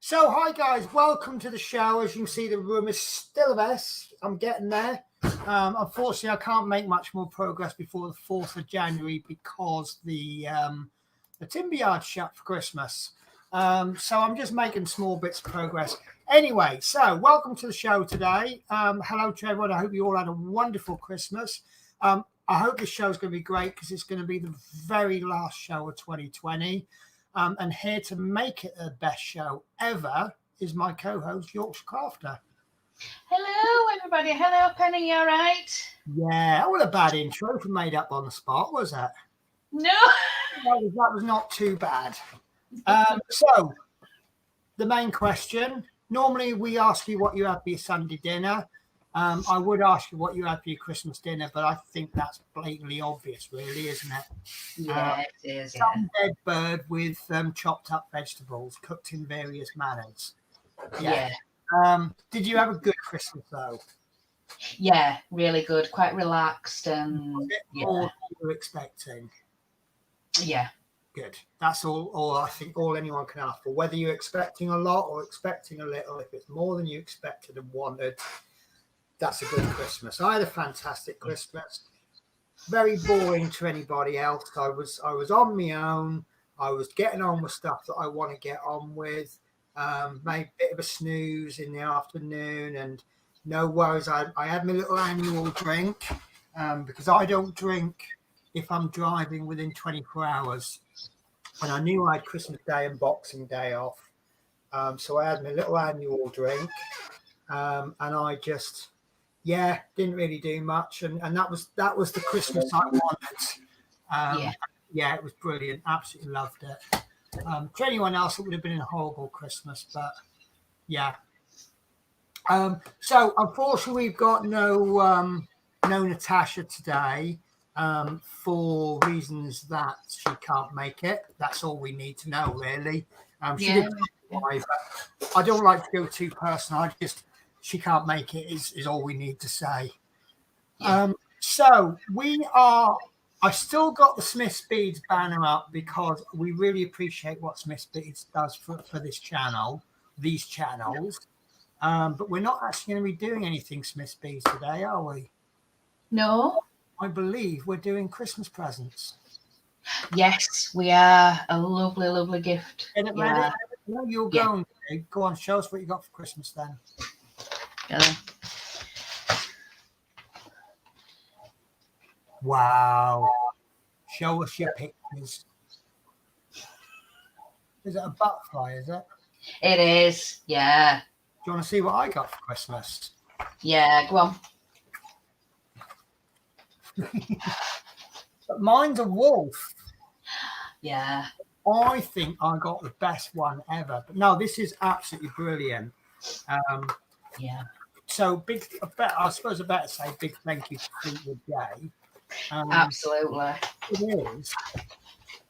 So, hi guys, welcome to the show. As you can see, the room is still a mess. I'm getting there. Unfortunately, I can't make much more progress before the 4th of January because the timber yard's shut for Christmas. So I'm just making small bits of progress. Anyway, so welcome to the show today. Hello to everyone. I hope you all had a wonderful Christmas. I hope this show is going to be great because it's going to be the very last show of 2020. And here to make it the best show ever is my co-host, Yorkshire Crafter. Hello, everybody. Hello, Penny. You all right? Yeah, what a bad intro for made up on the spot, was that? No. That was not too bad. So, the main question. Normally, we ask you what you had for your Sunday dinner. I would ask you what you had for your Christmas dinner, but I think that's blatantly obvious, really, isn't it? Yeah, it is. Some dead bird with chopped up vegetables cooked in various manners. Yeah. Did you have a good Christmas though? Yeah, really good. Quite relaxed and all you were expecting. Yeah. Good. That's all I think all anyone can ask for. Whether you're expecting a lot or expecting a little, if it's more than you expected and wanted, that's a good Christmas. I had a fantastic Christmas. Very boring to anybody else. I was on my own. I was getting on with stuff that I want to get on with. Made a bit of a snooze in the afternoon and no worries. I had my little annual drink because I don't drink if I'm driving within 24 hours. And I knew I had Christmas Day and Boxing Day off. So I had my little annual drink and I just... didn't really do much, and that was the Christmas I wanted. Yeah, it was brilliant. Absolutely loved it. To anyone else, it would have been a horrible Christmas, but yeah. So unfortunately, we've got no Natasha today for reasons that she can't make it. That's all we need to know, really. She did why, but I don't like to go too personal. She can't make it is all we need to say. So I still got the Smith's Beads banner up because we really appreciate what Smith's Beads does for this channel, these channels. But we're not actually going to be doing anything Smith's Beads today, are we? No. I believe we're doing Christmas presents. Yes, we are. A lovely, lovely gift. Get it ready? You're going to. Go on, show us what you got for Christmas then. Yeah. Wow. Show us your pictures. Is it a butterfly, is it? It is, yeah. Do you want to see what I got for Christmas? Yeah, go on. But mine's a wolf. Yeah. I think I got the best one ever. But no, this is absolutely brilliant. Yeah. So I suppose I better say big thank you to Fleetwood Day. Absolutely. It is.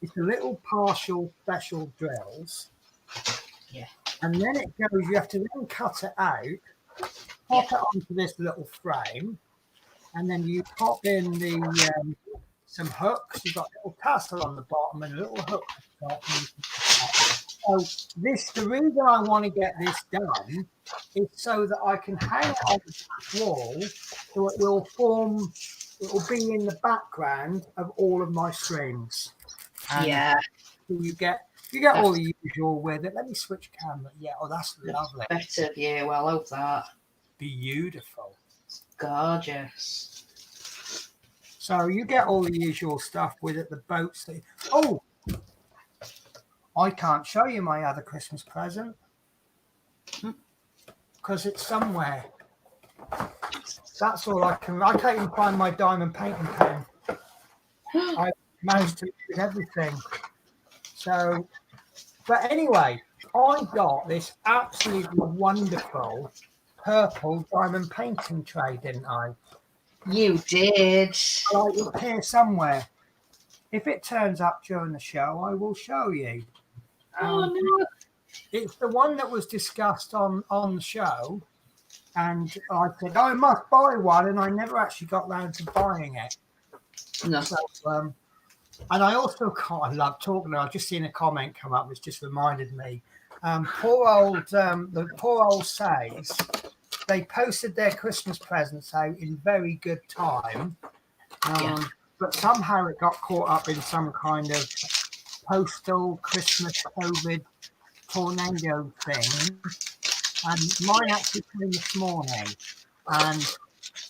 It's a little partial special drills. Yeah. And then it goes, you have to then cut it out, pop it onto this little frame, and then you pop in the some hooks. You've got a little tassel on the bottom and a little hook at the top. So the reason I want to get this done is so that I can hang it on the wall so it will be in the background of all of my strings. And so you get all the usual with it. Let me switch camera. Yeah, that's lovely. Better view. I love that. Beautiful. Gorgeous. So you get all the usual stuff with it, the boats. I can't show you my other Christmas present because it's somewhere. That's all I can't even find my diamond painting pen. I managed to use everything. So, but anyway, I got this absolutely wonderful purple diamond painting tray, didn't I? You did. Well, it will here somewhere. If it turns up during the show, I will show you. Oh no! It's the one that was discussed on the show, and I said I must buy one, and I never actually got round to buying it. No. So, and I also I love talking. I've just seen a comment come up, which just reminded me. The poor old says they posted their Christmas presents out in very good time, but somehow it got caught up in some kind of postal Christmas COVID tornado thing. And mine actually came this morning. And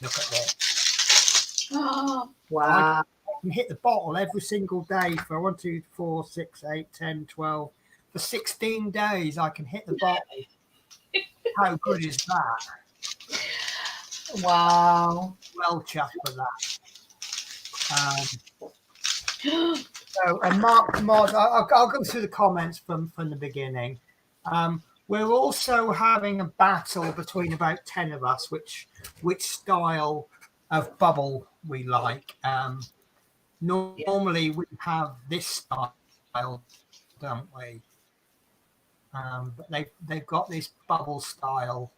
look at this. Oh, Wow. I can hit the bottle every single day for 1, 2, 4, 6, 8, 10, 12. For 16 days, I can hit the bottle. How good is that? wow. Well chuffed for that. So, and Mark Mod, I'll go through the comments from the beginning. We're also having a battle between about 10 of us, which style of bubble we like. Normally we have this style, don't we? But they've got this bubble style.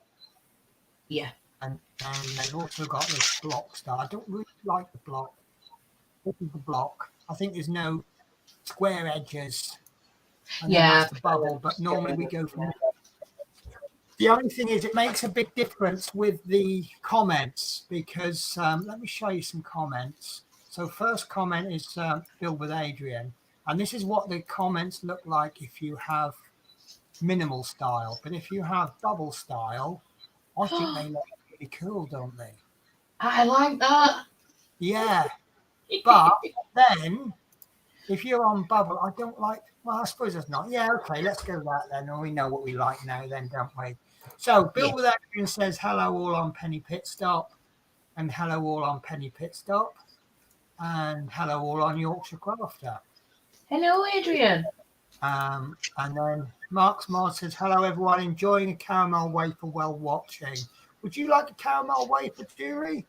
Yeah. And they've also got this block style. I don't really like the block. This is the block. I think there's no square edges. And then that's the bubble, but normally we go from. The only thing is, it makes a big difference with the comments because let me show you some comments. So, first comment is filled with Adrian, and this is what the comments look like if you have minimal style. But if you have bubble style, I think they look really cool, don't they? I like that. Yeah, but then if you're on bubble, I don't like. Well, I suppose it's not. Yeah, okay, let's go that then. And we know what we like now, then, don't we? So, Bill with Adrian says hello all on Penny Pitstop, and hello all on Penny Pitstop, and hello all on Yorkshire Crafter. Hello, Adrian. And then Mark's Mars says hello everyone, enjoying a caramel wafer while watching. Would you like a caramel wafer, Julie?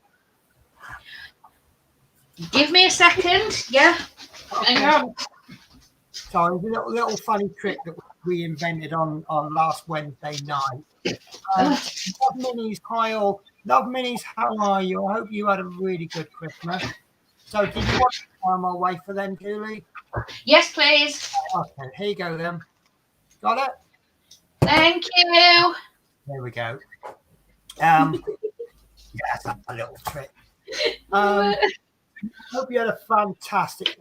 Give me a second. Yeah. Okay. Hang on. So it's a little funny trick that we invented on last Wednesday night. Love Minis, hi all. Love Minis, how are you? I hope you had a really good Christmas. So did you want a caramel wafer then, Julie? Yes, please. Okay, here you go then. Got it? Thank you. There we go. Yeah, that's a little trick. Hope you had a fantastic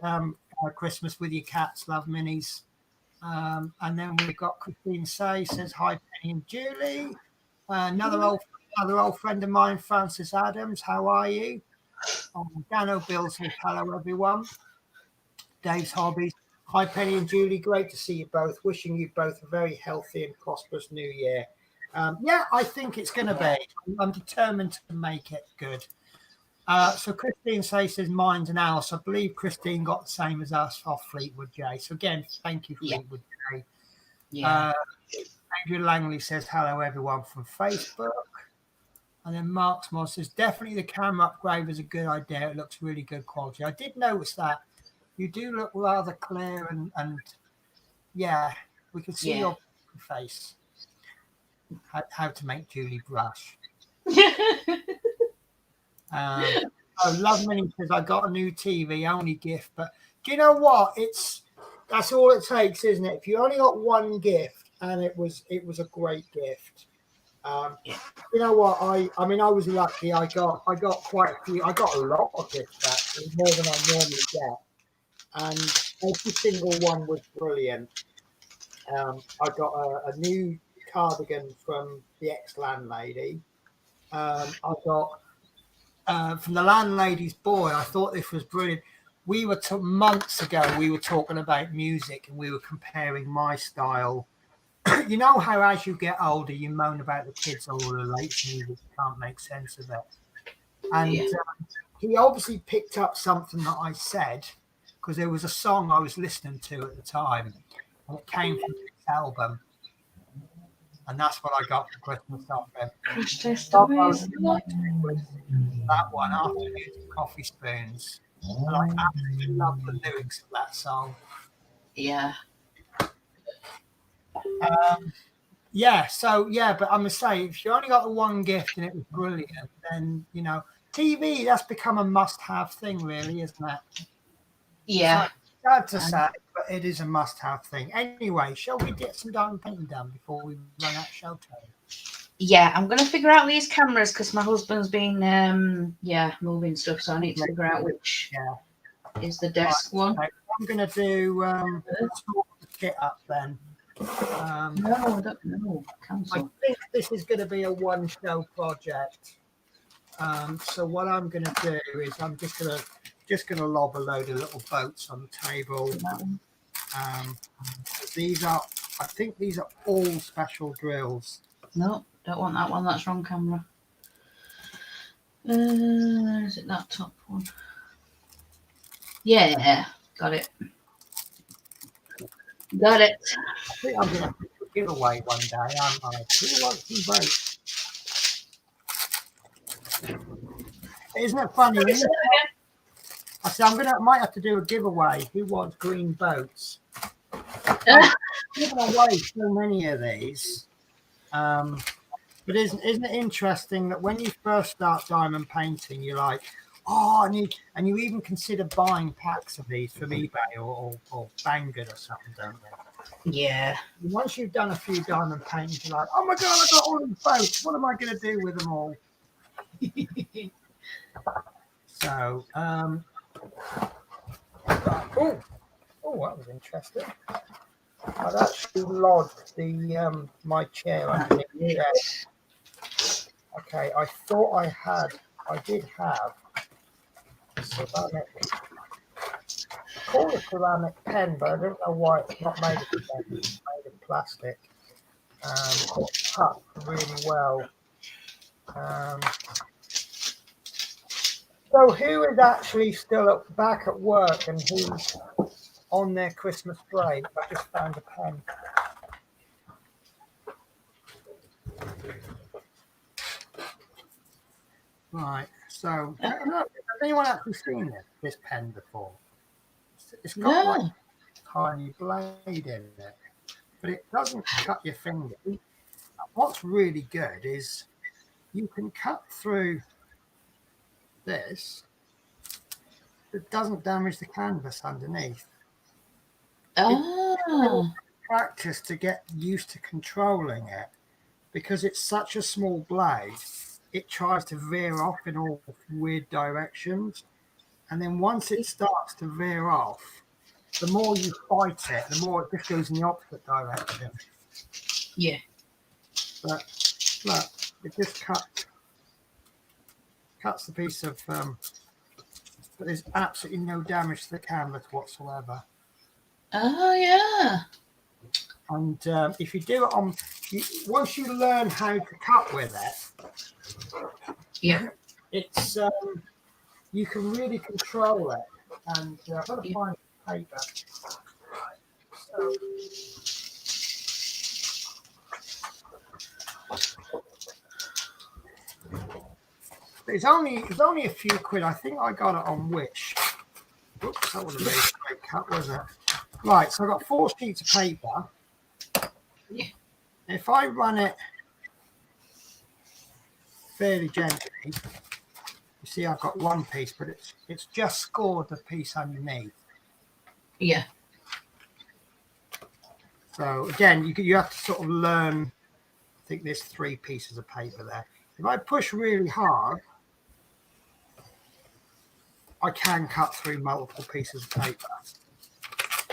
Christmas with your cats, Love Minis. And then we've got Christine says hi Penny and Julie. Another old friend of mine, Francis Adams. How are you? Dano Bill says hello everyone. Dave's Hobbies. Hi Penny and Julie. Great to see you both. Wishing you both a very healthy and prosperous new year. Yeah, I think it's going to be. I'm determined to make it good. So Christine says mine's an Alice. I believe Christine got the same as us off Fleetwood J. So again, thank you, Fleetwood J. Yeah. Andrew Langley says hello everyone from Facebook. And then Mark's Mod says definitely the camera upgrade was a good idea. It looks really good quality. I did notice that. You do look rather clear and yeah, we can see your face. How to make Julie blush. Love Minnie says I got a new TV, only gift. But do you know what? That's all it takes, isn't it? If you only got one gift, and it was a great gift. You know what? I mean, I was lucky. I got quite a few. I got a lot of gifts actually, more than I normally get, and every single one was brilliant. I got a new cardigan from the ex-landlady. I got from the landlady's boy. I thought this was brilliant. We were months ago. We were talking about music, and we were comparing my style. You know how as you get older, you moan about the kids all the late music, can't make sense of it. And he obviously picked up something that I said because there was a song I was listening to at the time, and it came from this album. And that's what I got for Christmas off him. That one, Afternoons and Coffee Spoons. And I absolutely love the lyrics of that song. Yeah. But I must say, if you only got the one gift and it was brilliant, then, you know, TV, that's become a must-have thing, really, isn't it? Yeah. So, sad to say, but it is a must-have thing. Anyway, shall we get some diamond painting done before we run out of show time? Yeah, I'm going to figure out these cameras because my husband's been, moving stuff. So I need to figure out which is the desk one. So I'm going to do sort the kit up then. No, I don't know. Cancel. I think this is going to be a one-show project. So what I'm going to do is I'm just going to lob a load of little boats on the table. These are, I think these are all special drills. No, don't want that one. That's wrong camera. Is it that top one? Yeah, got it. Got it. I think I'm going to do a giveaway one day, aren't I? Who wants some boats? Isn't it funny? I said might have to do a giveaway. Who wants green boats? I've given away so many of these. But isn't it interesting that when you first start diamond painting, you're like, oh, and you even consider buying packs of these from eBay or Banggood or something, don't you? Yeah. Once you've done a few diamond paintings, you're like, oh my God, I got all these boats. What am I going to do with them all? So, oh, that was interesting. I've actually lodged the my chair underneath the chair. Okay, I thought I did have a ceramic. I call it a ceramic pen, but I don't know why it's not made of pen. It's made of plastic. It's cut really well. So who is actually still back at work and who's on their Christmas break? I just found a pen. Right, so has anyone actually seen this pen before? It's got like a tiny blade in it, but it doesn't cut your finger. What's really good is you can cut through this. It doesn't damage the canvas underneath. Oh. Practice to get used to controlling it because it's such a small blade. It tries to veer off in all weird directions, and then once it starts to veer off, the more you fight it, the more it just goes in the opposite direction. Yeah. But look, it just cuts the piece of, but there's absolutely no damage to the canvas whatsoever. Oh yeah. And if you do it once you learn how to cut with it, it's you can really control it. And I've got to find paper. So, it's only a few quid. I think I got it on Wish. Oops, that wasn't a very straight cut, was it? Right, so I've got 4 sheets of paper. Yeah. If I run it fairly gently, you see I've got one piece, but it's just scored the piece underneath. Yeah. So again, you have to sort of learn. I think there's 3 pieces of paper there. If I push really hard, I can cut through multiple pieces of paper.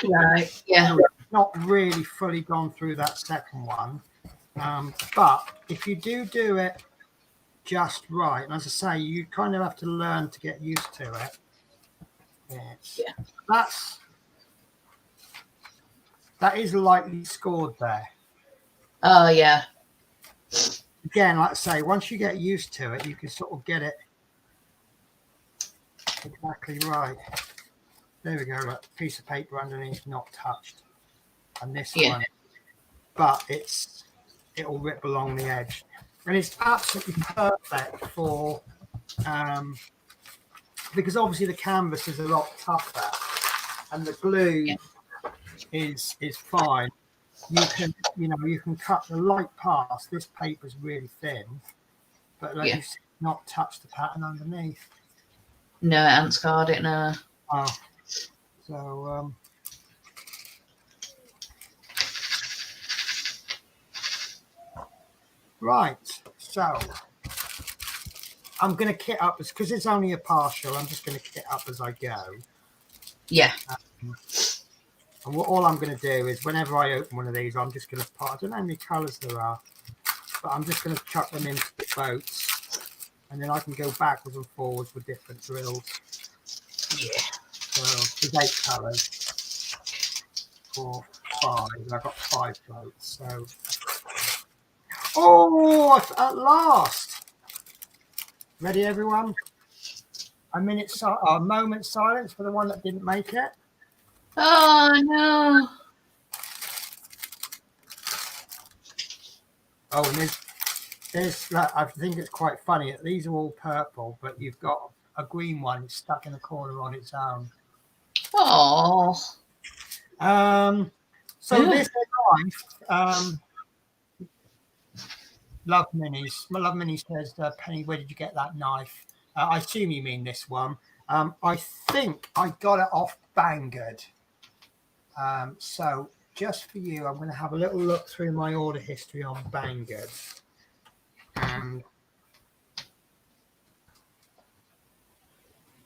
Right. Yeah. Not really fully gone through that second one, but if you do it just right, and as I say, you kind of have to learn to get used to it. That is lightly scored there. Oh yeah. Again, like I say, once you get used to it, you can sort of get it exactly right. There we go. Look, piece of paper underneath not touched, and this one, but it'll rip along the edge, and it's absolutely perfect for because obviously the canvas is a lot tougher, and the glue is fine. You can cut the light parts. This paper's really thin, but like you see, not touch the pattern underneath. No, I haven't scarred it now. Oh. So Right, so I'm going to kit up because it's only a partial. I'm just going to kit up as I go. Yeah. And all I'm going to do is whenever I open one of these, I'm just going to put, I don't know how many colours there are, but I'm just going to chuck them into the boats, and then I can go backwards and forwards with different drills. Yeah. So there's 8 colours, 4, 5, and I've got 5 boats. So, oh, at last! Ready, everyone? A moment's silence for the one that didn't make it. Oh no! Oh, and there's I think it's quite funny. These are all purple, but you've got a green one stuck in the corner on its own. Oh. So this life, Love Minis. My Love Minis says, Penny, where did you get that knife? I assume you mean this one. I think I got it off Banggood. So just for you, I'm going to have a little look through my order history on Banggood. And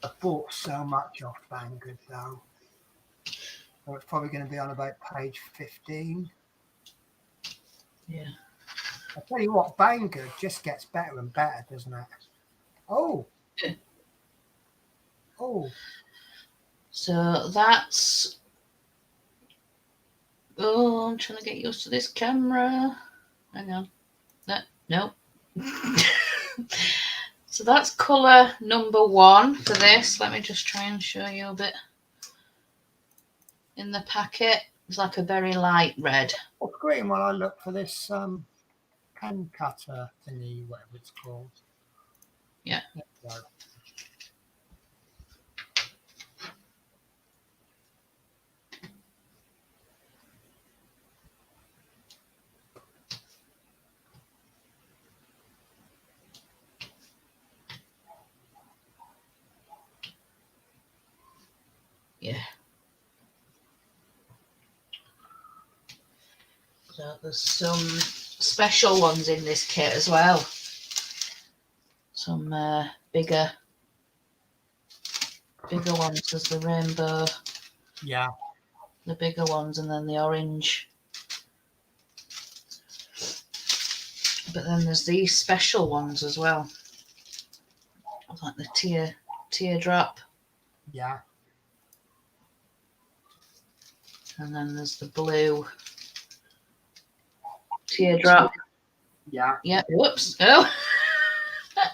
I bought so much off Banggood though. So it's probably going to be on about page 15. Yeah. I tell you what, Banggood just gets better and better, doesn't it? Oh. Yeah. Oh. So that's. Oh, I'm trying to get used to this camera. Hang on. No. So that's colour number 1 for this. Let me just try and show you a bit. In the packet, it's like a very light red. What's green while I look for this pen cutter thingy, whatever it's called. Yeah. There we go. Yeah. So there's some special ones in this kit as well. Some bigger ones. There's the rainbow. Yeah. The bigger ones, and then the orange. But then there's these special ones as well. Like the teardrop. Yeah. And then there's the blue teardrop. Yeah. Yeah. Whoops. Oh.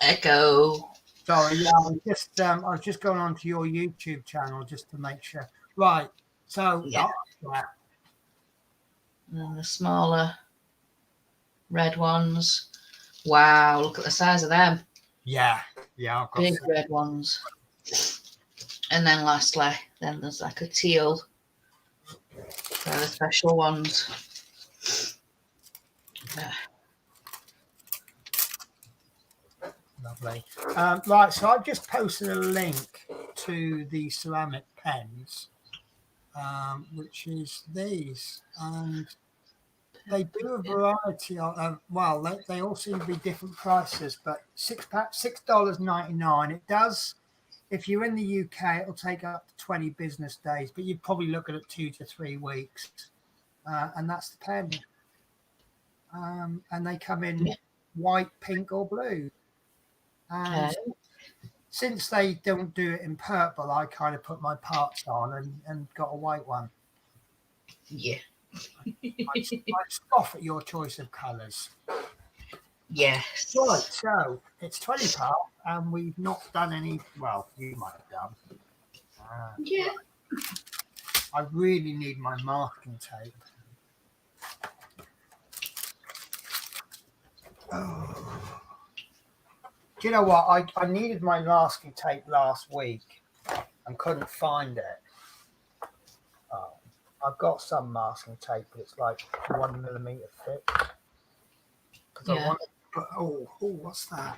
Echo. Sorry. Yeah. I was just going on to your YouTube channel just to make sure. Right. So. Yeah. Yeah. And then the smaller red ones. Wow! Look at the size of them. Yeah. Yeah. I've got Big red ones. And then lastly, then there's like a teal. They're the special ones. Lovely. Right, so I've just posted a link to the ceramic pens, which is these, and they do a variety of. Well, they all seem to be different prices, but $6.99. It does. If you're in the UK, it'll take up to 20 business days, but you'd probably look at it 2 to 3 weeks, and that's the pen. And they come in white, pink, or blue. And since they don't do it in purple, I kind of put my parts on and got a white one. Yeah. I scoff at your choice of colours. Yes. Right, so it's 20 past, and we've not done any. Well, you might have done. Yeah. I really need my masking tape. Oh. Do you know what? I needed my masking tape last week and couldn't find it. Oh, I've got some masking tape, but it's like 1 millimeter thick. Yeah. I want to put, what's that?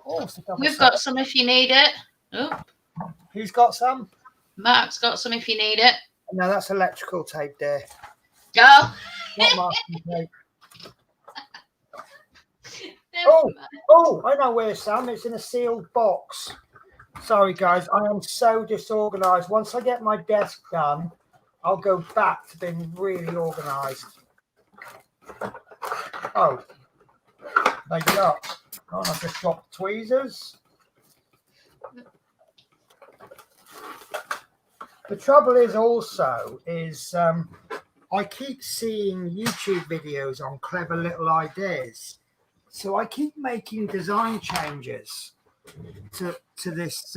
Oh, We've got some if you need it. Oh. Who's got some? Mark's got some if you need it. No, that's electrical tape, dear. Go. Not masking tape. Oh, I know where, Sam. It's in a sealed box. Sorry, guys. I am so disorganized. Once I get my desk done, I'll go back to being really organized. Oh, maybe not. Oh, I just dropped tweezers. The trouble is also I keep seeing YouTube videos on clever little ideas. So I keep making design changes to this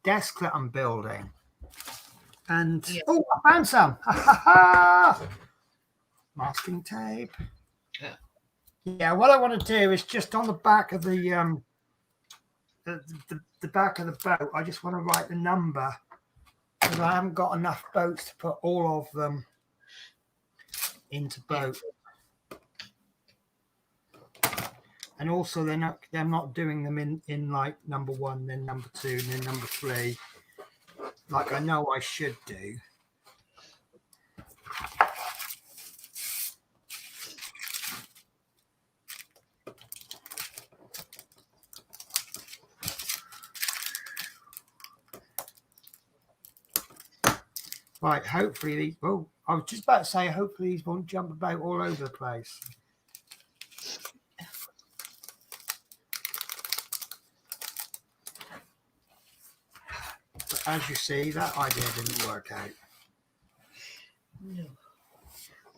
desk that I'm building. And oh, I found some. Masking tape. Yeah, what I want to do is just on the back of the back of the boat, I just want to write the number because I haven't got enough boats to put all of them into boat. And also they're not doing them in like number 1, then number 2, and then number 3, like I know I should do. Right, hopefully these. Oh, I was just about to say, hopefully these won't jump about all over the place. But as you see, that idea didn't work out. No.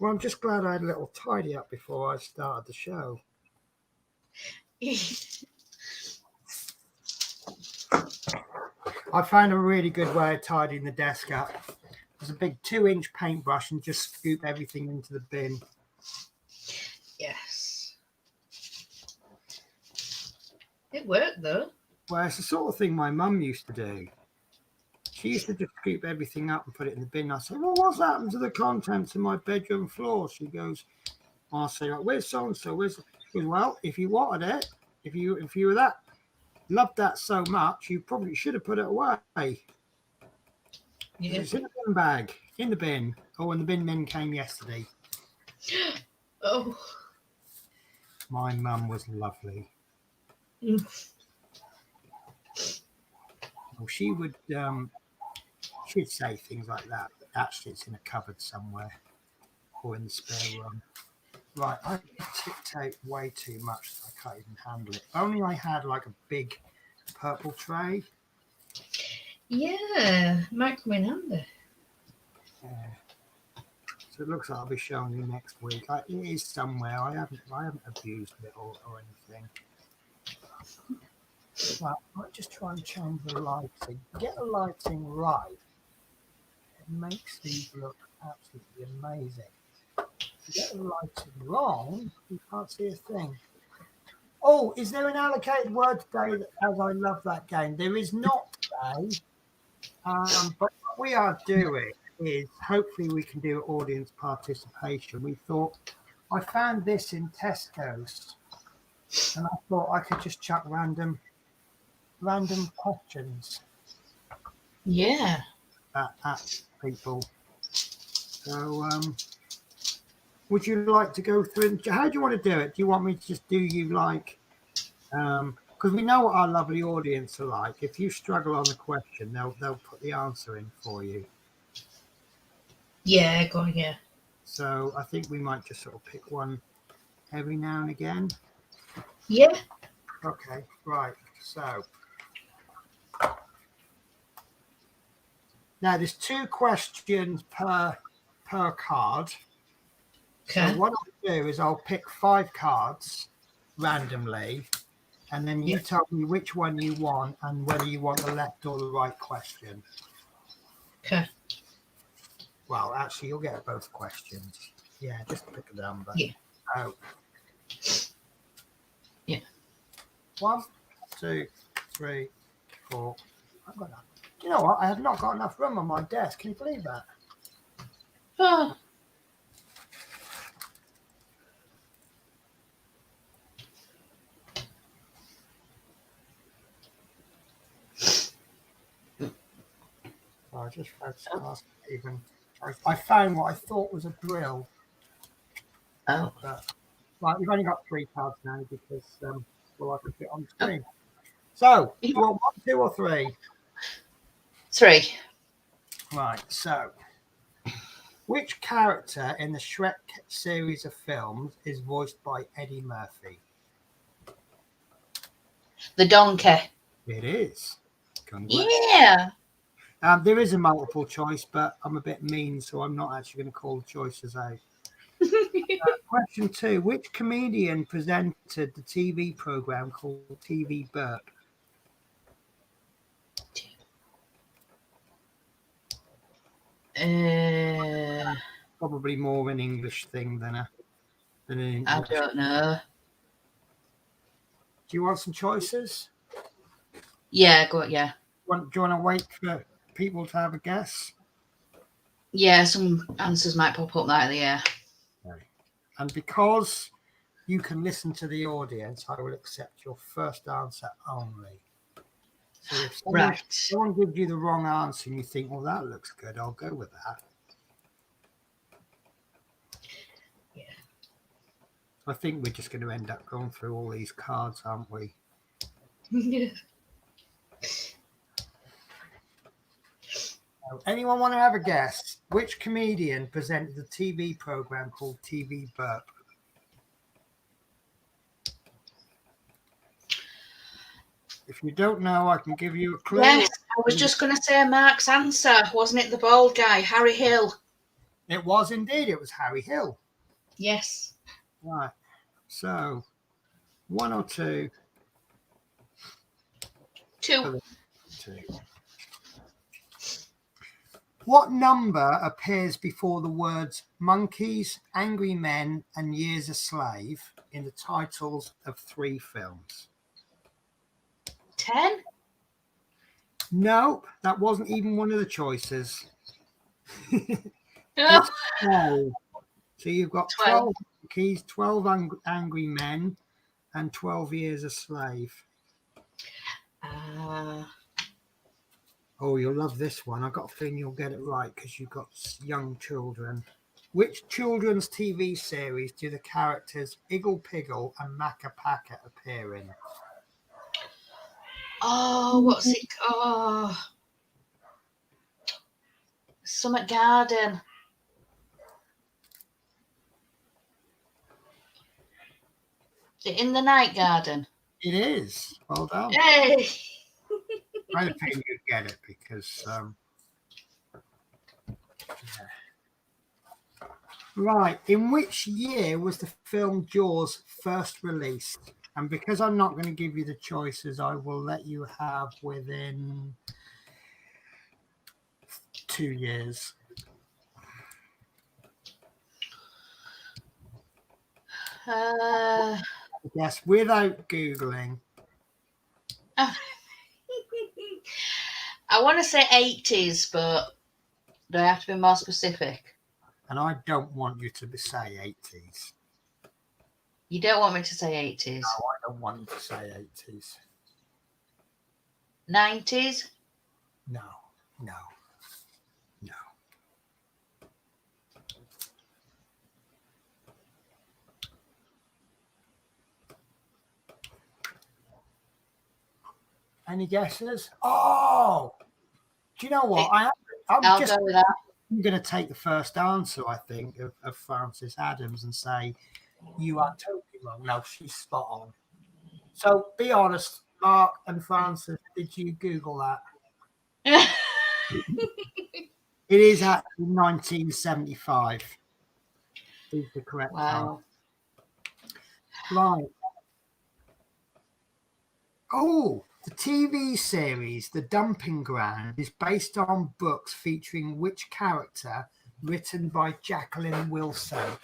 Well, I'm just glad I had a little tidy up before I started the show. I found a really good way of tidying the desk up. There's a big 2-inch paintbrush and just scoop everything into the bin. Yes. It worked though. Well, it's the sort of thing my mum used to do. She used to just scoop everything up and put it in the bin. I said, well, what's happened to the contents of my bedroom floor? She goes, I'll say, like, where's so-and-so? She goes, well, if you wanted it, if you were that, loved that so much, you probably should have put it away. Yeah. It's in the bin bag, in the bin. Oh, and the bin men came yesterday. Oh. My mum was lovely. Well, she would, she'd say things like that, but actually it's in a cupboard somewhere or in the spare room. Right, I tiptoed way too much, so I can't even handle it. If only I had like a big purple tray. Yeah, might come in handy. Yeah. So it looks like I'll be showing you next week. It is somewhere. I haven't abused it or anything. Well, I might just try and change the lighting. Get the lighting right. It makes these look absolutely amazing. If you get the lighting wrong, you can't see a thing. Oh, is there an allocated word today? As I love that game, there is not today. But what we are doing is hopefully we can do audience participation. We thought I found this in Tesco's, and I thought I could just chuck random questions. Yeah. At people. So, would you like to go through? How do you want to do it? Do you want me to just do you like? Because we know what our lovely audience are like. If you struggle on the question, they'll put the answer in for you. Yeah, go on, yeah. So I think we might just sort of pick one every now and again. Yeah. Okay, right. So now there's 2 questions per card. Okay. So what I'll do is I'll pick 5 cards randomly, and then you tell me which one you want and whether you want the left or the right question. Okay. Well, actually, you'll get both questions. Yeah, just pick a number. Yeah. Oh. Yeah. 1, 2, 3, 4. I've got enough. Do you know what? I have not got enough room on my desk. Can you believe that? Oh. I just I found what I thought was a drill. Oh. But Right, we've only got 3 cards now because well, I can fit on the screen. So, do you want 1, 2, or 3? 3. Right. So, which character in the Shrek series of films is voiced by Eddie Murphy? The donkey. It is. Congrats. Yeah. There is a multiple choice, but I'm a bit mean, so I'm not actually going to call the choices out. Question 2. Which comedian presented the TV program called TV Burp? Probably more an English thing than an I English. don't know. Do you want some choices? Yeah, go. Yeah. Do you want to wait for people to have a guess? Yeah, some answers might pop up out of the air. And because you can listen to the audience, I will accept your first answer only. So if someone gives you the wrong answer and you think, well, that looks good, I'll go with that. Yeah. I think we're just going to end up going through all these cards, aren't we? Yeah. Anyone want to have a guess? Which comedian presented the TV program called TV Burp? If you don't know, I can give you a clue. Yes, I was just going to say Mark's answer. Wasn't it the bald guy, Harry Hill? It was indeed. It was Harry Hill. Yes. Right. So, 1 or 2? 2. 2. What number appears before the words monkeys, angry men, and years a slave in the titles of 3 films? 10? Nope, that wasn't even one of the choices. Oh. It's 12. So you've got 12 monkeys, 12 angry men, and 12 years a slave. Oh, you'll love this one. I've got a feeling you'll get it right because you've got young children. Which children's TV series do the characters Iggle Piggle and Macca Packa appear in? Oh, what's it called? Summit Garden. In the Night Garden. It is. Well done. Hey! I think you'd get it because yeah. Right. In which year was the film Jaws first released? And because I'm not going to give you the choices, I will let you have within 2 years. Yes, without Googling. I want to say 80s, but do I have to be more specific? And I don't want you to say 80s. You don't want me to say 80s? No, I don't want you to say 80s. 90s? No. Any guesses? Oh, do you know what? I'm go with that. I'm going to take the first answer, I think, of Francis Adams and say you are totally wrong. No, she's spot on. So be honest, Mark and Francis, did you Google that? It is actually 1975. Is the correct answer. Right. Oh, the TV series The Dumping Ground is based on books featuring which character written by Jacqueline Wilson?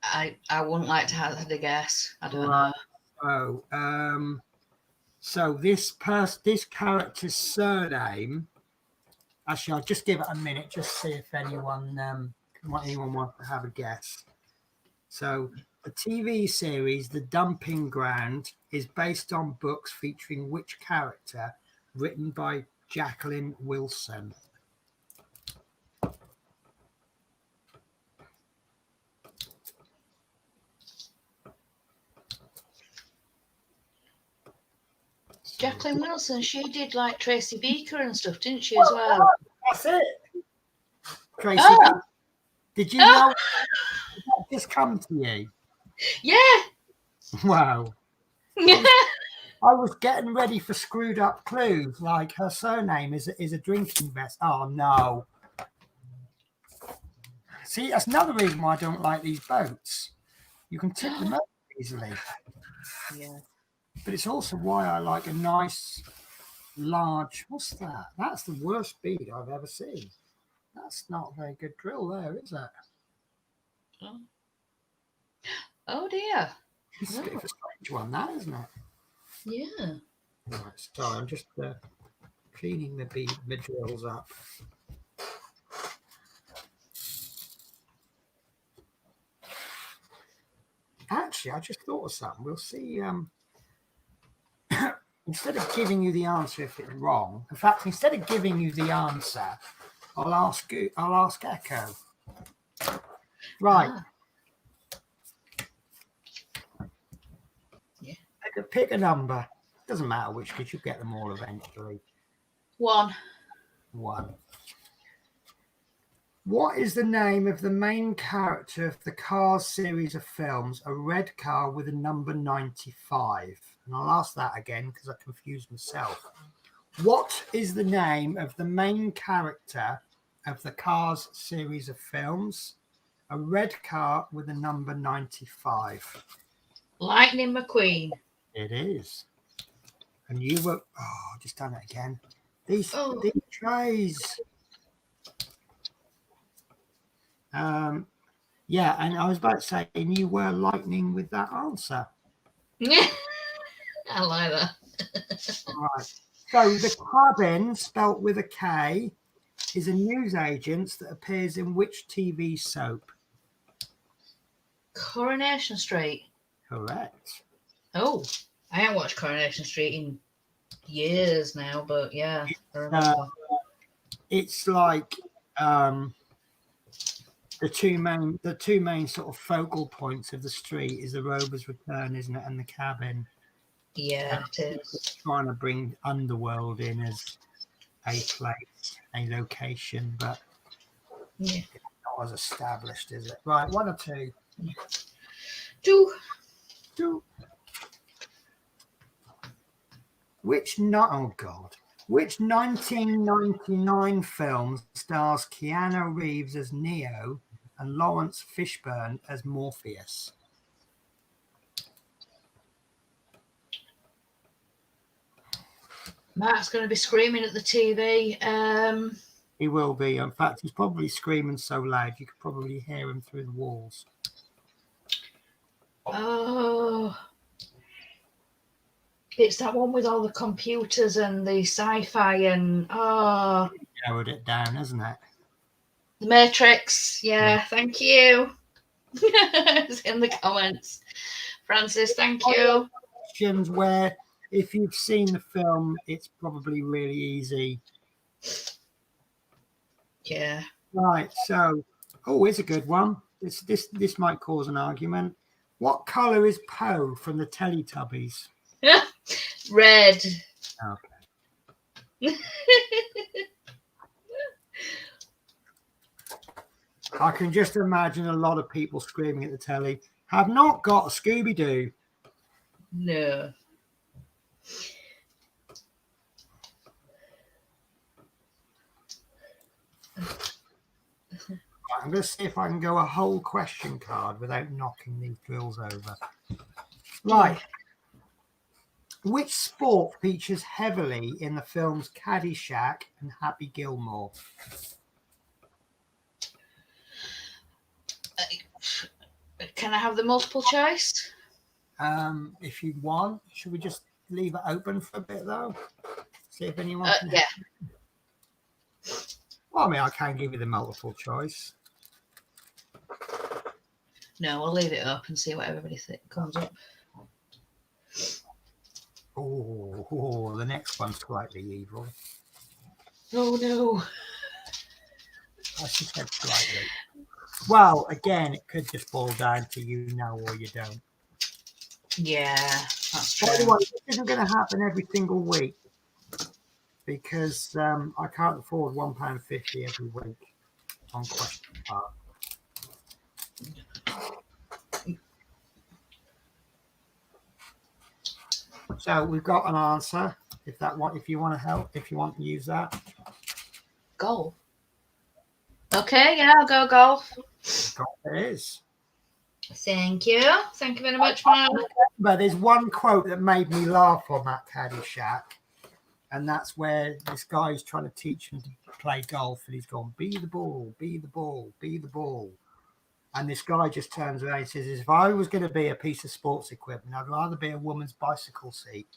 I wouldn't like to have a guess. I don't know. Oh, so this character's surname. Actually, I'll just give it a minute, just see if anyone wants to have a guess. So the TV series The Dumping Ground is based on books featuring which character written by Jacqueline Wilson? Jacqueline Wilson, she did like Tracy Beaker and stuff, didn't she, as well? That's it. Tracy, Oh. did you know did that just come to you? Yeah. Wow. I was getting ready for screwed up clues, like her surname is a drinking vessel. Oh no. See, that's another reason why I don't like these boats. You can tip them up easily. Yeah. But it's also why I like a nice, large. What's that? That's the worst bead I've ever seen. That's not a very good drill there, is it? Oh dear. It's a bit of a strange one, that, isn't it? Yeah. Right, sorry, I'm just cleaning the drills up. Actually, I just thought of something. We'll see. Instead of giving you the answer if it's wrong, in fact, instead of giving you the answer, I'll ask Echo. Right. Yeah. Pick a number. Doesn't matter which, because you'll get them all eventually. 1. What is the name of the main character of the Cars series of films, a red car with a number 95? And I'll ask that again because I confused myself. What is the name of the main character of the Cars series of films, a red car with a number 95? Lightning McQueen. It is. And you were... Oh, I've just done it again. These trays... Yeah, and I was about to say, and you were lightning with that answer. I like that. Right. So the cabin, spelt with a K, is a newsagent that appears in which TV soap? Coronation Street. Correct. Oh, I haven't watched Coronation Street in years now, but yeah. It's like the two main sort of focal points of the street is the Rover's Return, isn't it, and the cabin. Yeah, it is. Trying to bring Underworld in as a place, a location, but it's not as established, is it? Right, 1 or 2? 2. Which 1999 film stars Keanu Reeves as Neo and Lawrence Fishburne as Morpheus? Matt's going to be screaming at the TV. He will be. In fact, he's probably screaming so loud you could probably hear him through the walls. Oh, it's that one with all the computers and the sci-fi and Narrowed it down, isn't it? The Matrix. Yeah. Thank you. It's in the comments. Francis, thank you. Questions where, if you've seen the film, it's probably really easy. Yeah. Right. So, here's a good one. This might cause an argument. What colour is Poe from the Teletubbies? Red. Okay. I can just imagine a lot of people screaming at the telly, have not got a Scooby-Doo. No. I'm going to see if I can go a whole question card without knocking these drills over. Right. Which sport features heavily in the films Caddyshack and Happy Gilmore? Can I have the multiple choice? If you want. Should we just leave it open for a bit, though? See if anyone can yeah. Well, I mean, I can give you the multiple choice. No, we'll leave it up and see what everybody comes up. Oh, the next one's slightly evil. Oh, no. I should say slightly. Well, again, it could just boil down to you know or you don't. Yeah. That's By the true. way, this isn't going to happen every single week because I can't afford £1.50 every week on question part. So we've got an answer. If you want to help, if you want to use that. Golf. Okay, yeah, I'll go golf. It is. Thank you. Thank you very much, Mark. But there's one quote that made me laugh on that Caddyshack, and that's where this guy's trying to teach him to play golf, and he's gone, be the ball, be the ball, be the ball. And this guy just turns around and says, if I was going to be a piece of sports equipment, I'd rather be a woman's bicycle seat.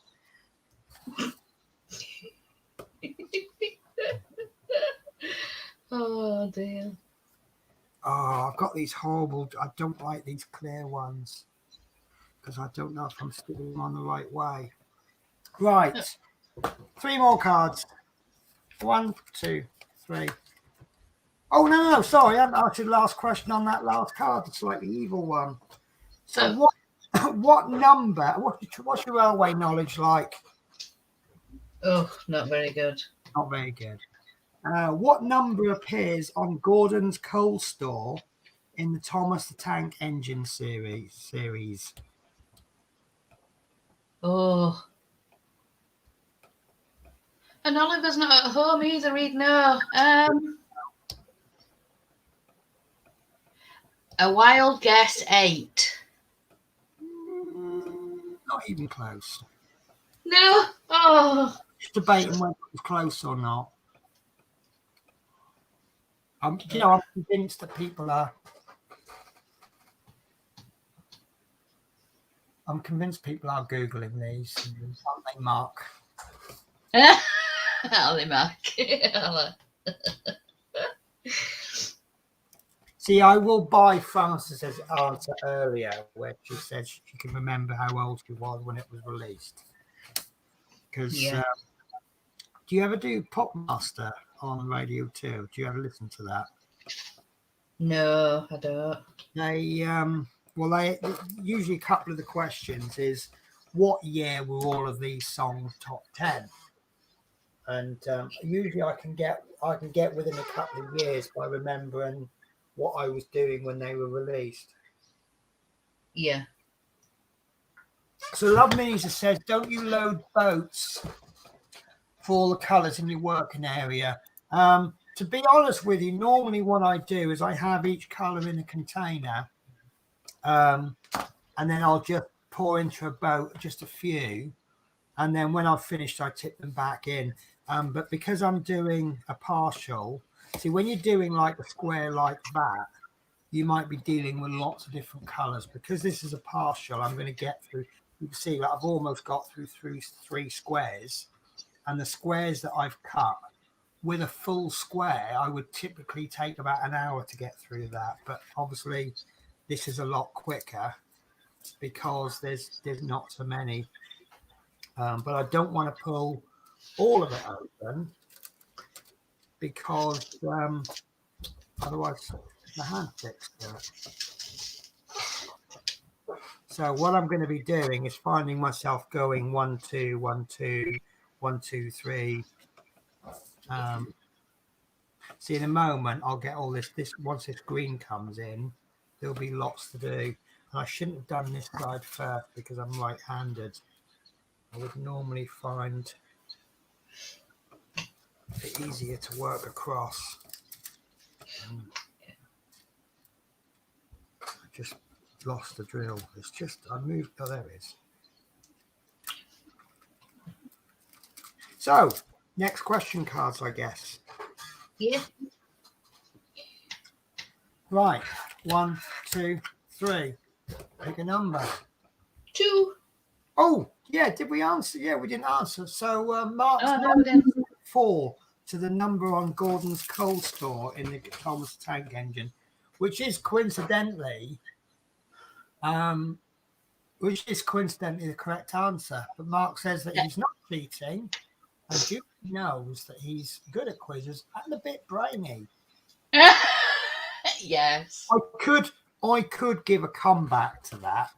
Oh, dear. Oh, I've got these horrible, I don't like these clear ones because I don't know if I'm sticking them on the right way. Right. 3 more cards. 1, 2, 3. Oh, no, sorry. I haven't answered the last question on that last card. It's like the evil one. So what number, what's your railway knowledge like? Oh, not very good. Not very good. What number appears on Gordon's coal store in the Thomas the Tank Engine series? Oh. And Oliver's not at home either, he'd know. A wild guess, 8. Not even close. No. Oh. Just debating whether it was close or not. I'm convinced that people are. I'm convinced people are Googling these. Aren't they, Mark? Are they, Mark? See, I will buy Francis's answer earlier, where she said she can remember how old she was when it was released. Because do you ever do Popmaster on Radio 2? Do you ever listen to that? No, I don't. They usually a couple of the questions is what year were all of these songs top 10? And usually I can get within a couple of years by remembering what I was doing when they were released. Yeah. So Love Minis says, don't you load boats for all the colours in your working area? To be honest with you, normally what I do is I have each colour in a container, and then I'll just pour into a boat just a few, and then when I've finished, I tip them back in. But because I'm doing a partial, see, when you're doing like a square like that, you might be dealing with lots of different colours. Because this is a partial, I'm going to get through. You can see that I've almost got through 3 squares, and the squares that I've cut with a full square, I would typically take about an hour to get through that. But obviously, this is a lot quicker because there's not so many. But I don't want to pull all of it open because otherwise the hand sticks to it. So what I'm going to be doing is finding myself going 1, 2, 1, 2, 1, 2, 3. See, in a moment I'll get all this once this green comes in, there'll be lots to do. And I shouldn't have done this side first because I'm right-handed. I would normally find it easier to work across. I just lost the drill. It's just, I moved, oh, there it is. So, next question cards, I guess. Yeah. Right, 1, 2, 3. Pick a number. 2. Oh, yeah, did we answer? Yeah, we didn't answer. So, Mark's no, we didn't. 4 to the number on Gordon's coal store in the Thomas Tank Engine, which is coincidentally the correct answer. But Mark says that he's not cheating, and Julie knows that he's good at quizzes and a bit brainy. Yes. I could give a comeback to that.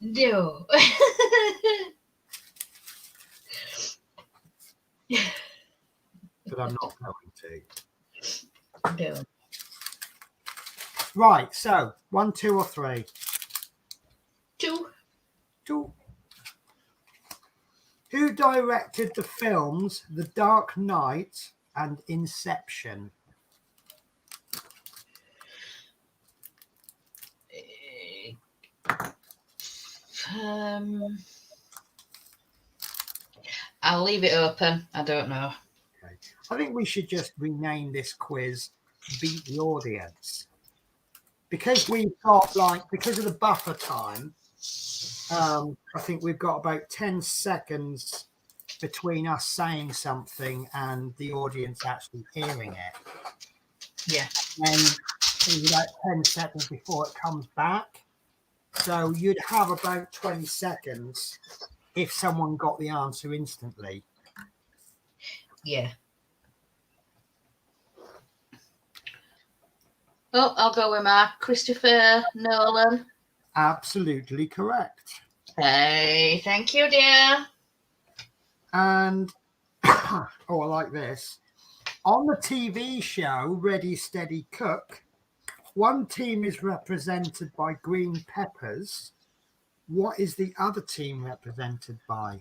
No. But I'm not going to. No. Right, so 1, 2, or 3? 2. 2. Who directed the films The Dark Knight and Inception? I'll leave it open. I don't know. Okay. I think we should just rename this quiz Beat the Audience. Because we've got because of the buffer time, I think we've got about 10 seconds between us saying something and the audience actually hearing it. Yeah. And it's about 10 seconds before it comes back. So you'd have about 20 seconds if someone got the answer instantly. Yeah. Oh, I'll go with Mark. Christopher Nolan. Absolutely correct. Hey, thank you, dear. And, oh, I like this. On the TV show Ready, Steady, Cook, one team is represented by green peppers. What is the other team represented by?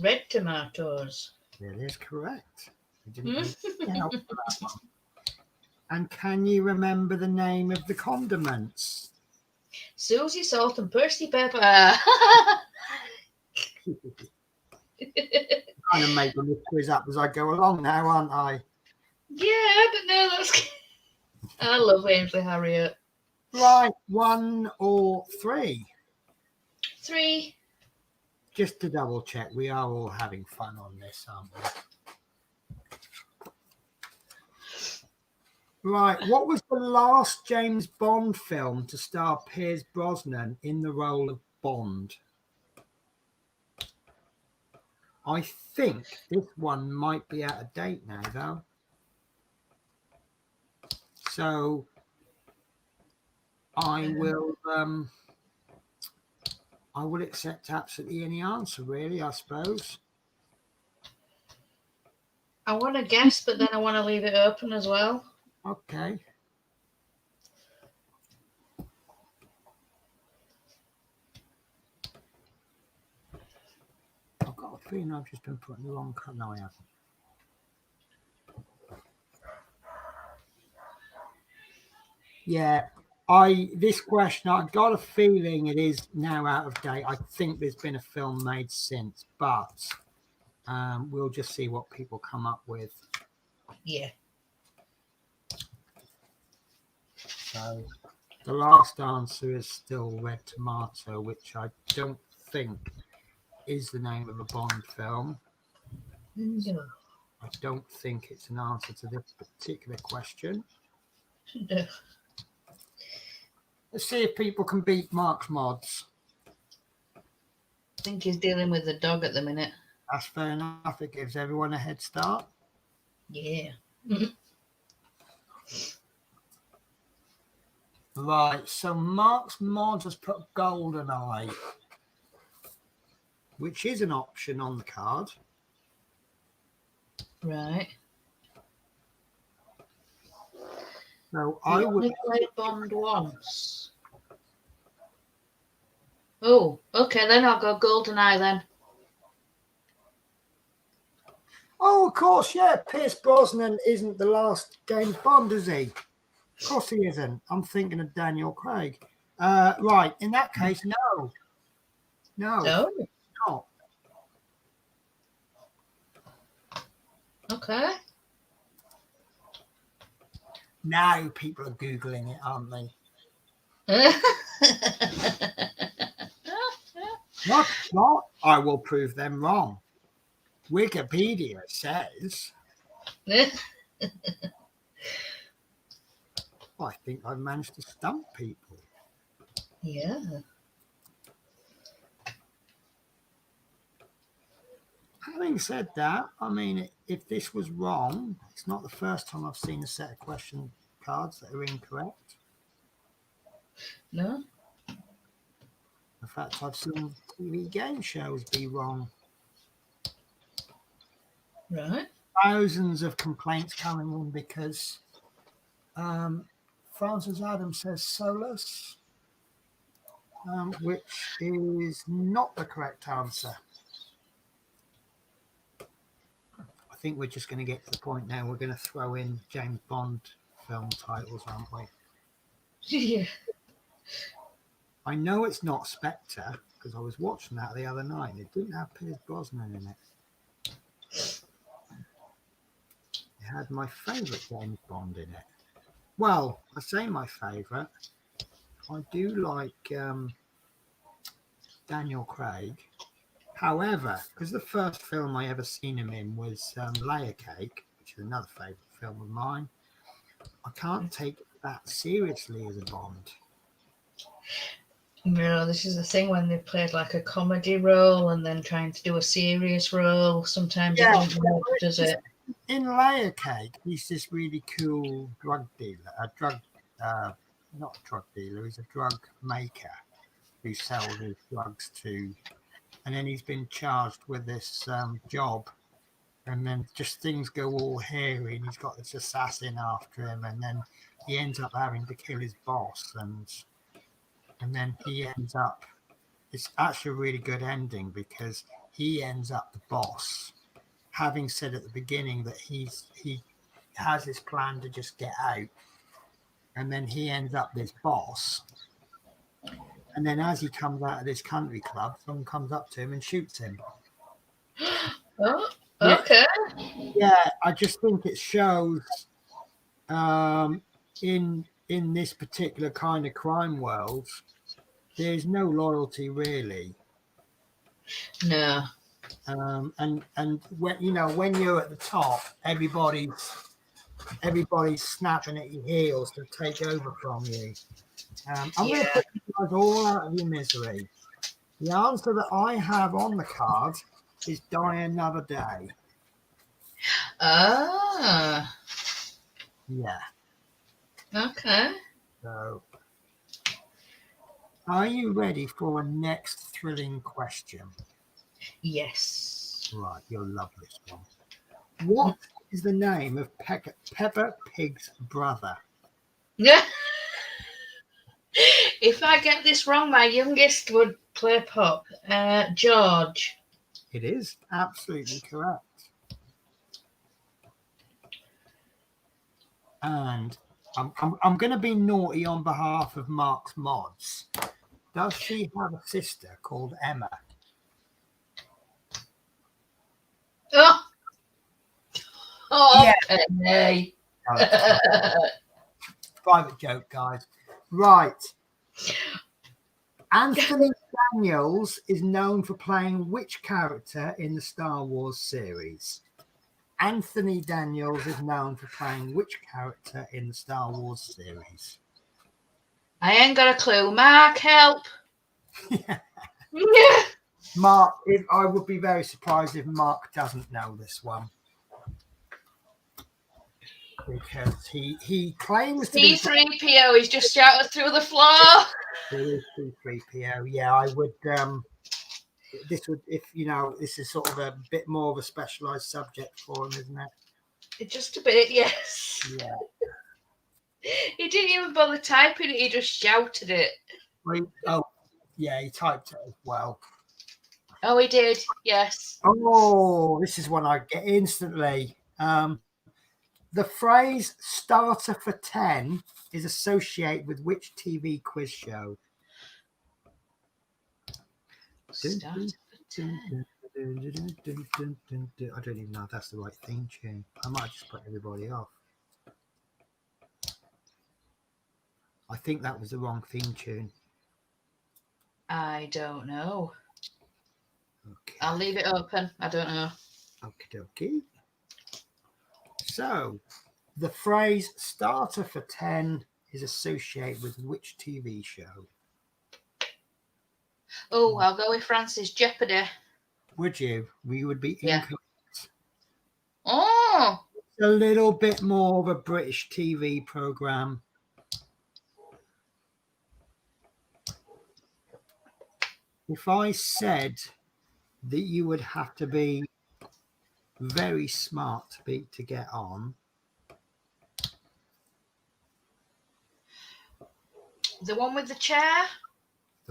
Red tomatoes. That is correct. You didn't need any help for that one. And can you remember the name of the condiments? Susie Salt and Percy Pepper. Kind of making this quiz up as I go along now, aren't I? Yeah, but no, that's. I love Ainsley Harriet. Right, 1 or 3? 3. Just to double check, we are all having fun on this, aren't we? Right, what was the last James Bond film to star Pierce Brosnan in the role of Bond? I think this one might be out of date now, though. So I will accept absolutely any answer, really, I suppose. I want to guess, but then I want to leave it open as well. Okay. I've got a feeling I've just been putting the wrong colour. No, I haven't. Yeah, this question, I've got a feeling it is now out of date. I think there's been a film made since, but we'll just see what people come up with. Yeah. So the last answer is still Red Tomato, which I don't think is the name of a Bond film. No. I don't think it's an answer to this particular question. No. Let's see if people can beat Mark's mods. I think he's dealing with the dog at the minute. That's fair enough. It gives everyone a head start. Yeah. Right, so Mark's mod has put GoldenEye, which is an option on the card. Right. So I only played Bond once. Oh, okay, then I'll go GoldenEye then. Oh, of course, yeah. Pierce Brosnan isn't the last James Bond, is he? Of course he isn't. I'm thinking of Daniel Craig. Right, in that case, no. No, Oh, not. okay. Now people are Googling it, aren't they? Not. I will prove them wrong. Wikipedia says. I think I've managed to stump people. Yeah. Having said that, I mean, if this was wrong, it's not the first time I've seen a set of question cards that are incorrect. No. In fact, I've seen TV game shows be wrong. Right. Thousands of complaints coming in because Francis Adams says Solus, which is not the correct answer. I think we're just going to get to the point now. We're going to throw in James Bond film titles, aren't we? Yeah. I know it's not Spectre because I was watching that the other night. It didn't have Pierce Brosnan in it. It had my favourite James Bond in it. Well, I say my favourite. I do like Daniel Craig. However, because the first film I ever seen him in was Layer Cake, which is another favourite film of mine, I can't take that seriously as a Bond. No, this is the thing when they played like a comedy role and then trying to do a serious role. Sometimes it don't work, does it? In Layer Cake, he's this really cool drug dealer, not a drug dealer, he's a drug maker who sells his drugs to, and then he's been charged with this job, and then just things go all hairy, and he's got this assassin after him, and then he ends up having to kill his boss, and then he ends up, it's actually a really good ending because he ends up the boss, having said at the beginning that he has this plan to just get out, and then he ends up this boss, and then as he comes out of this country club, someone comes up to him and shoots him. Oh, okay. Yeah, I just think it shows in this particular kind of crime world, there's no loyalty really. No. And when when you're at the top, everybody's snapping at your heels to take over from you. I'm going to put you guys all out of your misery. The answer that I have on the card is Die Another Day. Ah. Yeah. Okay. So, are you ready for a next thrilling question? Yes. Right, you'll love this one. What is the name of Peppa Pig's brother? Yeah. If I get this wrong, my youngest would play pop. George. It is absolutely correct. And I'm going to be naughty on behalf of Mark's mods. Does she have a sister called Emma? Oh. Oh, Yeah. Penny. Private joke, guys. Right. Anthony Daniels is known for playing which character in the Star Wars series? Anthony Daniels is known for playing which character in the Star Wars series? I ain't got a clue. Mark, help. Yeah. Yeah. Mark, I would be very surprised if Mark doesn't know this one. Because he claims to be C3PO, he's just shouted through the floor. C3PO. Yeah, I would this would, if this is sort of a bit more of a specialized subject for him, isn't it? Just a bit, yes. Yeah. He didn't even bother typing it, he just shouted it. Oh, yeah, he typed it as well. Oh, he did, yes. Oh, this is one I get instantly. The phrase starter for 10 is associated with which TV quiz show? Starter for 10. I don't even know if that's the right theme tune. I might just put everybody off. I think that was the wrong theme tune. I don't know. Okay. I'll leave it open. I don't know. Okie dokie. So, the phrase starter for 10 is associated with which TV show? Oh, I'll go with Francis. Jeopardy. Would you? We would be incorrect. Oh! It's a little bit more of a British TV programme. if I said that you would have to be very smart to get on, The one with the chair?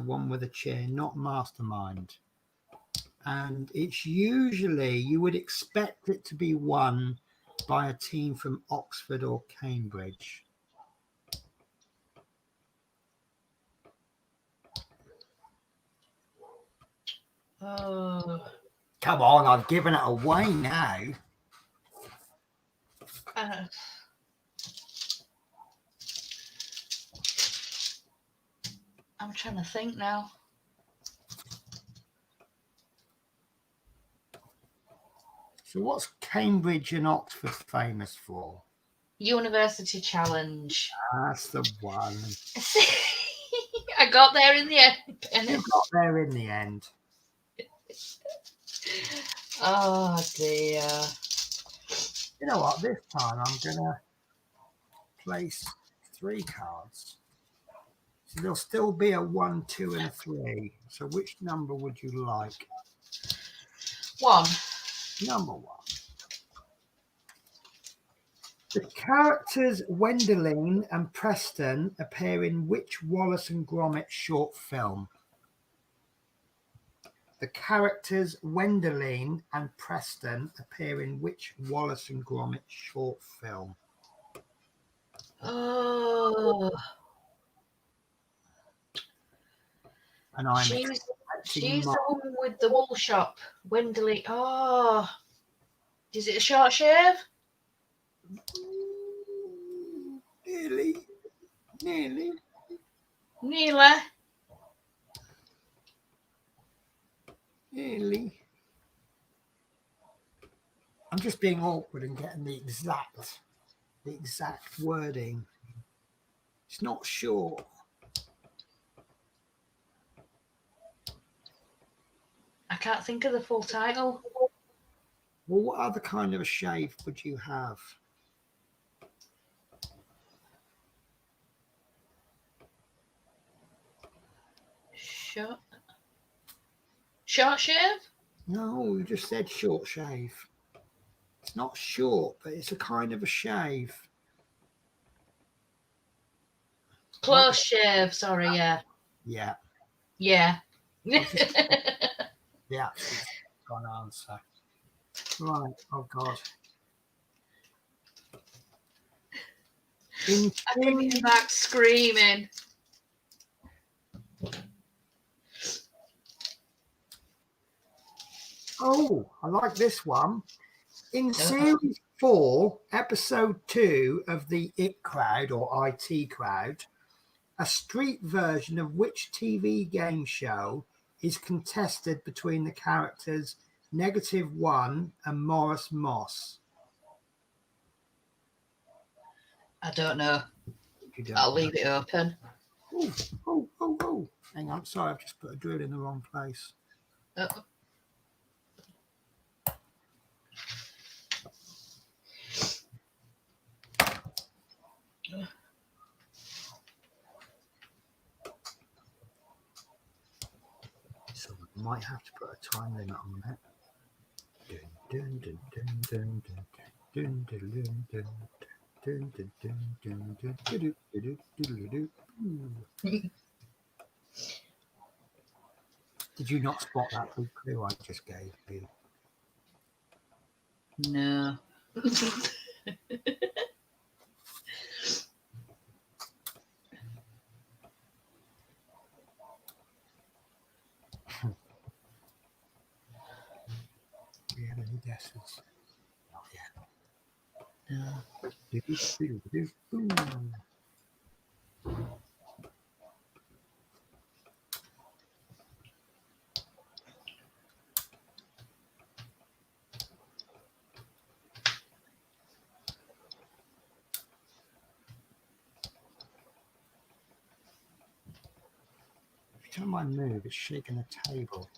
the one with a chair, not mastermind. And it's usually, you would expect it to be won by a team from Oxford or Cambridge. Oh. Come on, I've given it away now. I'm trying to think now. So what's Cambridge and Oxford famous for? University Challenge. That's the one. I got there in the end. You got there in the end. Oh dear. You know what? This time I'm going to place 3 cards. So there'll still be a 1, 2, and a 3. So which number would you like? 1. Number 1. The characters Wendelin and Preston appear in which Wallace and Gromit short film? The characters Wendelin and Preston appear in which Wallace and Gromit short film? Oh. And I'm She's the woman with the wool shop. Wendeley. Oh. Is it a short shave? Nearly. I'm just being awkward and getting the exact wording. It's not short. I can't think of the full title. Well, what other kind of a shave would you have? Short shave? No, you just said short shave. It's not short, but it's a kind of a shave. Close shave, sorry, yeah. Yeah. Yeah. The absolute gone answer. Right, oh God. I'm bringing back screaming. Oh, I like this one. In series 4, episode 2 of the IT Crowd or IT Crowd, a street version of which TV game show is contested between the characters -1 and Morris Moss? I don't know. I'll leave it open. Oh. Hang on, sorry, I've just put a drill in the wrong place. Oh. So I might have to put a time limit on that. Did you not spot that big clue I just gave you? No. Do you have any guesses? Not yet. No. Every time I move, it's shaking the table.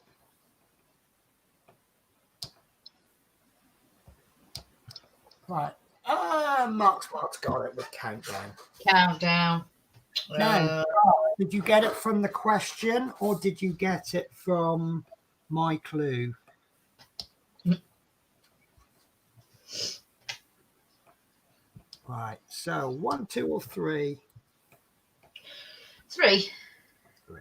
Right. Mark's got it with countdown. Countdown. 10, Did you get it from the question or did you get it from my clue? Right. So 1, 2, or 3? 3. 3.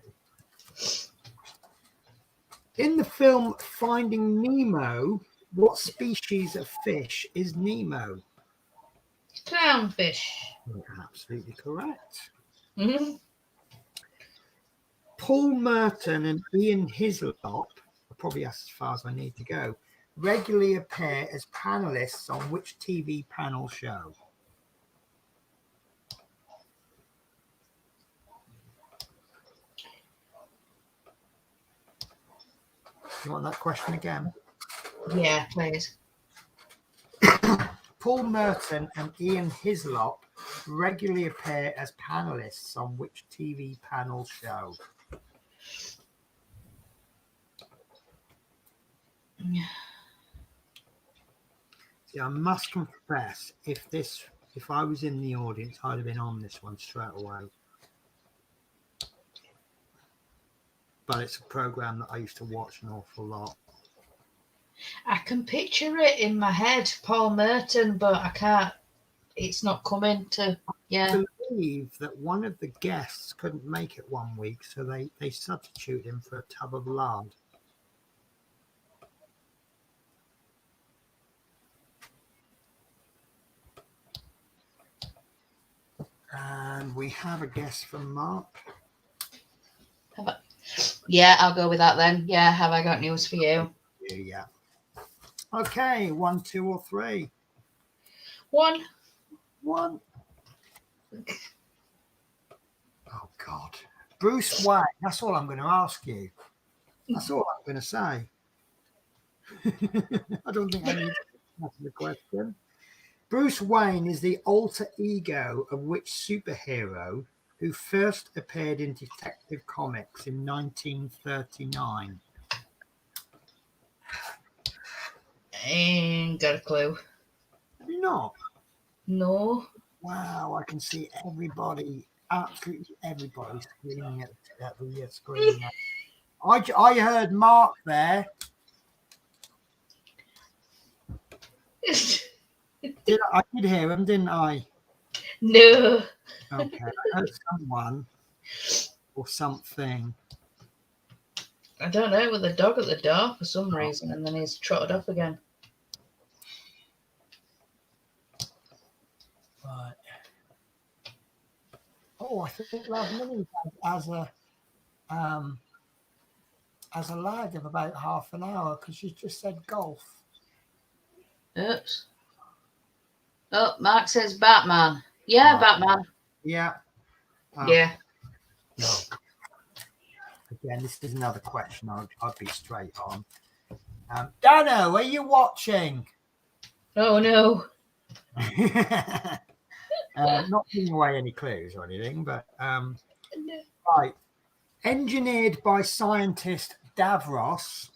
In the film Finding Nemo, what species of fish is Nemo? Clownfish. Absolutely correct. Mm-hmm. Paul Merton and Ian Hislop, probably that's as far as I need to go, regularly appear as panelists on which TV panel show? You want that question again? Yeah, please. Paul Merton and Ian Hislop regularly appear as panelists on which TV panel show? See, I must confess, if I was in the audience, I'd have been on this one straight away. But it's a program that I used to watch an awful lot. I can picture it in my head, Paul Merton, but I can't. It's not coming to. Yeah. I believe that one of the guests couldn't make it one week, so they substitute him for a tub of lard. And we have a guest from Mark. Yeah, I'll go with that then. Yeah, have I got news for you? Yeah. Okay, 1, 2, or 3? 1. 1. Oh God, Bruce Wayne. That's all I'm going to ask you. That's all I'm going to say. I don't think I need to answer the question. Bruce Wayne is the alter ego of which superhero who first appeared in Detective Comics in 1939? Ain't got a clue. Have you not? No. Wow, I can see everybody, absolutely everybody screaming at the screen. I heard Mark there. I did hear him, didn't I? No. Okay, I heard someone or something. I don't know, with a dog at the door for some reason, and then he's trotted off again. Right. Oh, I think Love Minnie as a lag of about half an hour because she just said golf. Oops. Oh, Mark says Batman. Yeah, Batman. Yeah. Yeah. No. Again, this is another question I'd be straight on. Dano, are you watching? Oh, no. Not giving away any clues or anything, but right. Engineered by scientist Davros,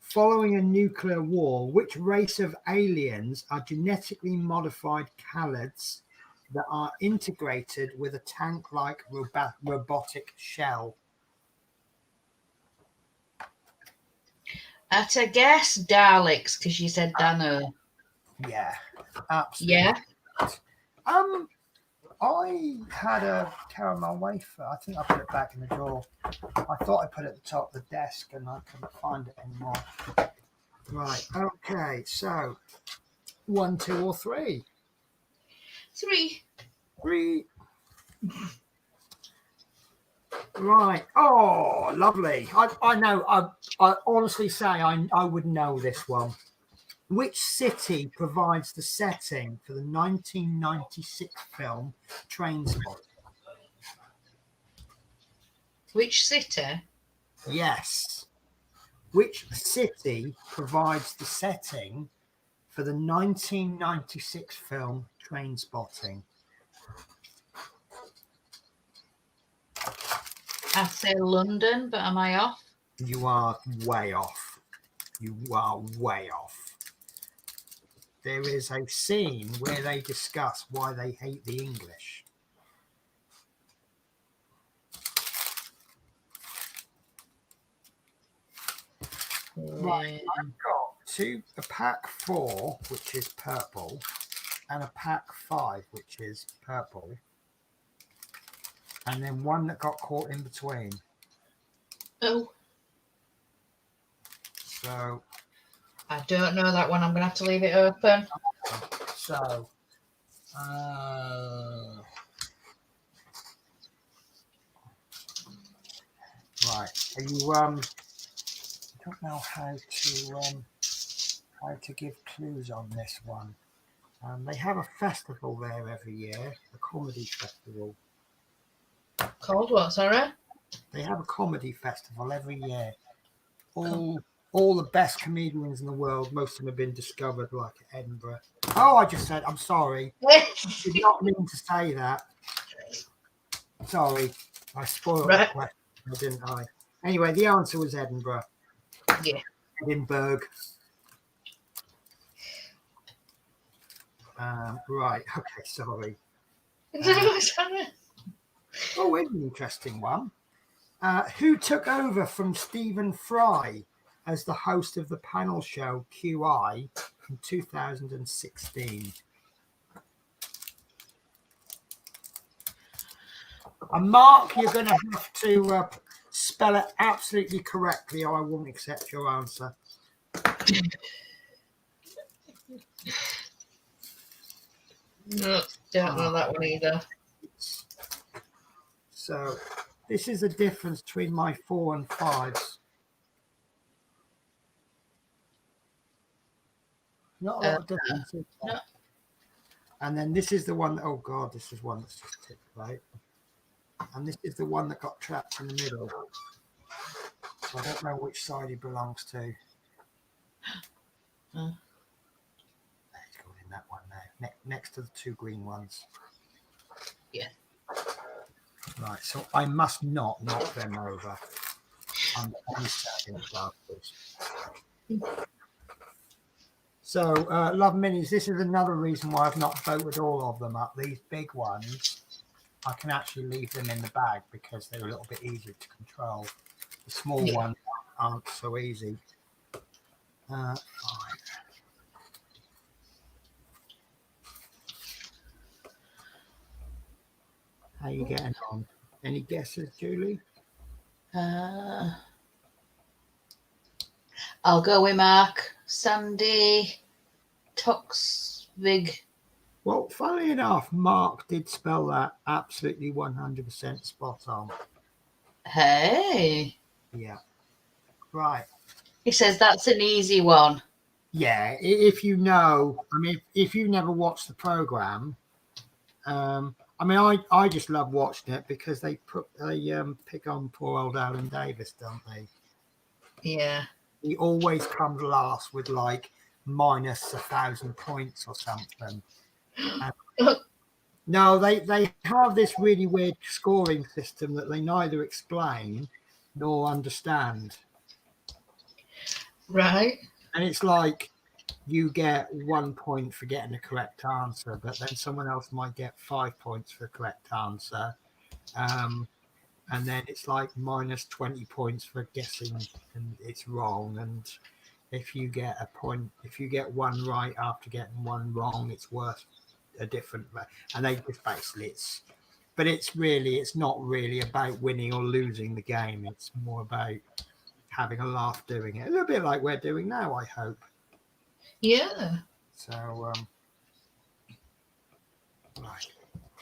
following a nuclear war, which race of aliens are genetically modified calids that are integrated with a tank-like robotic shell? At a guess, Daleks, because you said Dano. Yeah, absolutely. Yeah. I had a caramel wafer. I think I put it back in the drawer. I thought I put it at the top of the desk and I couldn't find it anymore. Right. Okay. So 1, 2, or 3? 3. 3. Right. Oh, lovely. I know. I honestly say I would know this one. Which city provides the setting for the 1996 film Trainspotting? Which city? Yes. Which city provides the setting for the 1996 film Trainspotting? I'd say London, but am I off? You are way off. You are way off. There is a scene where they discuss why they hate the English. Right, I've got a pack 4, which is purple, and a pack 5, which is purple, and then one that got caught in between. Oh, So, I don't know that one. I'm going to have to leave it open. so, right. Are you I don't know how to give clues on this one. They have a festival there every year, a comedy festival. Called what, sorry? They have a comedy festival every year. All the best comedians in the world, most of them have been discovered, like at Edinburgh. Oh, I just said, I'm sorry. I did not mean to say that. Sorry, I spoiled the question, didn't I? Anyway, the answer was Edinburgh. Yeah. Edinburgh. Right, okay, sorry. Oh, here's an interesting one. Who took over from Stephen Fry as the host of the panel show QI in 2016? And Mark, you're going to have to spell it absolutely correctly, or I won't accept your answer. No, don't know that one either. So this is the difference between my 4 and 5s. Not a lot of difference. No. And then this is the one. Oh God, this is one that's just tipped right. And this is the one that got trapped in the middle. So I don't know which side he belongs to. He's going in that one now, next to the 2 green ones. Yeah. Right, so I must not knock them over. I'm certain So, Love Minis, this is another reason why I've not voted all of them up. These big ones, I can actually leave them in the bag because they're a little bit easier to control. The small ones aren't so easy. Right. How are you getting on? Any guesses, Julie? I'll go with Mark. Sandy Toxvig. Well, funnily enough, Mark did spell that absolutely 100% spot on. Hey. Yeah. Right. He says that's an easy one. Yeah, if you know, I mean, if you never watched the program, I mean, I just love watching it because they pick on poor old Alan Davis, don't they? Yeah. He always comes last with like minus 1,000 points or something. No, they have this really weird scoring system that they neither explain nor understand. Right. And it's like you get 1 point for getting the correct answer, but then someone else might get 5 points for the correct answer. And then it's like minus 20 points for guessing and it's wrong. And if you get a point, if you get one right after getting one wrong, it's worth a different. And they just basically it's not really about winning or losing the game. It's more about having a laugh doing it. A little bit like we're doing now, I hope. Yeah. So, right.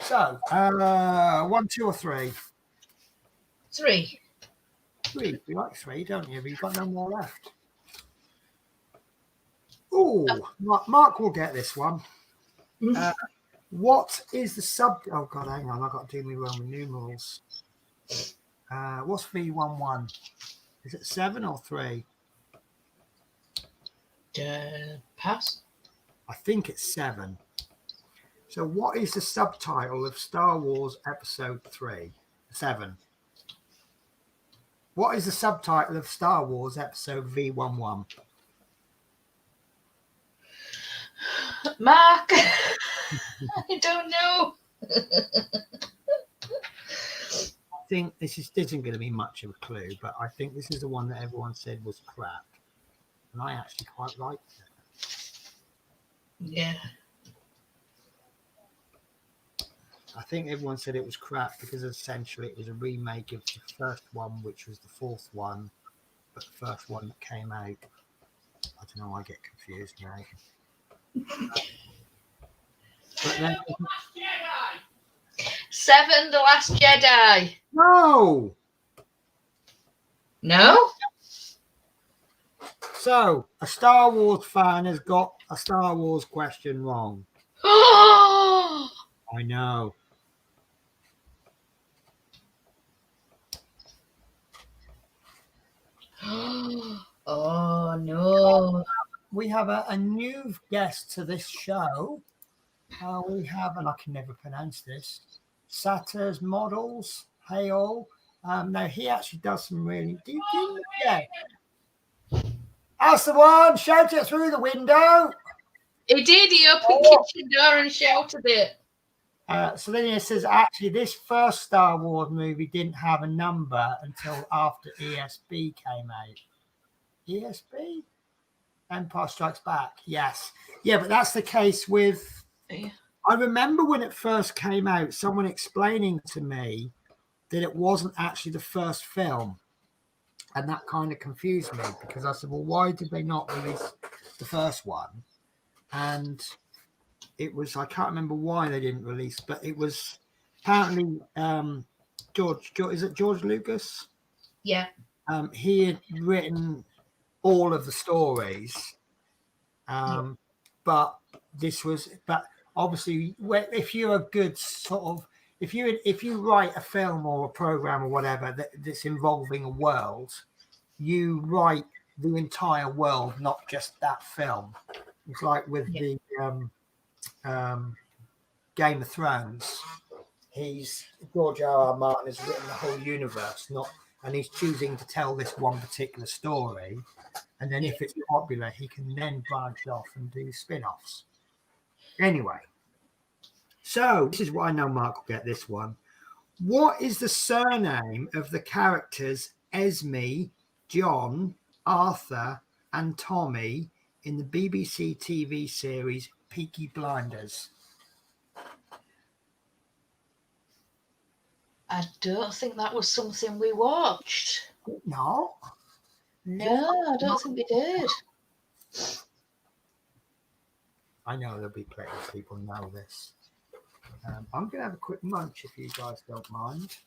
So, 1, 2, or 3? 3. 3. You like 3, don't you? But you've got no more left. Oh, Mark will get this one. What is the sub? Oh God, hang on! I've got to do my Roman numerals. What's V11? Is it 7 or 3? Pass. I think it's 7. So, what is the subtitle of Star Wars Episode 3? 7. What is the subtitle of Star Wars Episode V11? Mark. I don't know. I think this isn't going to be much of a clue, but I think this is the one that everyone said was crap. and I actually quite liked it. Yeah. I think everyone said it was crap because essentially it was a remake of the first one, which was the fourth one, but the first one that came out. I don't know. I get confused now. But then, Seven, The Last Jedi. no. No? So a Star Wars fan has got a Star Wars question wrong. Oh, I know. oh no. We have a new guest to this show. We have, and I can never pronounce this, Satter's Models. Hey all. Now he actually does some really. Yeah. That's the one. Shout it through the window. He did. He opened kitchen door and shouted it. So then he says, actually, this first Star Wars movie didn't have a number until after ESB came out. ESB? Empire Strikes Back. Yes. Yeah, but that's the case with. Yeah. I remember when it first came out, someone explaining to me that it wasn't actually the first film. And that kind of confused me because I said, well, why did they not release the first one? And it was, I can't remember why they didn't release, but it was apparently George, is it George Lucas? Yeah. He had written all of the stories. But obviously if you're a good sort of, if you write a film or a program or whatever that's involving a world, you write the entire world, not just that film. It's like with the Game of Thrones. George R.R. Martin has written the whole universe, and he's choosing to tell this one particular story. And then if it's popular, he can then branch off and do spin-offs. Anyway, so this is what I know Mark will get this one. What is the surname of the characters Esme, John, Arthur, and Tommy in the BBC TV series Peaky Blinders? I don't think that was something we watched. No. No, I don't think we did. I know there'll be plenty of people know this. I'm going to have a quick munch if you guys don't mind.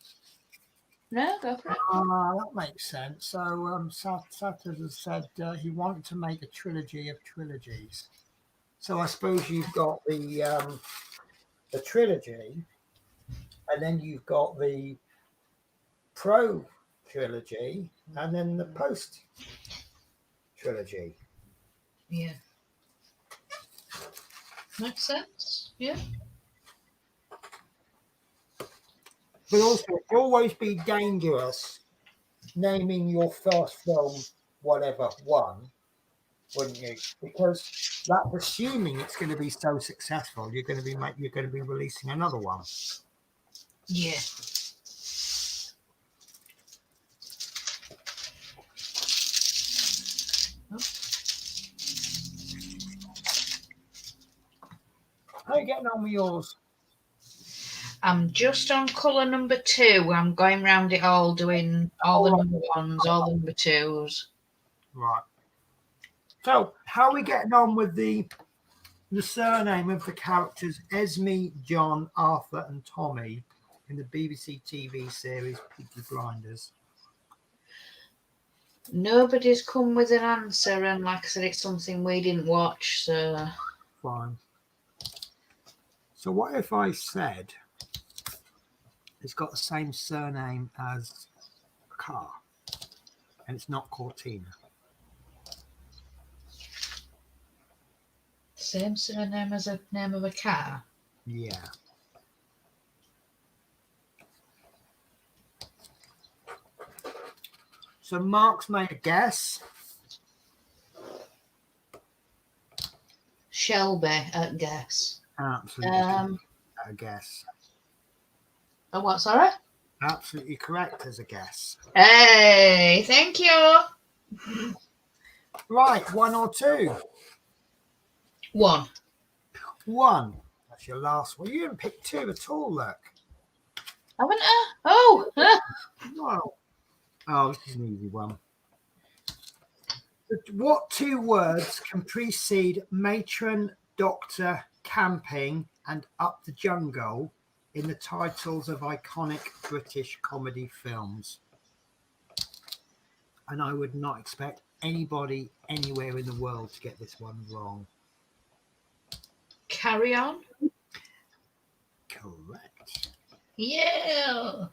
No, go for it. That makes sense. So Satters has said he wanted to make a trilogy of trilogies. So I suppose you've got the trilogy, and then you've got the pro trilogy, and then the post trilogy. Yeah. Makes sense. Yeah. But also, it'd always be dangerous naming your first film whatever one, wouldn't you? Because that's assuming it's going to be so successful, you're going to be releasing another one. Yeah. How are you getting on with yours? I'm just on colour number 2. I'm going round it all, doing all the number 1s, all the number 2s. Right. So, how are we getting on with the surname of the characters Esme, John, Arthur, and Tommy in the BBC TV series Peaky Blinders? Nobody's come with an answer, and like I said, it's something we didn't watch, so. Fine. So, what if I said it's got the same surname as a car, and it's not Cortina? Same surname as a name of a car? Yeah. So Mark's made a guess. Shelby, at guess. Absolutely correct, a guess. Oh, what, sorry? Absolutely correct as a guess. Hey, thank you. Right, 1 or 2? 1. 1. That's your last one. You didn't pick 2 at all, look. Haven't I? Oh! Wow. Oh, this is an easy one. What 2 words can precede matron, doctor, camping, and up the jungle in the titles of iconic British comedy films? And I would not expect anybody anywhere in the world to get this one wrong. Carry On. Correct. Yeah.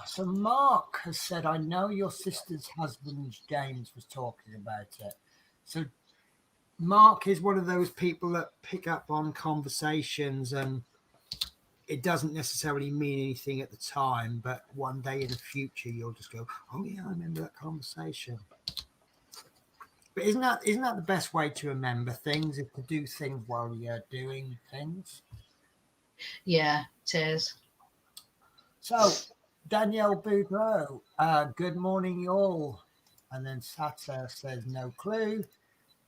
So Mark has said, I know your sister's husband James was talking about it. So Mark is one of those people that pick up on conversations, and it doesn't necessarily mean anything at the time, but one day in the future you'll just go, oh yeah, I remember that conversation. But isn't that the best way to remember things, is to do things while you're doing things? Yeah, it is. So Danielle Boudreau, good morning all. And then Sata says no clue.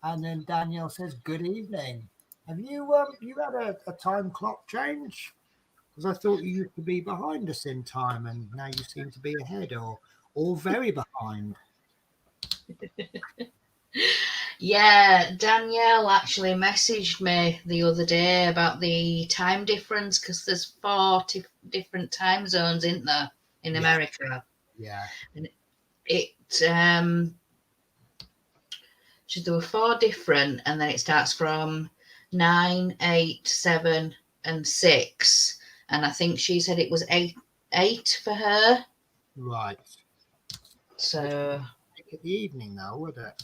And then Danielle says good evening. Have you had a time clock change? Because I thought you used to be behind us in time, and now you seem to be ahead or very behind. Yeah, Danielle actually messaged me the other day about the time difference, because there's 40 different time zones, isn't there, in America? Yeah. And there were 4 different, and then it starts from 9, 8, 7, and 6. And I think she said it was 8 for her. Right. So At the evening though, would it?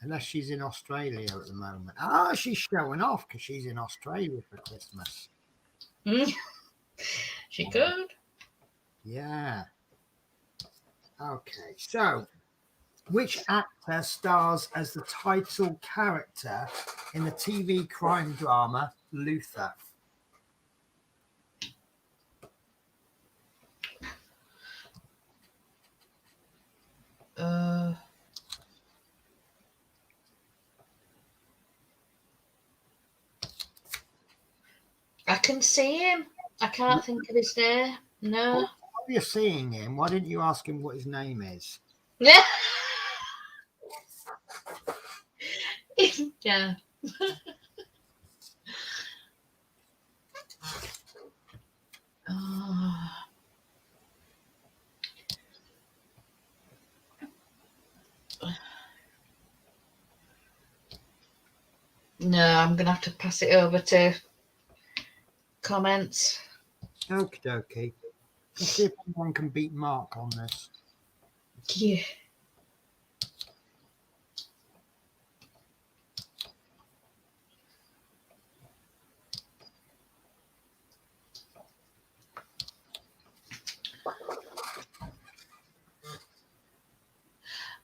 Unless she's in Australia at the moment. She's showing off because she's in Australia for Christmas. She could. Yeah. Okay, so which actor stars as the title character in the TV crime drama Luther? I can see him. I can't think of his name. No. While you're seeing him, why didn't you ask him what his name is? Yeah. Yeah. Oh. No, I'm gonna have to pass it over to comments. Okie dokie. Let's see if anyone can beat Mark on this. Yeah.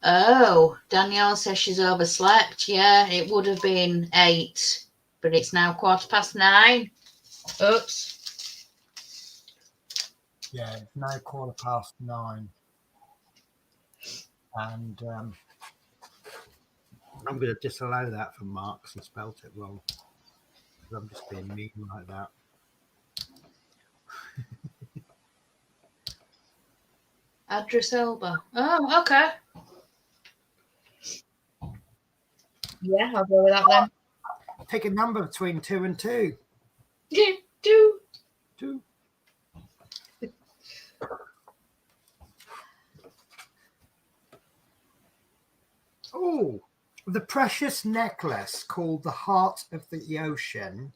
Oh, Danielle says she's overslept. Yeah, it would have been 8, but it's now 9:15. Oops. Yeah, it's now 9:15. And I'm going to disallow that from Mark because he spelt it wrong. I'm just being mean like that. Adris Elba. Oh, okay. Yeah, I'll go with that then. Pick a number between 2 and 2. 2. 2. Oh, the precious necklace called the Heart of the Ocean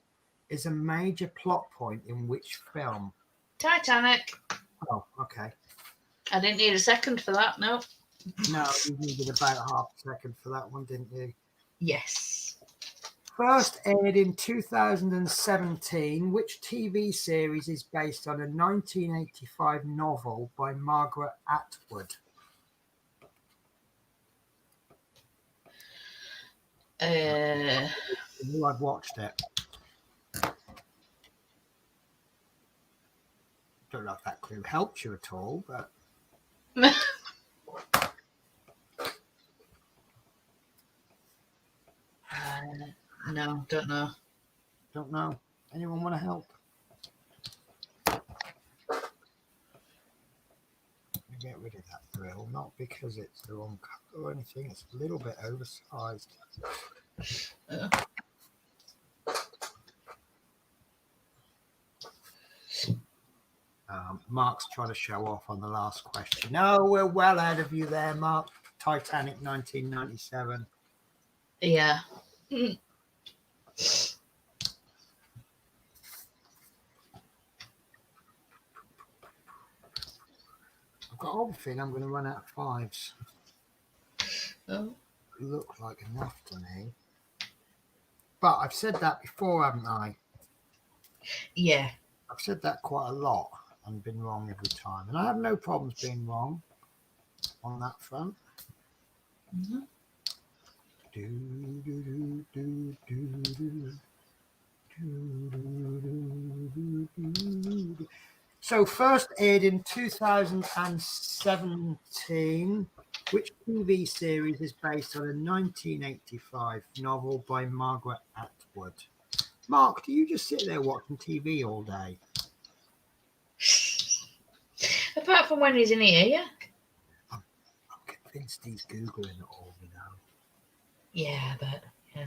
is a major plot point in which film? Titanic. Oh, okay. I didn't need a second for that, no. No, you needed about half a second for that one, didn't you? Yes. First aired in 2017, which TV series is based on a 1985 novel by Margaret Atwood? I knew I'd watched it. Don't know if that clue helps you at all, but no, don't know. don't know. Anyone want to help? Get rid of that grill, not because it's the wrong color or anything. It's a little bit oversized. Mark's trying to show off on the last question. No, we're well ahead of you there, Mark. Titanic, 1997. Yeah. I've got a feeling I'm going to run out of fives. Oh. Look like enough to me. But I've said that before, haven't I? Yeah. I've said that quite a lot and been wrong every time. And I have no problems being wrong on that front. Mm-hmm. So first aired in 2017. Which TV series is based on a 1985 novel by Margaret Atwood? Mark, do you just sit there watching TV all day? Apart from when he's in here, yeah. I'm convinced he's Googling it all, you know. Yeah, but yeah.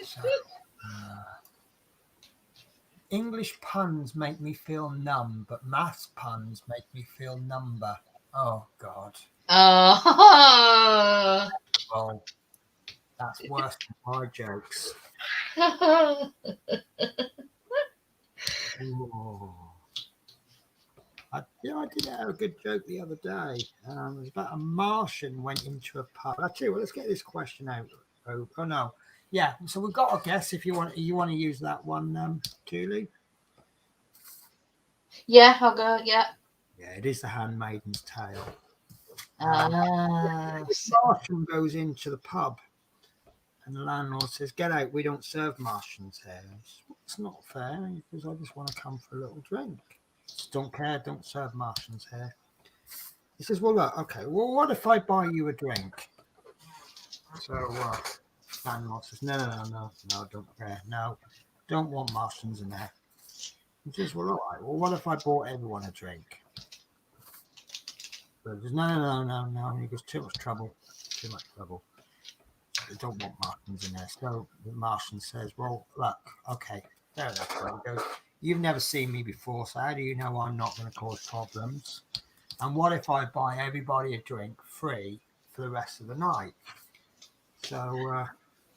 So, English puns make me feel numb, but maths puns make me feel number. Oh, God. Oh. Oh, that's worse than my jokes. Oh. I did have a good joke the other day. It was about a Martian went into a pub. I tell you what, let's get this question out. Oh no, yeah. So we've got a guess. If you want to use that one, Julie. Yeah, I'll go. Yeah. Yeah, it is The Handmaiden's Tale. Ah. The Martian goes into the pub, and the landlord says, "Get out! We don't serve Martians here." It's not fair because I just want to come for a little drink. Just don't care. Don't serve Martians here. He says, "Well, look, okay. Well, what if I buy you a drink?" So landlord says, "No, don't care. No, don't want Martians in there." He says, "Well, all right. Well, what if I bought everyone a drink?" So he says, No. And he goes, Too much trouble. They don't want Martians in there. So the Martian says, "Well, look, okay, fair enough." So he goes, "You've never seen me before, so how do you know I'm not going to cause problems? And what if I buy everybody a drink free for the rest of the night?" So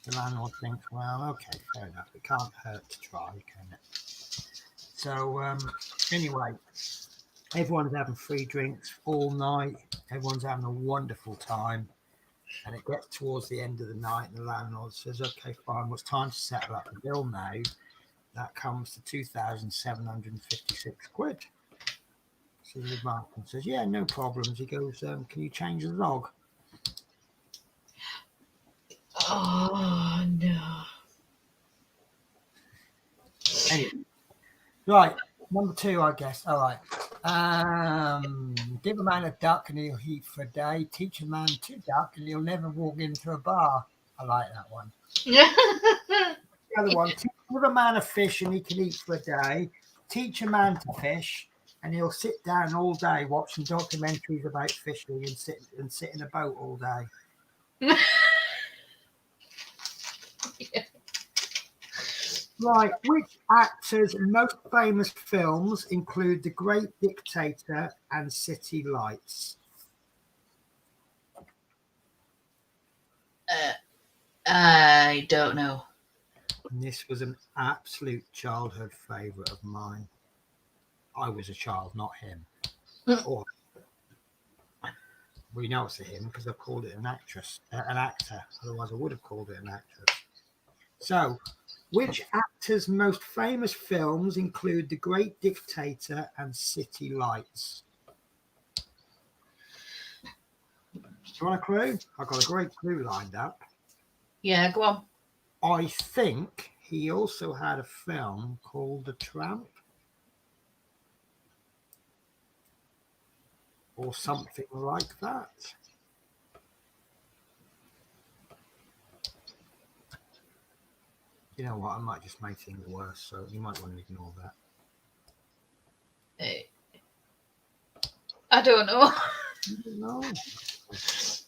the landlord thinks, "Well, okay, fair enough. It can't hurt to try, can it?" So anyway, everyone's having free drinks all night. Everyone's having a wonderful time. And it gets towards the end of the night, and the landlord says, "Okay, fine. Well, it's time to settle up the bill now." That comes to 2,756 quid. So the Martin says, "Yeah, no problems." He goes, "Can you change the log?" Oh no. Anyway, right, number 2, I guess. All right. Give a man a duck and he'll eat for a day. Teach a man to duck and he'll never walk into a bar. I like that one. The other one, give a man a fish and he can eat for a day. Teach a man to fish and he'll sit down all day watching documentaries about fishing and sit in a boat all day. Yeah. Right, which actors' most famous films include The Great Dictator and City Lights? I don't know. And this was an absolute childhood favourite of mine. I was a child, not him. Or we know it's a him because I've called it an actor. Otherwise, I would have called it an actress. So, which actors' most famous films include The Great Dictator and City Lights? Do you want a clue? I've got a great clue lined up. Yeah, go on. I think he also had a film called The Tramp or something like that. You know what? I might just make things worse, so you might want to ignore that. I don't know. No.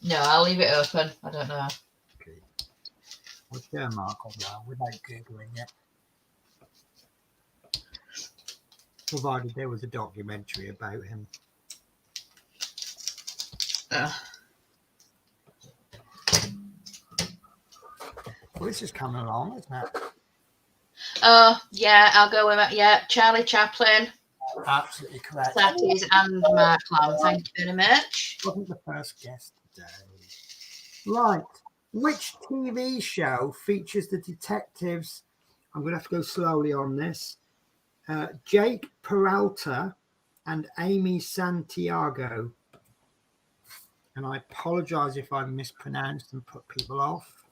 No, I'll leave it open. I don't know. Okay. We'll share Mark on that without Googling it. Provided there was a documentary about him. Well, this is coming along, isn't it? Oh, yeah, I'll go with that. Yeah, Charlie Chaplin, Absolutely correct. Satis, and Mark Lamb. Thank you very much. Wasn't the first guest today. Right. Which TV show features the detectives? I'm going to have to go slowly on this. Jake Peralta and Amy Santiago. And I apologize if I mispronounced and put people off.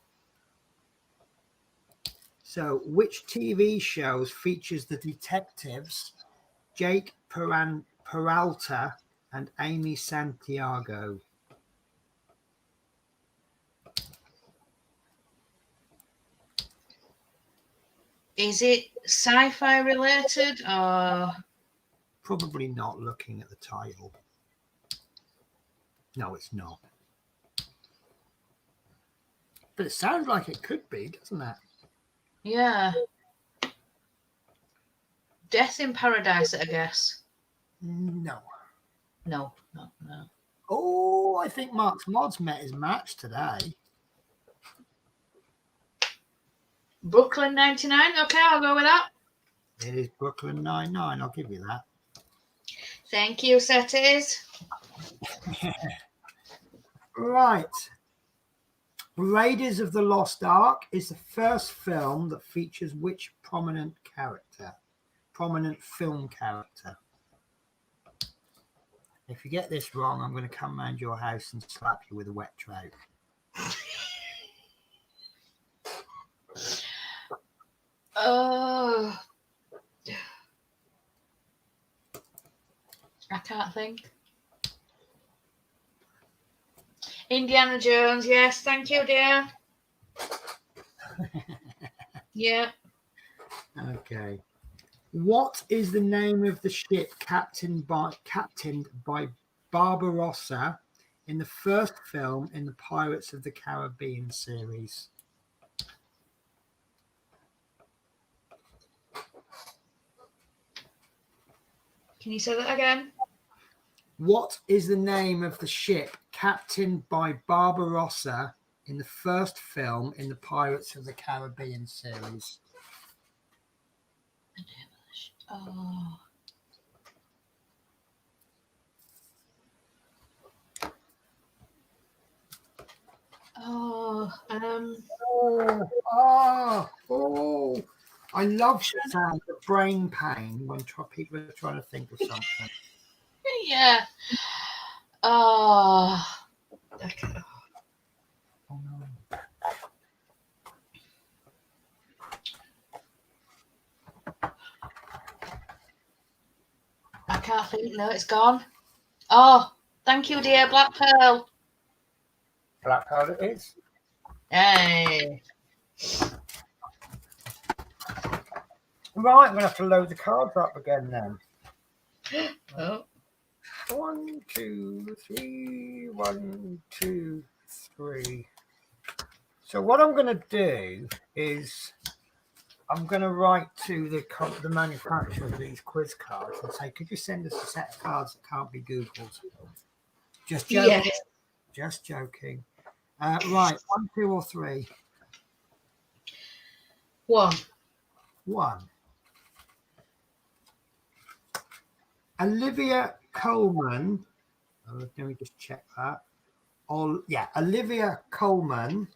So, which TV shows features the detectives Jake Peralta and Amy Santiago? Is it sci-fi related or? Probably not, looking at the title. No, it's not. But it sounds like it could be, doesn't it? Yeah. Death in Paradise, I guess. No. No. Oh, I think Mark's Mods met his match today. Brooklyn 99. Okay, I'll go with that. It is Brooklyn Nine-Nine. I'll give you that. Thank you, Satis. Right. Raiders of the Lost Ark is the first film that features which prominent film character? If you get this wrong, I'm going to come round your house and slap you with a wet trout. Oh. I can't think. Indiana Jones, yes, thank you, dear. Yeah. Okay. What is the name of the ship captained by Barbarossa in the first film in the Pirates of the Caribbean series? Can you say that again? What is the name of the ship captained by Barbarossa in the first film in the Pirates of the Caribbean series? Oh. I love the sound of brain pain when people are trying to think of something. Yeah. Oh. Okay. Oh, no. I can't think. No, it's gone. Oh, thank you, dear. Black Pearl. Black Pearl it is. Hey. Right, I'm going to have to load the cards up again then. Oh. 1, 2, 3. 1, 2, 3. So what I'm going to do is I'm going to write to the manufacturer of these quiz cards and say, could you send us a set of cards that can't be Googled? Just joking. Yes. Just joking. Right, 1, 2, or 3? 1. 1. Olivia Colman. Let me just check that. Olivia Colman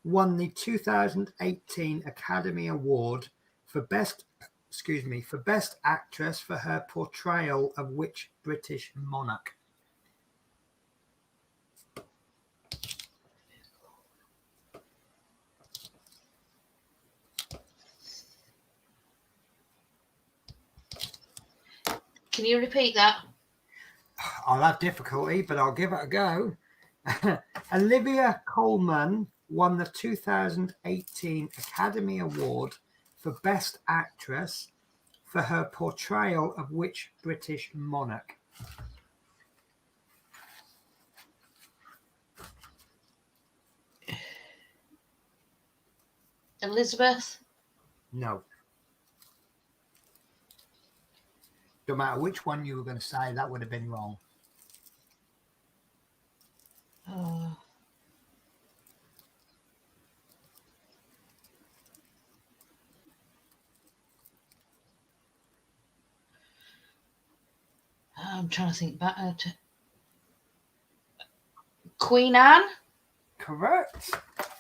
won the 2018 Academy Award for Best Actress for her portrayal of which British monarch? Can you repeat that? I'll have difficulty, but I'll give it a go. Olivia Colman won the 2018 Academy Award for Best Actress for her portrayal of which British monarch? Elizabeth? No. No matter which one you were going to say, that would have been wrong. Oh. I'm trying to think back. Queen Anne? Correct.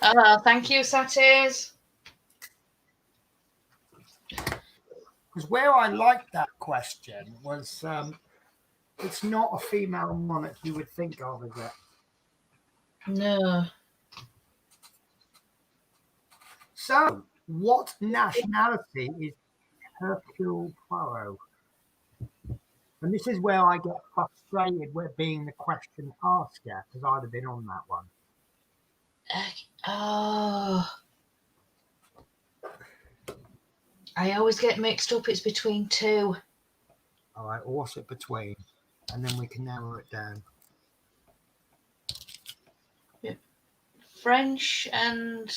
Oh, thank you, Satis. Because where I liked that question was it's not a female monarch you would think of, is it? No. So, what nationality is Hercule Poirot? And this is where I get frustrated with being the question asker, because I'd have been on that one. Oh. I always get mixed up. It's between two. All right, what's it between? And then we can narrow it down. French and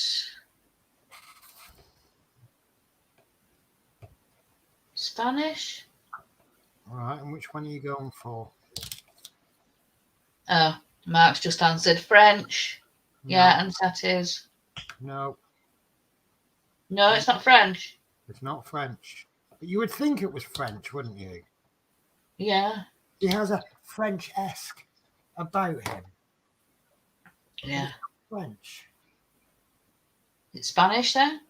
Spanish. All right, and which one are you going for? Oh, Mark's just answered French. No. Yeah, and Satis. No. No, it's not French. It's not French. But you would think it was French, wouldn't you? Yeah. He has a French-esque about him. Yeah. French. It's Spanish then?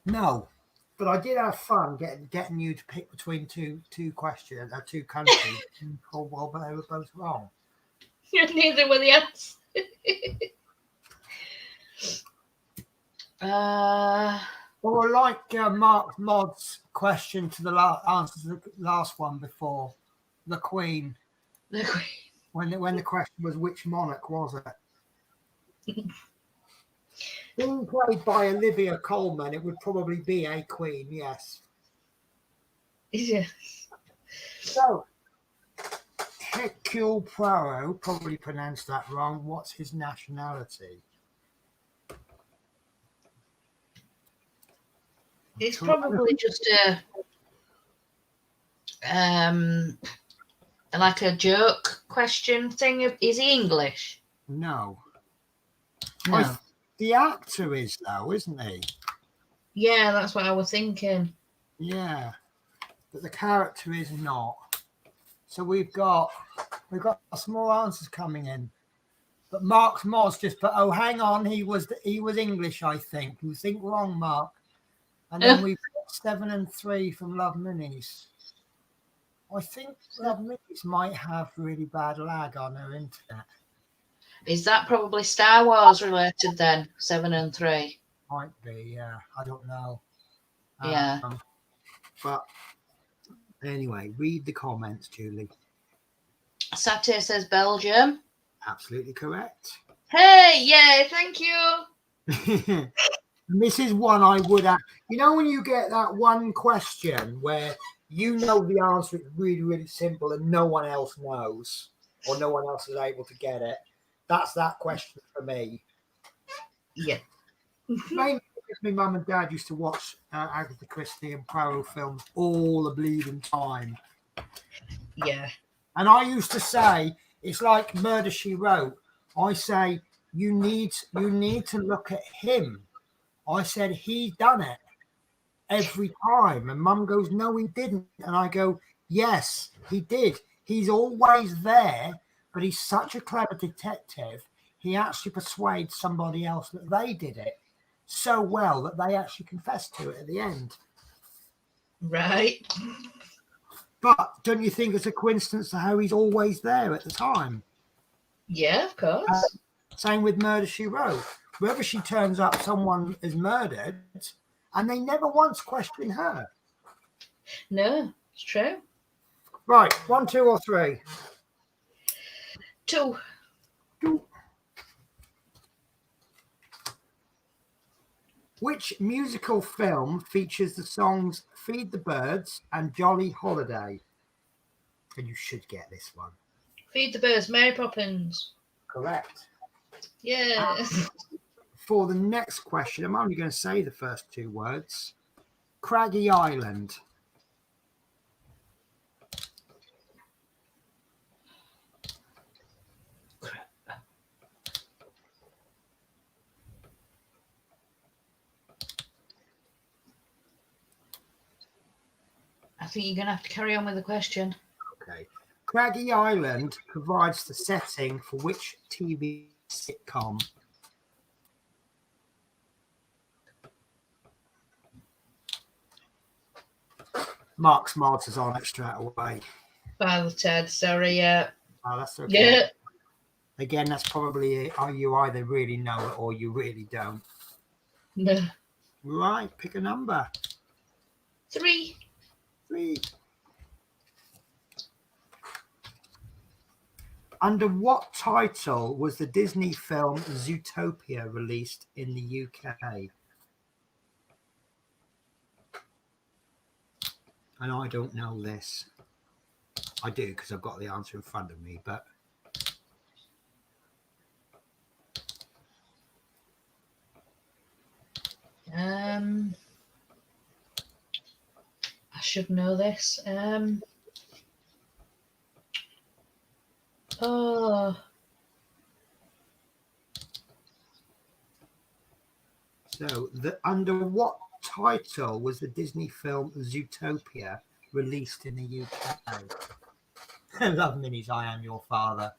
No. But I did have fun getting you to pick between two questions, two countries. Well, but they were both wrong. Neither were the answers. Or like Mark Modd's question to the answer to the last one before, the Queen. The Queen. When the question was which monarch was it? Being played by Olivia Colman, it would probably be a Queen, yes. Yeah. So, Hercule Poirot, probably pronounced that wrong. What's his nationality? It's probably just like a joke question thing. Is he English? No. No. The actor is, though, isn't he? Yeah, that's what I was thinking. Yeah, but the character is not. So we've got some more answers coming in. But Mark's Moss just put, oh, hang on, he was English, I think. You think wrong, Mark. And then we've got 7 and 3 from Love Minis. I think Love Minis might have really bad lag on her internet. Is that probably Star Wars related then? 7 and 3. Might be, yeah. I don't know. Yeah. But anyway, read the comments, Julie. Satir says Belgium. Absolutely correct. Hey, yay, thank you. This is one I would have. You know, when you get that one question where you know the answer is really, really simple and no one else knows or no one else is able to get it. That's that question for me. Yeah. Mainly because my mum and dad used to watch Agatha Christie and Poirot films all the bleeding time. Yeah. And I used to say, it's like Murder, She Wrote. I say, you need to look at him. I said, he done it every time. And Mum goes, no, he didn't. And I go, yes, he did. He's always there, but he's such a clever detective. He actually persuades somebody else that they did it so well that they actually confessed to it at the end. Right. But don't you think it's a coincidence to how he's always there at the time? Yeah, of course. Same with Murder, She Wrote. Wherever she turns up, someone is murdered, and they never once question her. No. It's true. Right, 1, 2, or 3? 2. 2. Which musical film features the songs Feed the Birds and Jolly Holiday? And you should get this one. Feed the Birds, Mary Poppins. Correct. Yes. For the next question, I'm only going to say the first 2 words. Craggy Island. I think you're going to have to carry on with the question. Okay. Craggy Island provides the setting for which TV sitcom? Mark Smarts is on it straight away. Father Ted, sorry, yeah. Oh, that's okay. Yeah. Again, that's probably you either really know it or you really don't. No. Right, pick a number. 3. 3. Under what title was the Disney film Zootopia released in the UK? And I don't know this. I do because I've got the answer in front of me, but I should know this. So, under what title was the Disney film Zootopia released in the UK? I love Minnie's I Am Your Father.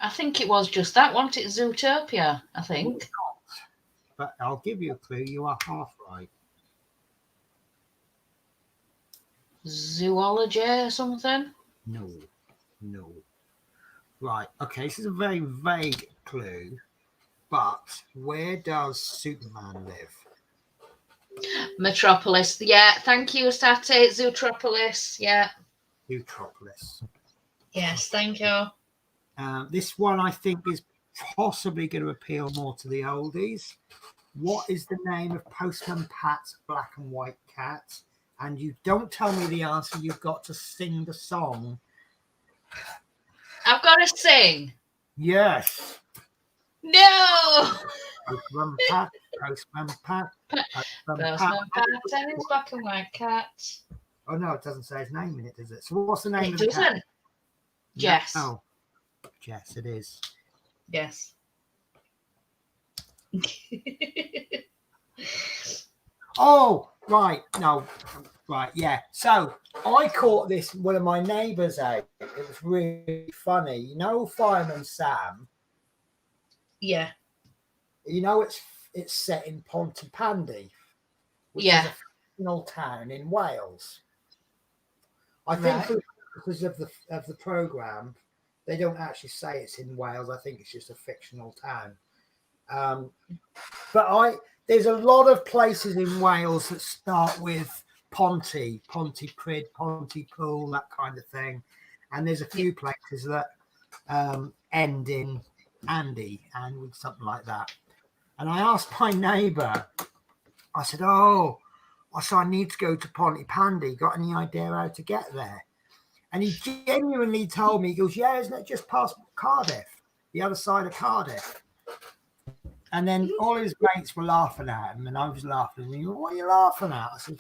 I think it was just that, wasn't it? Zootopia, I think. But I'll give you a clue. You are half right. Zoology or something? No. Right. Okay. This is a very vague clue. But where does Superman live? Metropolis. Yeah, thank you, Sati. Zootropolis. Yeah. Zootropolis. Yes, thank you. This one I think is possibly going to appeal more to the oldies. What is the name of Postman Pat's black and white cat? And you don't tell me the answer. You've got to sing the song. I've got to sing. Yes. No. Postman Pat, Postman Pat, Postman Pat and his black and white cat. Oh no, it doesn't say his name in it, does it? So what's the name It of the cat? doesn't. Jess. Oh, Jess, it is. Yes. Oh, right. No, right. Yeah. So I caught this one of my neighbours out. It was really funny. You know, Fireman Sam. Yeah. You know, it's set in Pontypandy, which is a fictional town in Wales. I think because of the programme, they don't actually say it's in Wales. I think it's just a fictional town. But there's a lot of places in Wales that start with Pontypridd, Pontypool, that kind of thing. And there's a few places that end in Andy and with something like that. And I asked my neighbour, I said, I need to go to Pontypandy. Got any idea how to get there? And he genuinely told me, he goes, yeah, isn't it just past Cardiff, the other side of Cardiff? And then all his mates were laughing at him, and I was laughing. And he went, what are you laughing at? I said,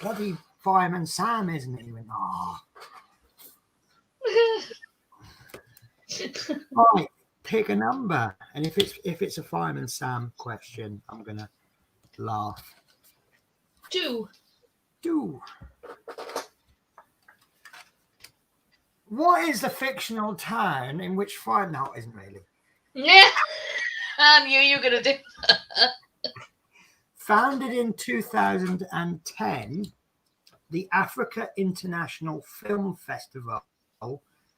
bloody Fireman Sam, isn't it? He went, Right, pick a number. And if it's a Fireman Sam question, I'm going to laugh. 2. What is the fictional town in which No, it isn't really. Yeah. I knew you were going to do that. Founded in 2010, the Africa International Film Festival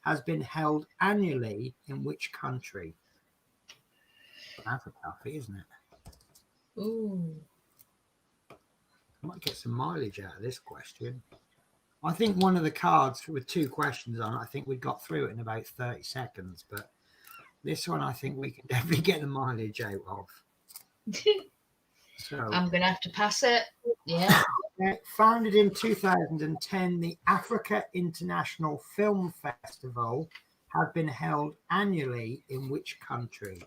has been held annually in which country? That's a toughie, isn't it? Ooh. I might get some mileage out of this question. I think one of the cards with 2 questions on, I think we got through it in about 30 seconds, but this one I think we can definitely get the mileage out of. So I'm going to have to pass it. Yeah. Founded in 2010, the Africa International Film Festival has been held annually in which country?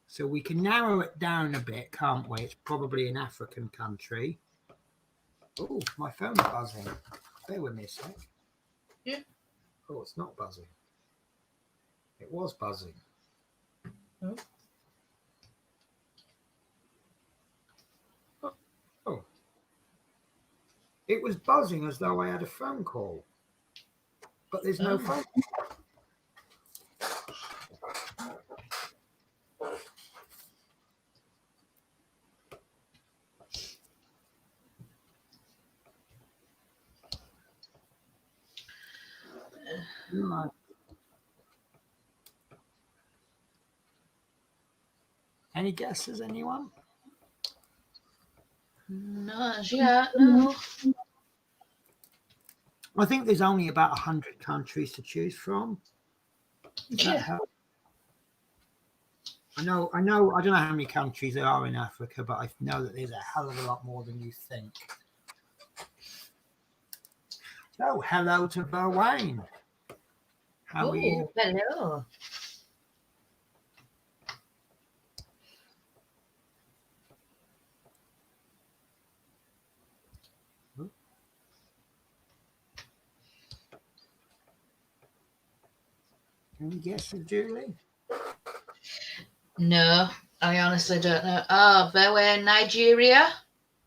So we can narrow it down a bit, can't we? It's probably an African country. Oh, my phone's buzzing. Bear with me a sec. Yeah. Oh, it's not buzzing. It was buzzing. Oh. Oh. It was buzzing as though I had a phone call. But there's no phone. No. Any guesses, anyone? Not yet, no. I think there's only about 100 countries to choose from. Yeah. I know, I don't know how many countries there are in Africa, but I know that there's a hell of a lot more than you think. So, hello to Berwayne. How are you? Hello. Any guesses, Julie? No, I honestly don't know. Oh, Bewe, Nigeria.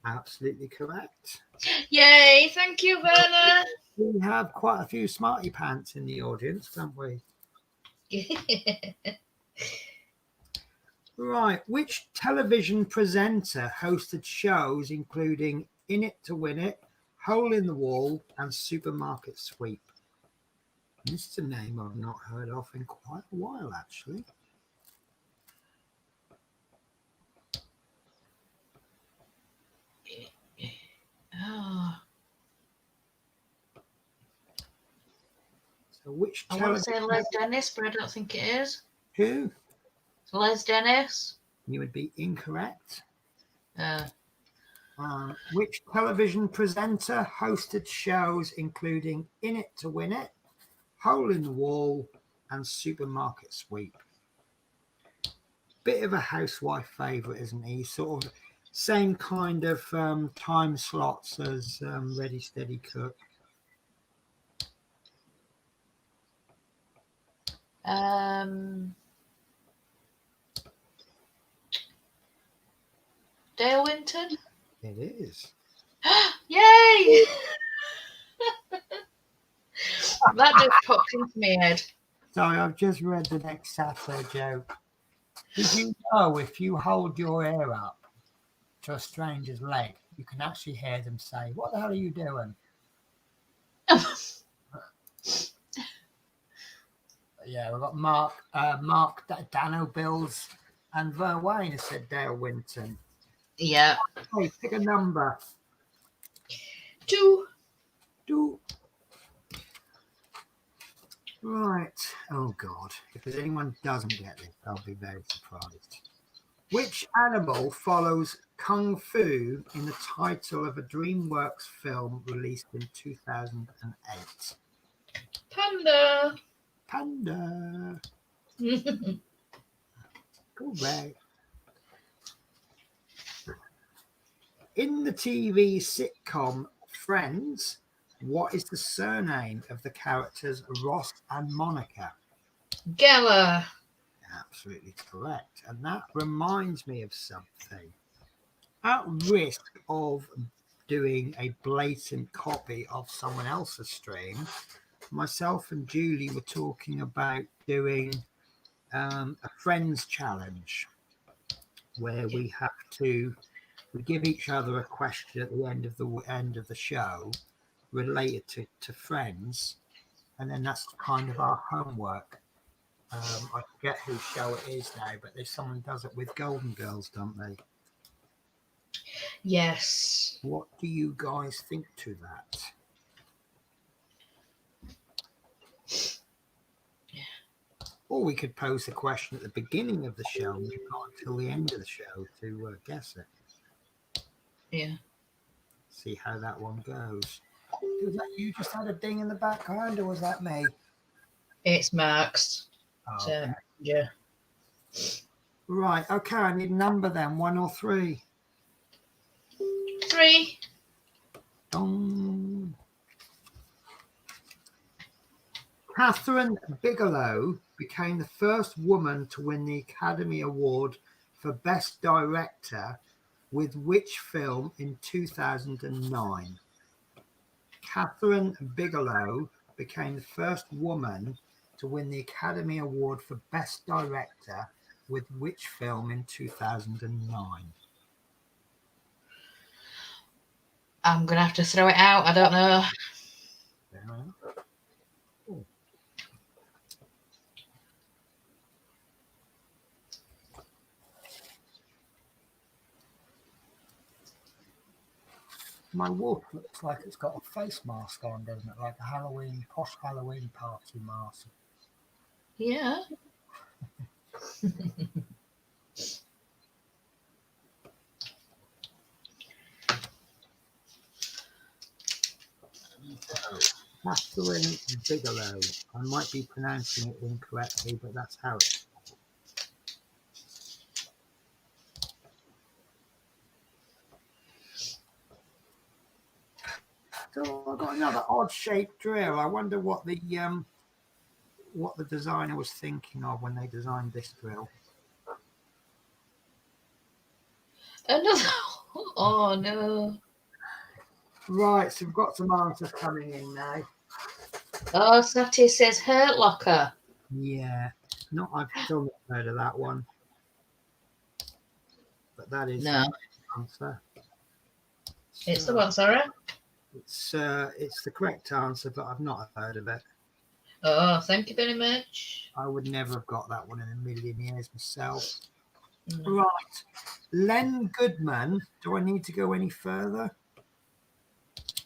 Absolutely correct. Yay! Thank you, Werner. We have quite a few smarty pants in the audience, don't we? Right. Which television presenter hosted shows including In It to Win It, Hole in the Wall, and Supermarket Sweep? This is a name I've not heard of in quite a while, actually. Oh, So which I want to say television? Les Dennis, but I don't think it is. Who? Les Dennis. You would be incorrect. Uh, Which television presenter hosted shows including In It to Win It, Hole in the Wall, and Supermarket Sweep? Bit of a housewife favourite, isn't he? Sort of same kind of time slots as Ready Steady Cook. Dale Winton. It is. Yay! That just popped into my head. Sorry, I've just read the next Saturday joke. Did you know if you hold your ear up to a stranger's leg, you can actually hear them say, "What the hell are you doing?" Yeah, we've got Mark Dano Bills and Verwayne has said Dale Winton. Yeah. Hey, pick a number. 2. Right. Oh God. If anyone doesn't get this, I'll be very surprised. Which animal follows Kung Fu in the title of a DreamWorks film released in 2008? Panda. Panda. Correct. In the TV sitcom Friends, what is the surname of the characters Ross and Monica? Geller. Absolutely correct. And that reminds me of something. At risk of doing a blatant copy of someone else's stream, myself and Julie were talking about doing a Friends challenge where we give each other a question at the end of the show related to Friends, and then that's kind of our homework. I forget whose show it is now, but there's someone who does it with Golden Girls, don't they? Yes. What do you guys think to that? Or we could pose the question at the beginning of the show and you've got until the end of the show to guess it. Yeah. See how that one goes. Was that you just had a ding in the background, or was that me? It's Mark's. Oh, So, okay. yeah. Right, okay, I need a number then, 1 or 3. 3. Catherine Bigelow became the first woman to win the Academy Award for Best Director with which film in 2009? Catherine Bigelow became the first woman to win the Academy Award for Best Director with which film in 2009? I'm going to have to throw it out. I don't know. Fair enough. Ooh. My wolf looks like it's got a face mask on, doesn't it? Like a Halloween, posh Halloween party mask. Yeah. Catherine Bigelow. I might be pronouncing it incorrectly, but that's how it's. So I've got another odd-shaped drill. I wonder what the designer was thinking of when they designed this drill. Another. Oh, no. Right, so we've got some answers coming in now. Oh, Satty says Hurt Locker. Yeah, I've still not heard of that one, but that is No. the answer. It's the what, sorry? It's the correct answer, but I've not heard of it. Oh, thank you very much. I would never have got that one in a million years myself. No. Right, Len Goodman. Do I need to go any further?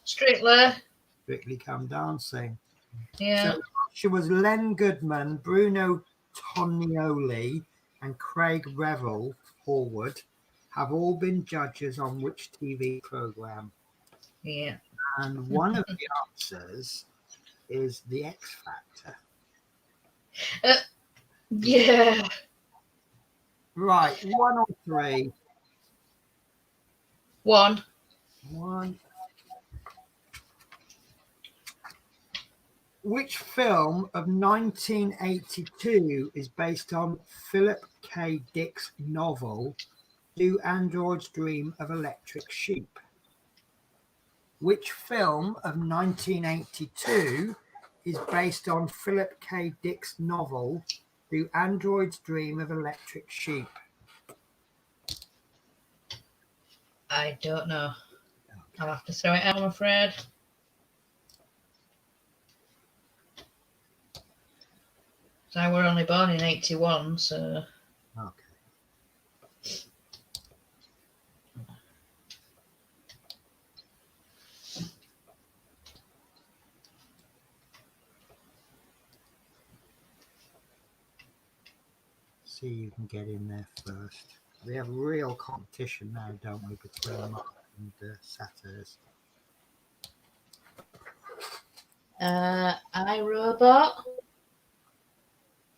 Strictly Come Dancing. Yeah. So she was Len Goodman, Bruno Tonioli, and Craig Revel Forward have all been judges on which TV program? Yeah. And one of the answers is The X Factor. Yeah. Right, 1 or 3? 1. 1. Which film of 1982 is based on Philip K. Dick's novel Do Androids Dream of Electric Sheep? Which film of 1982 is based on Philip K. Dick's novel Do Androids Dream of Electric Sheep? I don't know. I'll have to throw it out, I'm afraid. I were only born in 81, so. Okay. See, you can get in there first. We have real competition now, don't we, between Mark and Satyrs? iRobot.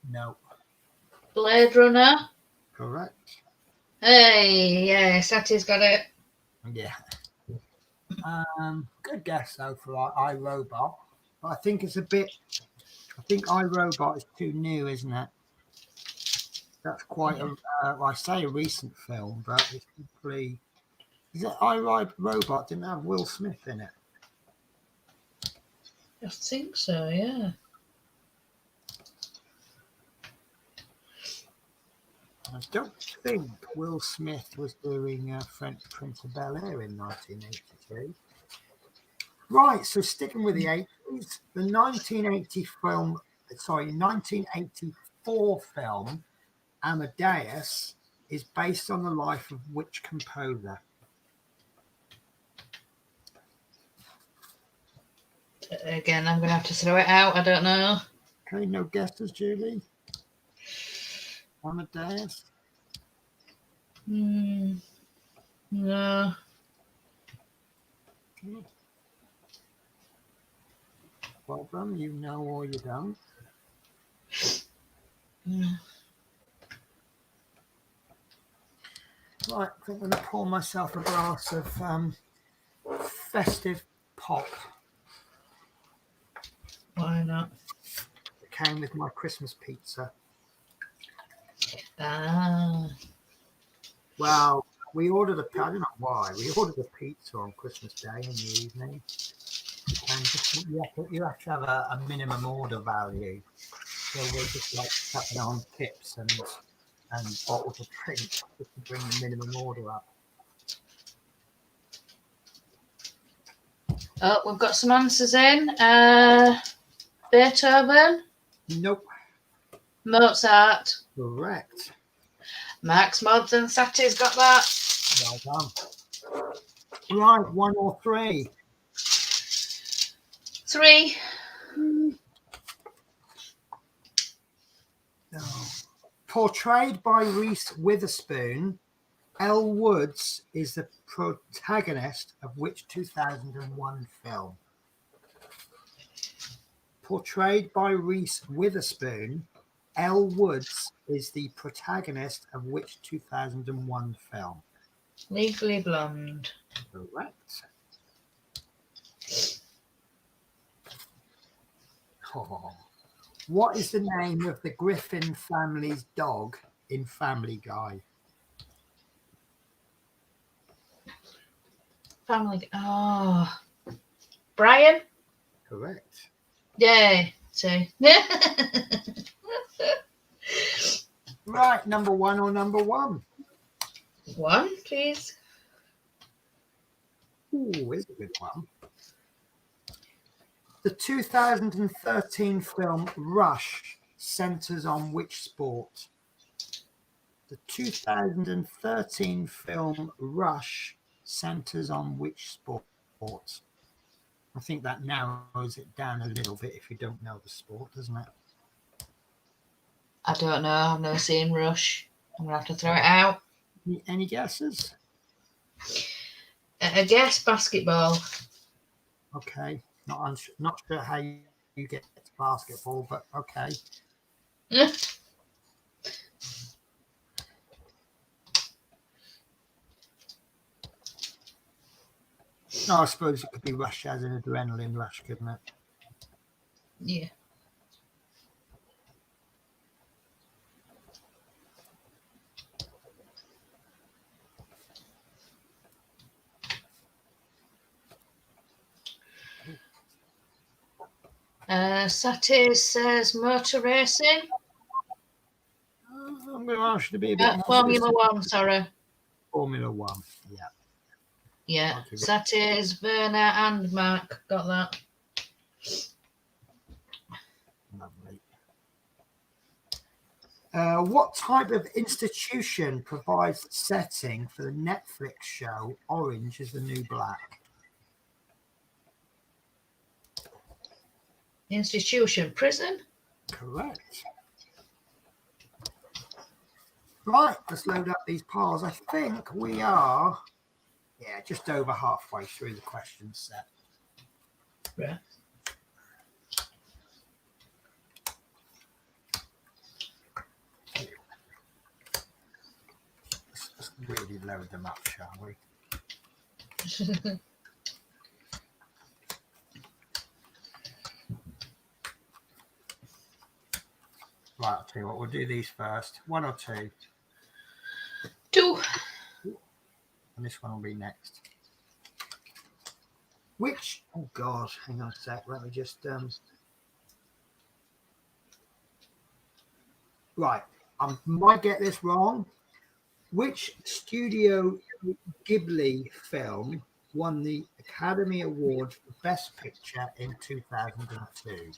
No. Blade Runner. Correct. Hey, yeah, Satty's got it. Yeah. Good guess though for iRobot, but I think it's a bit. I think iRobot is too new, isn't it? That's quite I say a recent film, but it's probably. Is it iRobot? Didn't have Will Smith in it? I think so, yeah. I don't think Will Smith was doing French Prince of Bel-Air in 1983. Right, so sticking with the 80s, the 1980 film, 1980 2004 film Amadeus is based on the life of which composer? Again, I'm going to have to throw it out. I don't know. Okay, no guesses, Julie? Amadeus? No. Well done, you know or you don't. Right, I think I'm going to pour myself a glass of festive pop. Why not? It came with my Christmas pizza. Ah. Well, we ordered I don't know why, we ordered a pizza on Christmas Day in the evening. And you have to have a minimum order value. So we're just like tapping on tips and bottles of drink just to bring the minimum order up. Oh, we've got some answers in. Beethoven, Nope. Mozart, Correct. Max Mods and Satty's got that. Well done. Right, 1 or 3. 3. No. Portrayed by Reese Witherspoon, Elle Woods is the protagonist of which 2001 film? Portrayed by Reese Witherspoon, Elle Woods is the protagonist of which 2001 film? Legally Blonde. Correct. Oh. What is the name of the Griffin family's dog in Family Guy? Family. Oh. Brian? Correct. Yay. 2. Right, number 1 or number 1? 1, please. Ooh, is a good one. The 2013 film Rush centers on which sport? The 2013 film Rush centers on which sport? I think that narrows it down a little bit if you don't know the sport, doesn't it? I don't know. I've never seen Rush. I'm going to have to throw it out. Any guesses? I guess basketball. Okay, not sure how you get to basketball, but okay. No, I suppose it could be rush as an adrenaline rush, couldn't it? Yeah. Saty says motor racing. I'm going to ask you to be a bit more Formula specific. 1, sorry. Formula 1, yeah. Yeah. Saty's, Verna and Mark got that. Lovely. What type of institution provides the setting for the Netflix show Orange is the New Black? Institution, prison. Correct. Right, let's load up these piles. I think we are, just over halfway through the question set. Right. Let's really load them up, shall we? Right, I'll tell you what, we'll do these first. 1 or 2? 2. And this one will be next. Which, oh God, hang on a sec. Let me just, right, I might get this wrong. Which Studio Ghibli film won the Academy Award for Best Picture in 2002?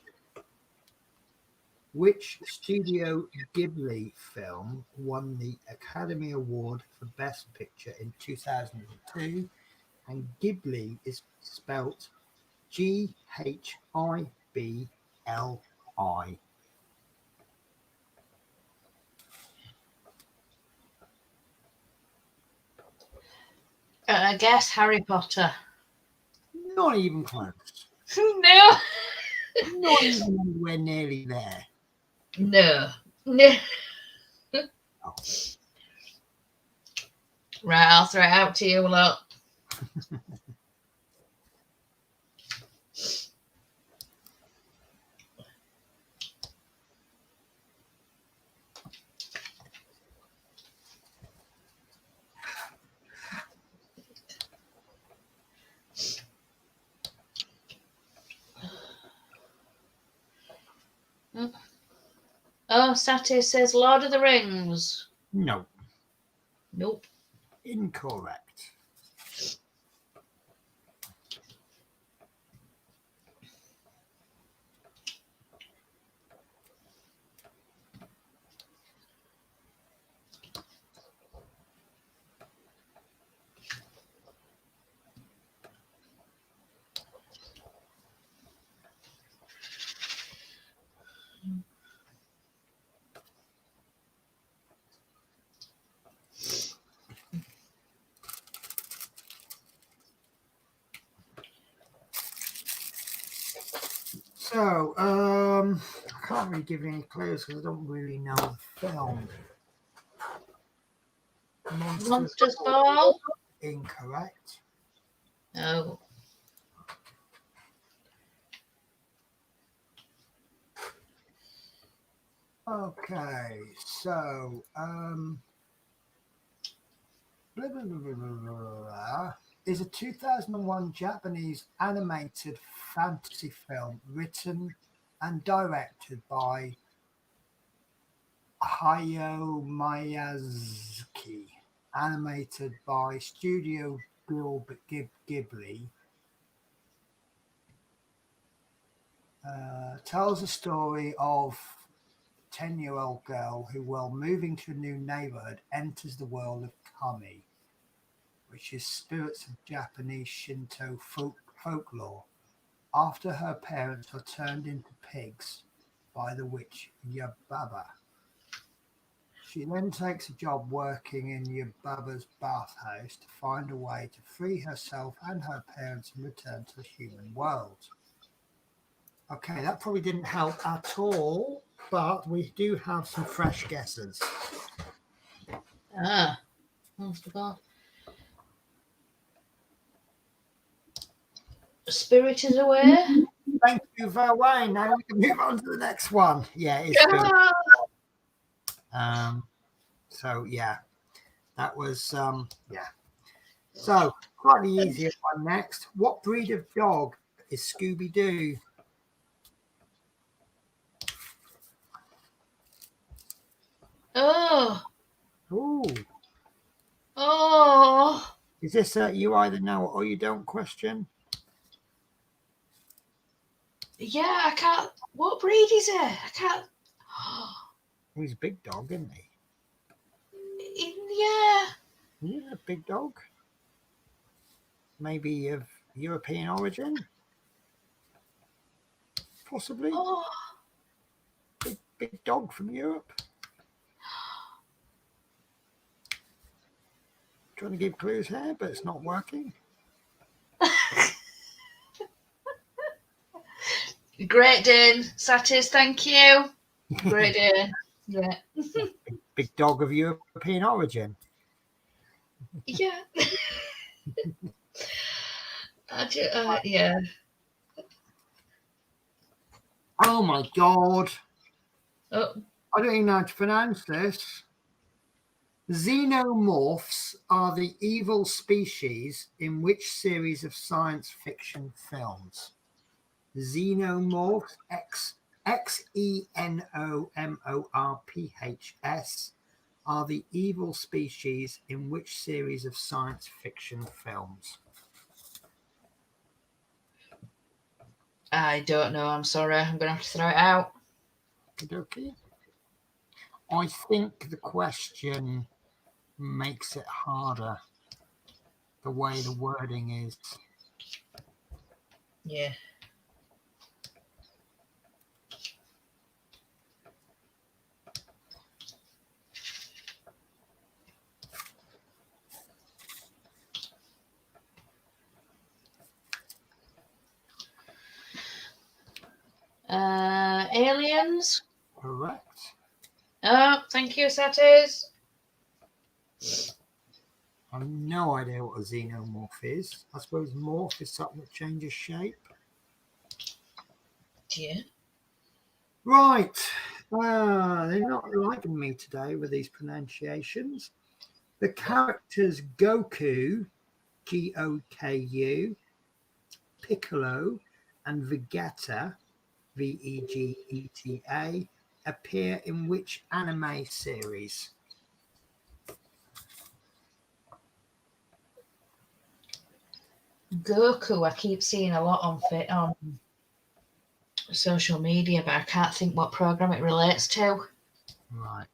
Which Studio Ghibli film won the Academy Award for Best Picture in 2002? And Ghibli is spelt Ghibli. I guess Harry Potter. Not even close. No. Not even anywhere nearly there. No. No. Oh. Right, I'll throw it out to you, look. Oh, Satir says Lord of the Rings. No. Nope. Incorrect. So, I can't really give you any clues because I don't really know the film. Monsters Ball. Incorrect. Oh. Okay, so is a 2001 Japanese animated fantasy film written and directed by Hayao Miyazaki, animated by Studio Ghibli. Tells a story of 10-year-old girl who, while moving to a new neighborhood, enters the world of kami, which is spirits of Japanese Shinto folklore, after her parents are turned into pigs by the witch Yubaba. She then takes a job working in Yubaba's bathhouse to find a way to free herself and her parents and return to the human world. Okay, that probably didn't help at all, but we do have some fresh guesses. Monster Ball. Spirited Away. Thank you very much. Now we can move on to the next one. Yeah, it's good. So yeah, that was yeah. So slightly easier one next. What breed of dog is Scooby Doo? Oh. Ooh, Oh. is this a you either know or you don't question? Yeah, I can't. What breed is it? I can't. He's a big dog, isn't he? Yeah. Yeah, a big dog. Maybe of European origin, possibly. Oh. Big dog from Europe. Trying to give clues here, but it's not working. Great Dane. Satis, thank you. Great Dane. Yeah. Big dog of European origin. Yeah. Yeah. Oh my god. Oh. I don't even know how to pronounce this. Xenomorphs are the evil species in which series of science fiction films? Xenomorphs, Xenomorphs, are the evil species in which series of science fiction films? I don't know. I'm sorry. I'm going to have to throw it out. Okay. I think the question makes it harder the way the wording is. Yeah. Aliens. Correct. Oh, thank you, Satis. I have no idea what a xenomorph is. I suppose morph is something that changes shape. Yeah. Right. They're not liking me today with these pronunciations. The characters Goku, Goku, Piccolo, and Vegeta, Vegeta, appear in which anime series? Goku, I keep seeing a lot on social media, but I can't think what program it relates to. Right.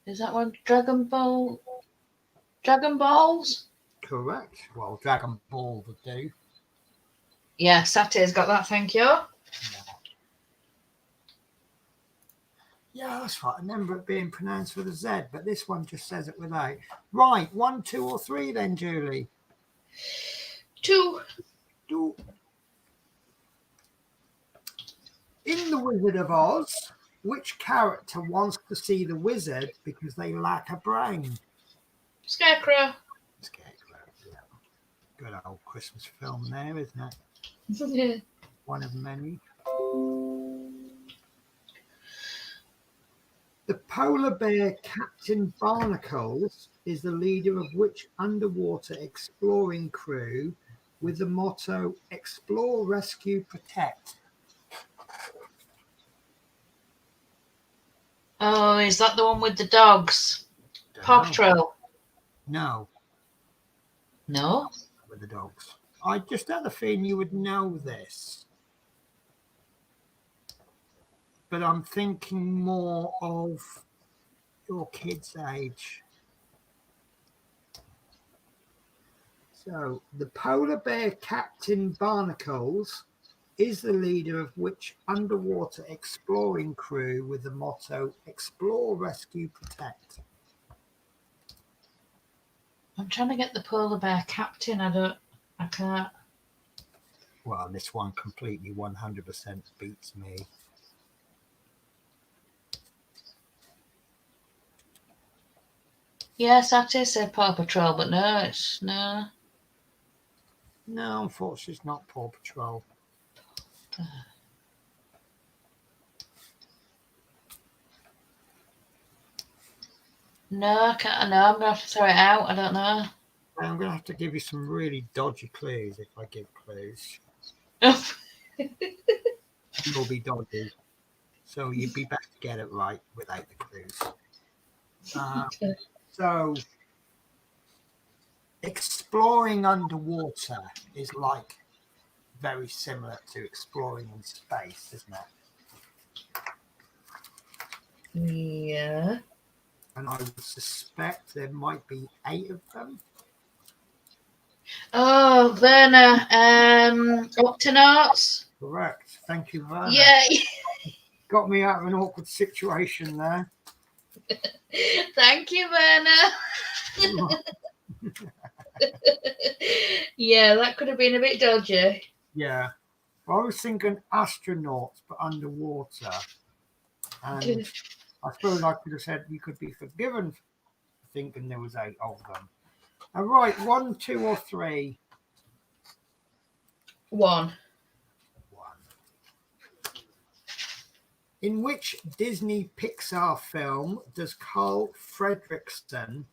Is that one Dragon Ball? Dragon Balls? Correct. Well, Dragon Ball would do. Yeah, Satyr's got that, thank you. Yeah, that's right. I remember it being pronounced with a Z, but this one just says it without. Right, 1, 2, or 3 then, Julie. 2. In The Wizard of Oz, which character wants to see the wizard because they lack a brain? Scarecrow. Scarecrow, yeah. Good old Christmas film there, isn't it? One of many. The polar bear Captain Barnacles is the leader of which underwater exploring crew with the motto Explore, Rescue, Protect? Oh, is that the one with the dogs? Paw Patrol. No. No? With the dogs. I just had a feeling you would know this. But I'm thinking more of your kid's age. So, the polar bear Captain Barnacles is the leader of which underwater exploring crew with the motto Explore, Rescue, Protect? I'm trying to get the polar bear captain. I can't. Well, this one completely 100% beats me. Yes, Satyr said Paw Patrol, but no, it's no. No, unfortunately, it's not Paw Patrol. No, I can't. No, I'm going to have to throw it out. I don't know. I'm going to have to give you some really dodgy clues if I give clues. You'll be dodgy. So you'd be best to get it right without the clues. So exploring underwater is like very similar to exploring in space, isn't it? Yeah. And I would suspect there might be 8 of them. Oh, Werner. Octonauts. Correct. Thank you, Werner. Yay. Got me out of an awkward situation there. Thank you, Werner. Yeah, that could have been a bit dodgy. Yeah. Well, I was thinking astronauts, but underwater. And I suppose I could have said you could be forgiven for thinking there was 8 of them. All right, 1, 2, or 3? 1. In which Disney Pixar film does Carl Fredricksen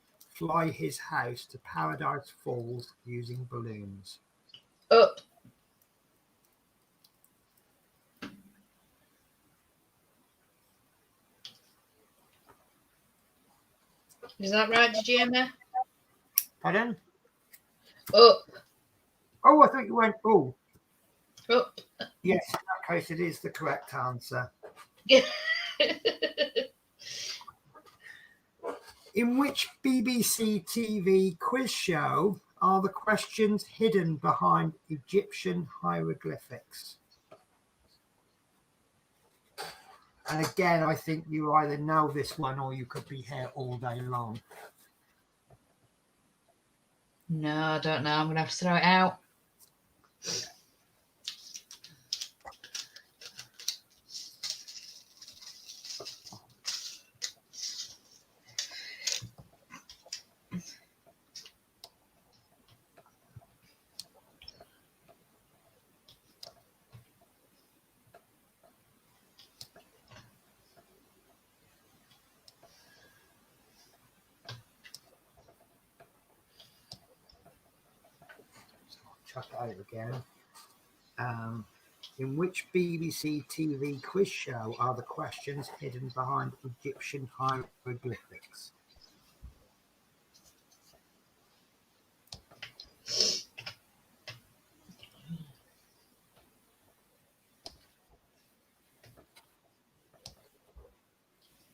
fly his house to Paradise Falls using balloons? Up. Is that right? Did you hear me? Pardon? Up. Oh, I thought you went, oh. Up. Yes, in that case, it is the correct answer. Yeah. In which BBC TV quiz show are the questions hidden behind Egyptian hieroglyphics? And again, I think you either know this one or you could be here all day long. No, I don't know. I'm going to have to throw it out. Chuck it out again. In which BBC TV quiz show are the questions hidden behind Egyptian hieroglyphics?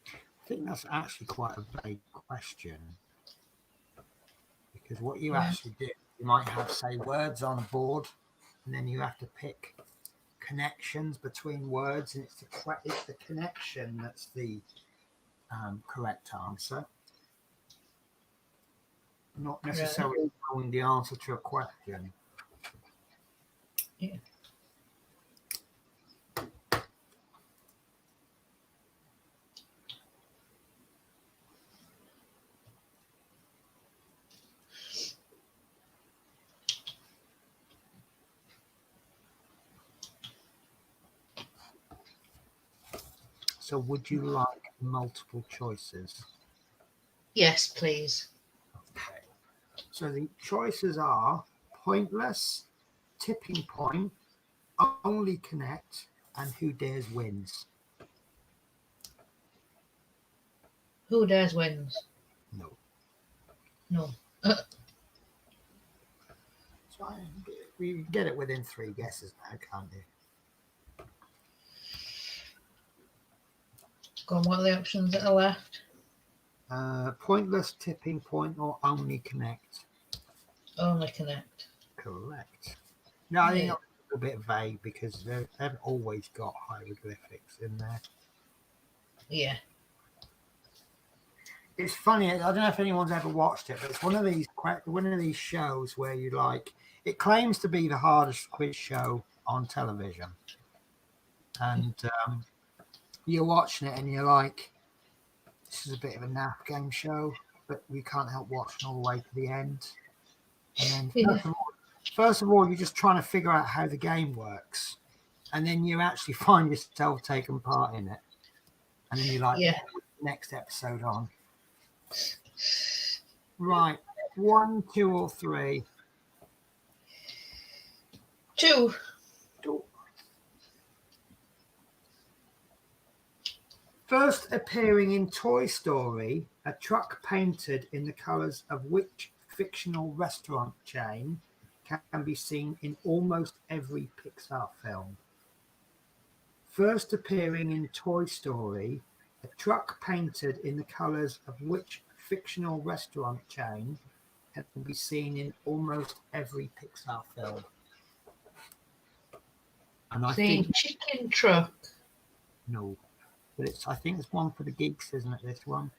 I think that's actually quite a vague question, because what you actually do, you might have, say, words on a board, and then you have to pick connections between words, and it's the connection that's the correct answer, not necessarily knowing the answer to a question. Yeah. So would you like multiple choices? Yes, please. Okay. So the choices are pointless, tipping point, only connect, and who dares wins. Who dares wins? No. No. So you get it within 3 guesses now, can't you? Go on, what are the options that are left? Pointless, tipping point, or only connect. Only connect. Correct. No, I think it's a bit vague because they've always got hieroglyphics in there. Yeah. It's funny. I don't know if anyone's ever watched it, but it's one of these shows where you like. It claims to be the hardest quiz show on television, and you're watching it and you're like, this is a bit of a naff game show, but we can't help watching all the way to the end. And then first of all, you're just trying to figure out how the game works, and then you actually find yourself taking part in it, and then you're like, next episode on. Right, 1, 2, or 3. 2. First appearing in Toy Story, a truck painted in the colours of which fictional restaurant chain can be seen in almost every Pixar film? First appearing in Toy Story, a truck painted in the colours of which fictional restaurant chain can be seen in almost every Pixar film? And I think chicken truck. No, but I think it's one for the geeks, isn't it? This one.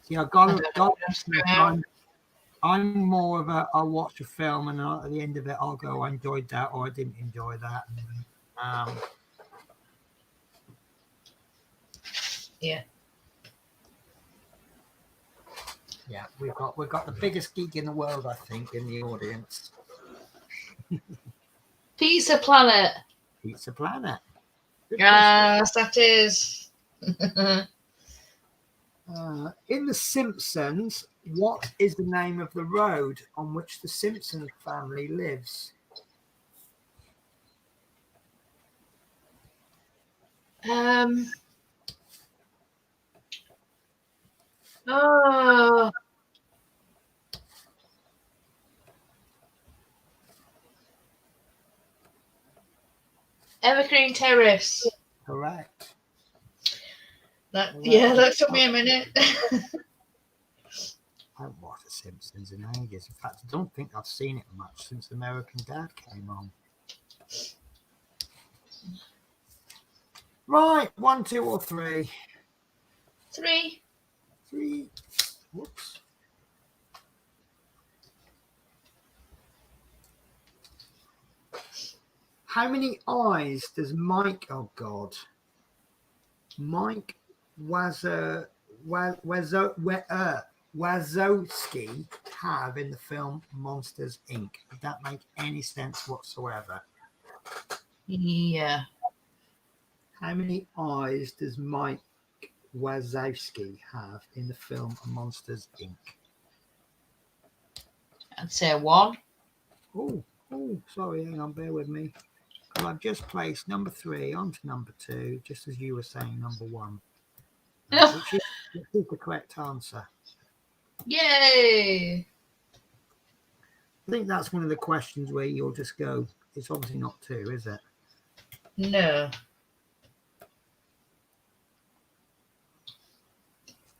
See, I'm more of a. I'll watch a film and at the end of it, I'll go, I enjoyed that, or I didn't enjoy that. Yeah. Yeah, we've got the biggest geek in the world, I think, in the audience. Pizza Planet. Pizza Planet. Yes, that is. In The Simpsons, what is the name of the road on which the Simpson family lives? Oh, Evergreen Terrace. Correct. Yeah, that took me a minute. I haven't watched The Simpsons in ages. In fact, I don't think I've seen it much since American Dad came on. Right, 1, 2, or 3? 3. 3. Whoops. How many eyes does Mike? Oh God, Mike Wazowski have in the film Monsters Inc. Did that make any sense whatsoever? Yeah. How many eyes does Mike Wazowski have in the film Monsters Inc.? I'd say 1. Oh, sorry, hang on, bear with me. Because I've just placed number 3 onto number 2, just as you were saying number 1, which is the correct answer. Yay! I think that's one of the questions where you'll just go, it's obviously not 2, is it? No.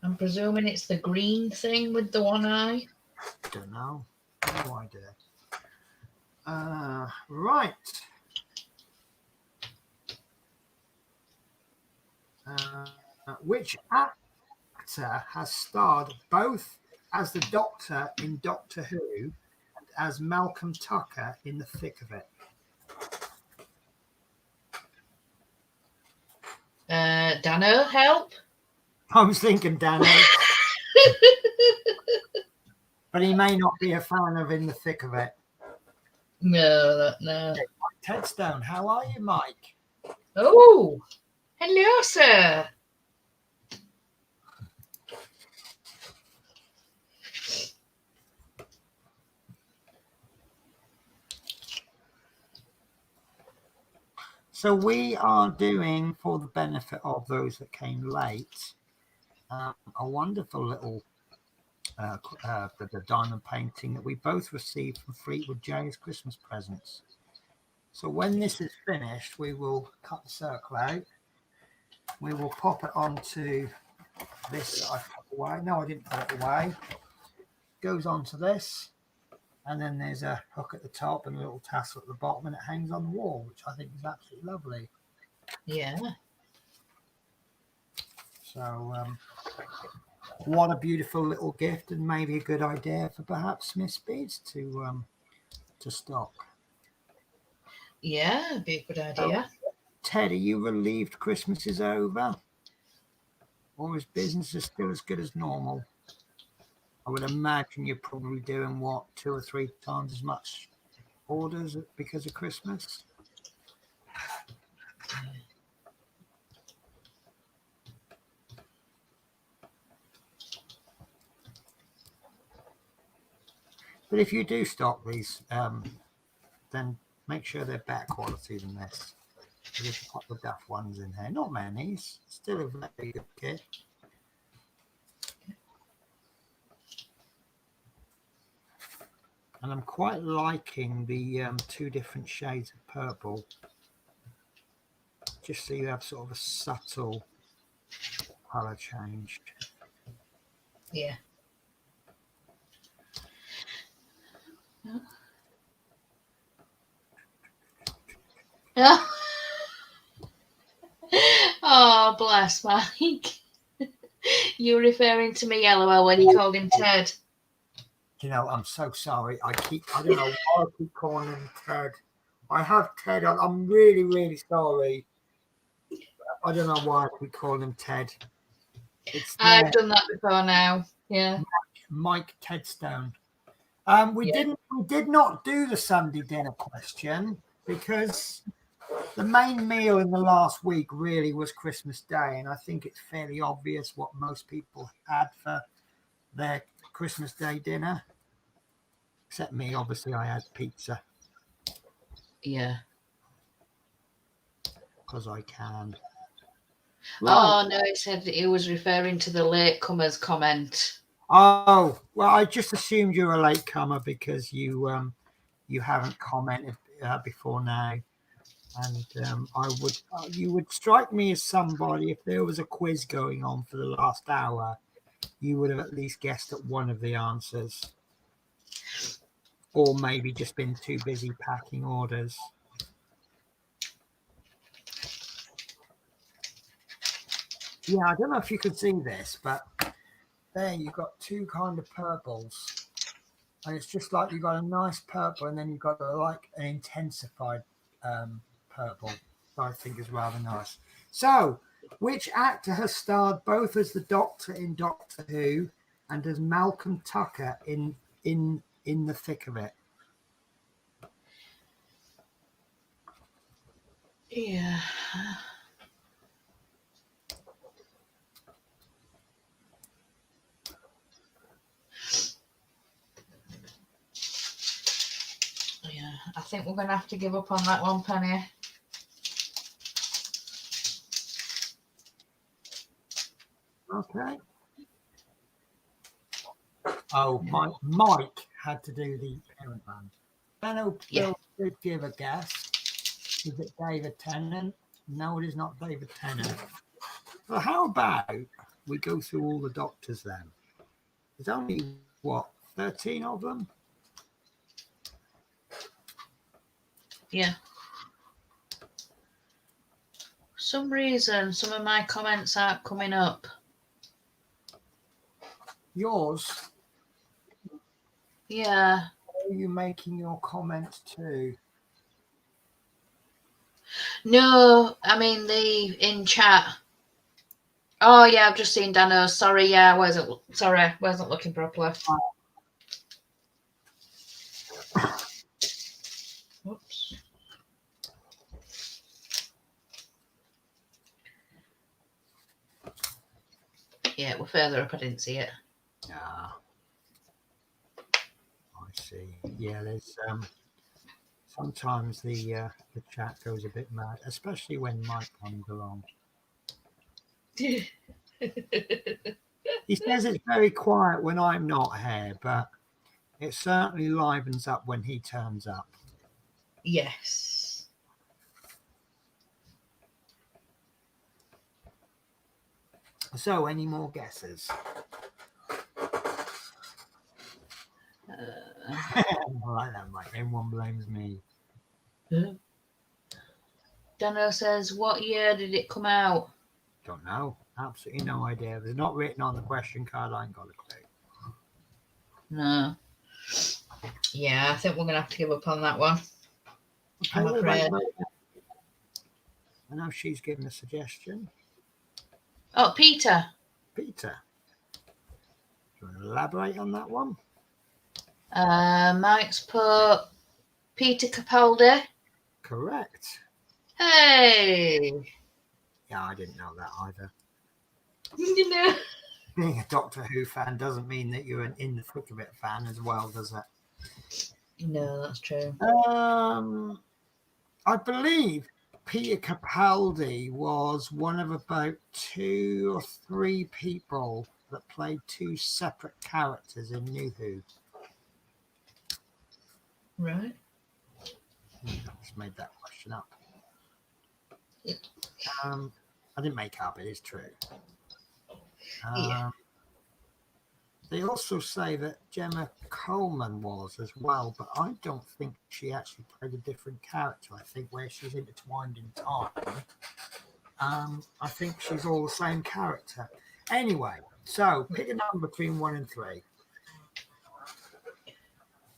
I'm presuming it's the green thing with the one eye. Don't know. No idea. Right. Which actor has starred both as the Doctor in Doctor Who and as Malcolm Tucker in The Thick of It? Dano, help? I was thinking Danny. But he may not be a fan of In the Thick of It. No. Tedstone, how are you, Mike? Oh, hello, sir. So we are doing, for the benefit of those that came late, a wonderful little the diamond painting that we both received from Fleetwood J's Christmas presents. So when this is finished, we will cut the circle out. We will pop it onto this that I put away. No, I didn't put it away. Goes onto this. And then there's a hook at the top and a little tassel at the bottom, and it hangs on the wall, which I think is absolutely lovely. Yeah. So what a beautiful little gift, and maybe a good idea for perhaps Miss Beads to stock. Yeah, it'd be a good idea. Ted, are you relieved Christmas is over? Or is business still as good as normal? I would imagine you're probably doing, 2 or 3 times as much orders because of Christmas? But if you do stock these, then make sure they're better quality than this. There's a couple of duff ones in here. Not many. Still a very good kit. And I'm quite liking the 2 different shades of purple. Just so you have sort of a subtle colour change. Yeah. Oh, bless Mike. You were referring to me, LOL, when you called him Ted. You know, I'm so sorry. I don't know why I keep calling him Ted. I have Ted. I'm really, really sorry. I don't know why I keep calling him Ted. I've done that before now. Yeah. Mike Tedstone. We did not do the Sunday dinner question because The main meal in the last week really was Christmas Day, and I think it's fairly obvious what most people had for their Christmas Day dinner. Except me, obviously, I had pizza. Yeah. Because I can. Right. Oh, no, he said he was referring to the latecomers comment. Oh, well, I just assumed you're a latecomer because you haven't commented before now. And you would strike me as somebody, if there was a quiz going on for the last hour, you would have at least guessed at one of the answers. Or maybe just been too busy packing orders. Yeah, I don't know if you could see this, but there you've got two kind of purples. And it's just like you've got a nice purple and then you've got like an intensified purple, I think is rather nice. So, which actor has starred both as the Doctor in Doctor Who and as Malcolm Tucker in The Thick of It? Yeah. Yeah, I think we're going to have to give up on that one, Penny. Okay. Oh, Mike had to do the parent band. Benno did give a guess. Is it David Tennant? No, it is not David Tennant. Well, how about we go through all the Doctors then? There's only, 13 of them? Yeah. For some reason, some of my comments aren't coming up. Yours? Yeah. Are you making your comments too? No, I mean in chat. Oh yeah, I've just seen Dano. Sorry, yeah, I wasn't looking properly. Oops. Yeah, we're further up. I didn't see it. Ah, I see. Yeah, there's sometimes the chat goes a bit mad, especially when Mike comes along. He says it's very quiet when I'm not here, but it certainly livens up when he turns up. Yes. So, any more guesses? I like that, Mike. Everyone blames me. Dano says, what year did it come out? Don't know. Absolutely no idea. If it's not written on the question card, I ain't got a clue. No. Yeah, I think we're going to have to give up on that one. Okay, I'm afraid. I know she's given a suggestion. Oh, Peter. Peter. Do you want to elaborate on that one? Mike's put Peter Capaldi. Correct. Hey. Yeah, I didn't know that either. You know. Being a Doctor Who fan doesn't mean that you're an In the Thick of It fan as well, does it? No, that's true. I believe Peter Capaldi was one of about 2 or 3 people that played 2 separate characters in New Who. Right. I just made that question up. I didn't make up, it is true. Yeah. They also say that Gemma Coleman was as well, but I don't think she actually played a different character. I think where she's intertwined in time, I think she's all the same character. Anyway, so pick a number between 1 and 3.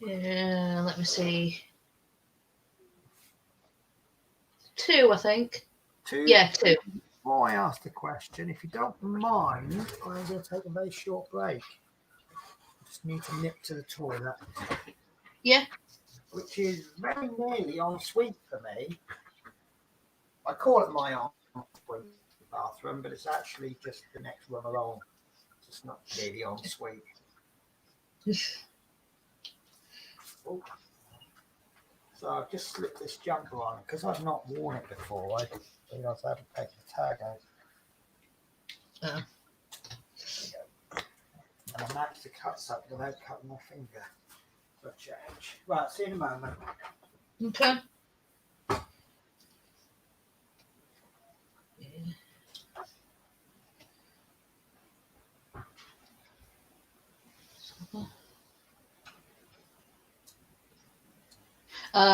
Yeah, let me see. 2, I think. 2? Yeah, 2. Before I ask the question, if you don't mind, I'm going to take a very short break. Just need to nip to the toilet. Yeah. Which is very nearly en suite for me. I call it my ensuite bathroom, but it's actually just the next room along. It's not really ensuite. Oh. So I've just slipped this jumper on because I've not worn it before. I realised I haven't taken the tag out. Oh. And I managed to cut something without cutting my finger. For a change. Right, see you in a moment. Okay.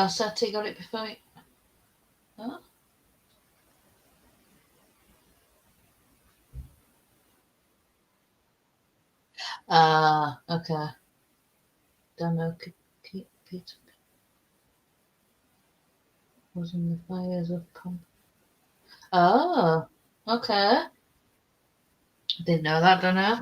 Sati got it before you. Huh? Okay. Don't know. Keep Peter was in the fires of Pump. Oh, okay. Didn't know that, don't know.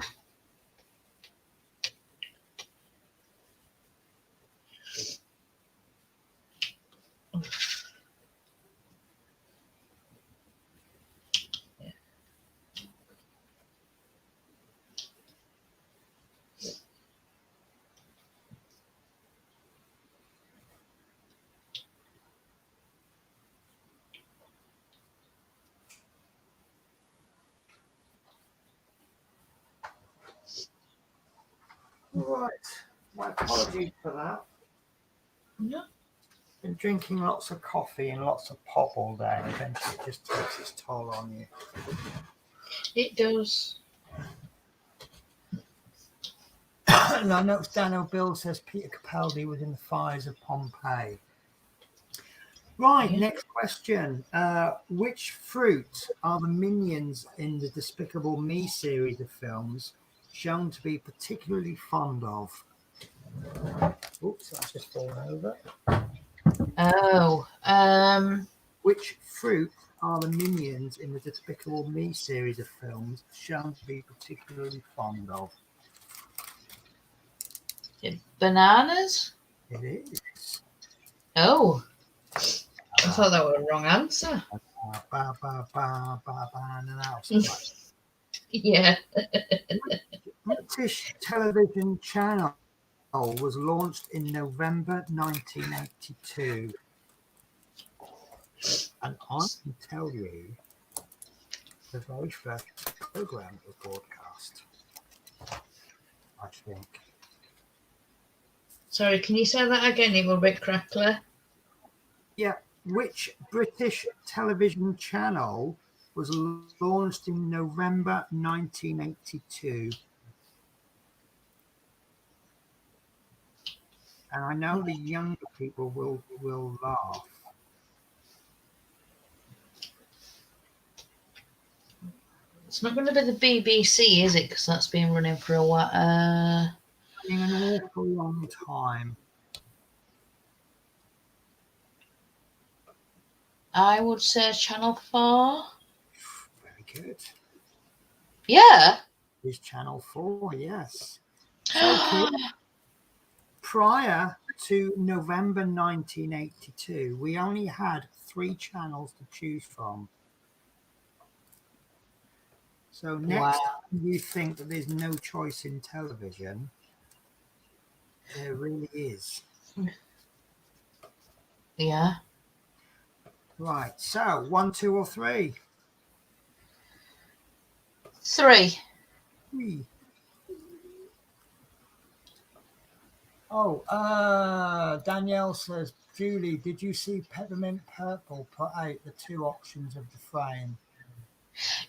Right. My apologies for that. Yeah. Been drinking lots of coffee and lots of pop all day, and eventually it just takes its toll on you. It does. And I noticed Daniel Bill says Peter Capaldi was in the fires of Pompeii. Right, Yeah. next question. Which fruit are the minions in the Despicable Me series of films shown to be particularly fond of? Oops, that's just fallen over. Oh, Which fruit are the minions in the Despicable Me series of films shown to be particularly fond of? bananas? It is. Oh, I thought that was a wrong answer. Yeah. British television channel was launched in November 1982. And I can tell you the very first program that was broadcast, I think. Sorry, can you say that again? It was a bit crackly. Yeah, which British television channel was launched in November 1982? And I know the younger people will laugh. It's not going to be the BBC, is it? Because that's been running for a while. In an awful long time. I would say Channel 4. Very good. Yeah. Is Channel 4, yes. So, Kim, prior to November 1982, we only had 3 channels to choose from. So next time you think that there's no choice in television, there really is. Yeah. Right, so 1, 2, or 3? 3. 3. Oh, Danielle says, Julie, did you see Peppermint Purple put out the 2 options of the frame?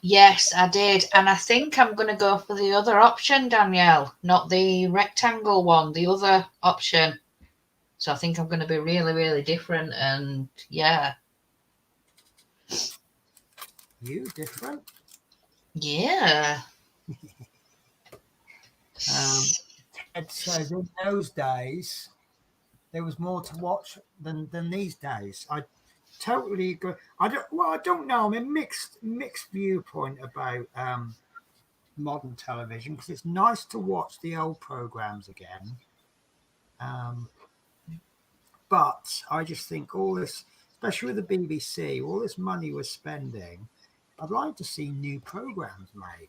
Yes, I did. And I think I'm going to go for the other option, Danielle, not the rectangle one, the other option. So I think I'm going to be really, really different. And yeah. You different? Yeah. Ted says, in those days, there was more to watch than these days. I totally agree. I don't know. I'm a mixed viewpoint about modern television because it's nice to watch the old programs again. But I just think all this, especially with the BBC, all this money we're spending, I'd like to see new programs made.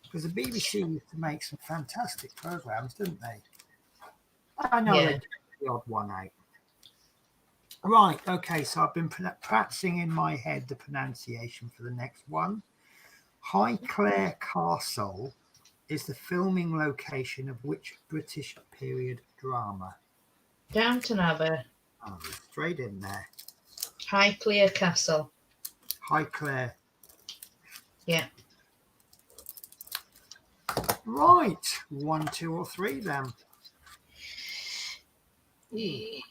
Because the BBC used to make some fantastic programs, didn't they? I know they Yeah. did the odd one out. Right, okay, so I've been practicing in my head the pronunciation for the next one. Highclere Castle is the filming location of which British period drama? Downton Abbey. Oh, straight in there. Highclere Castle. Highclere. Yeah. Right, 1, 2, or 3 then. 3,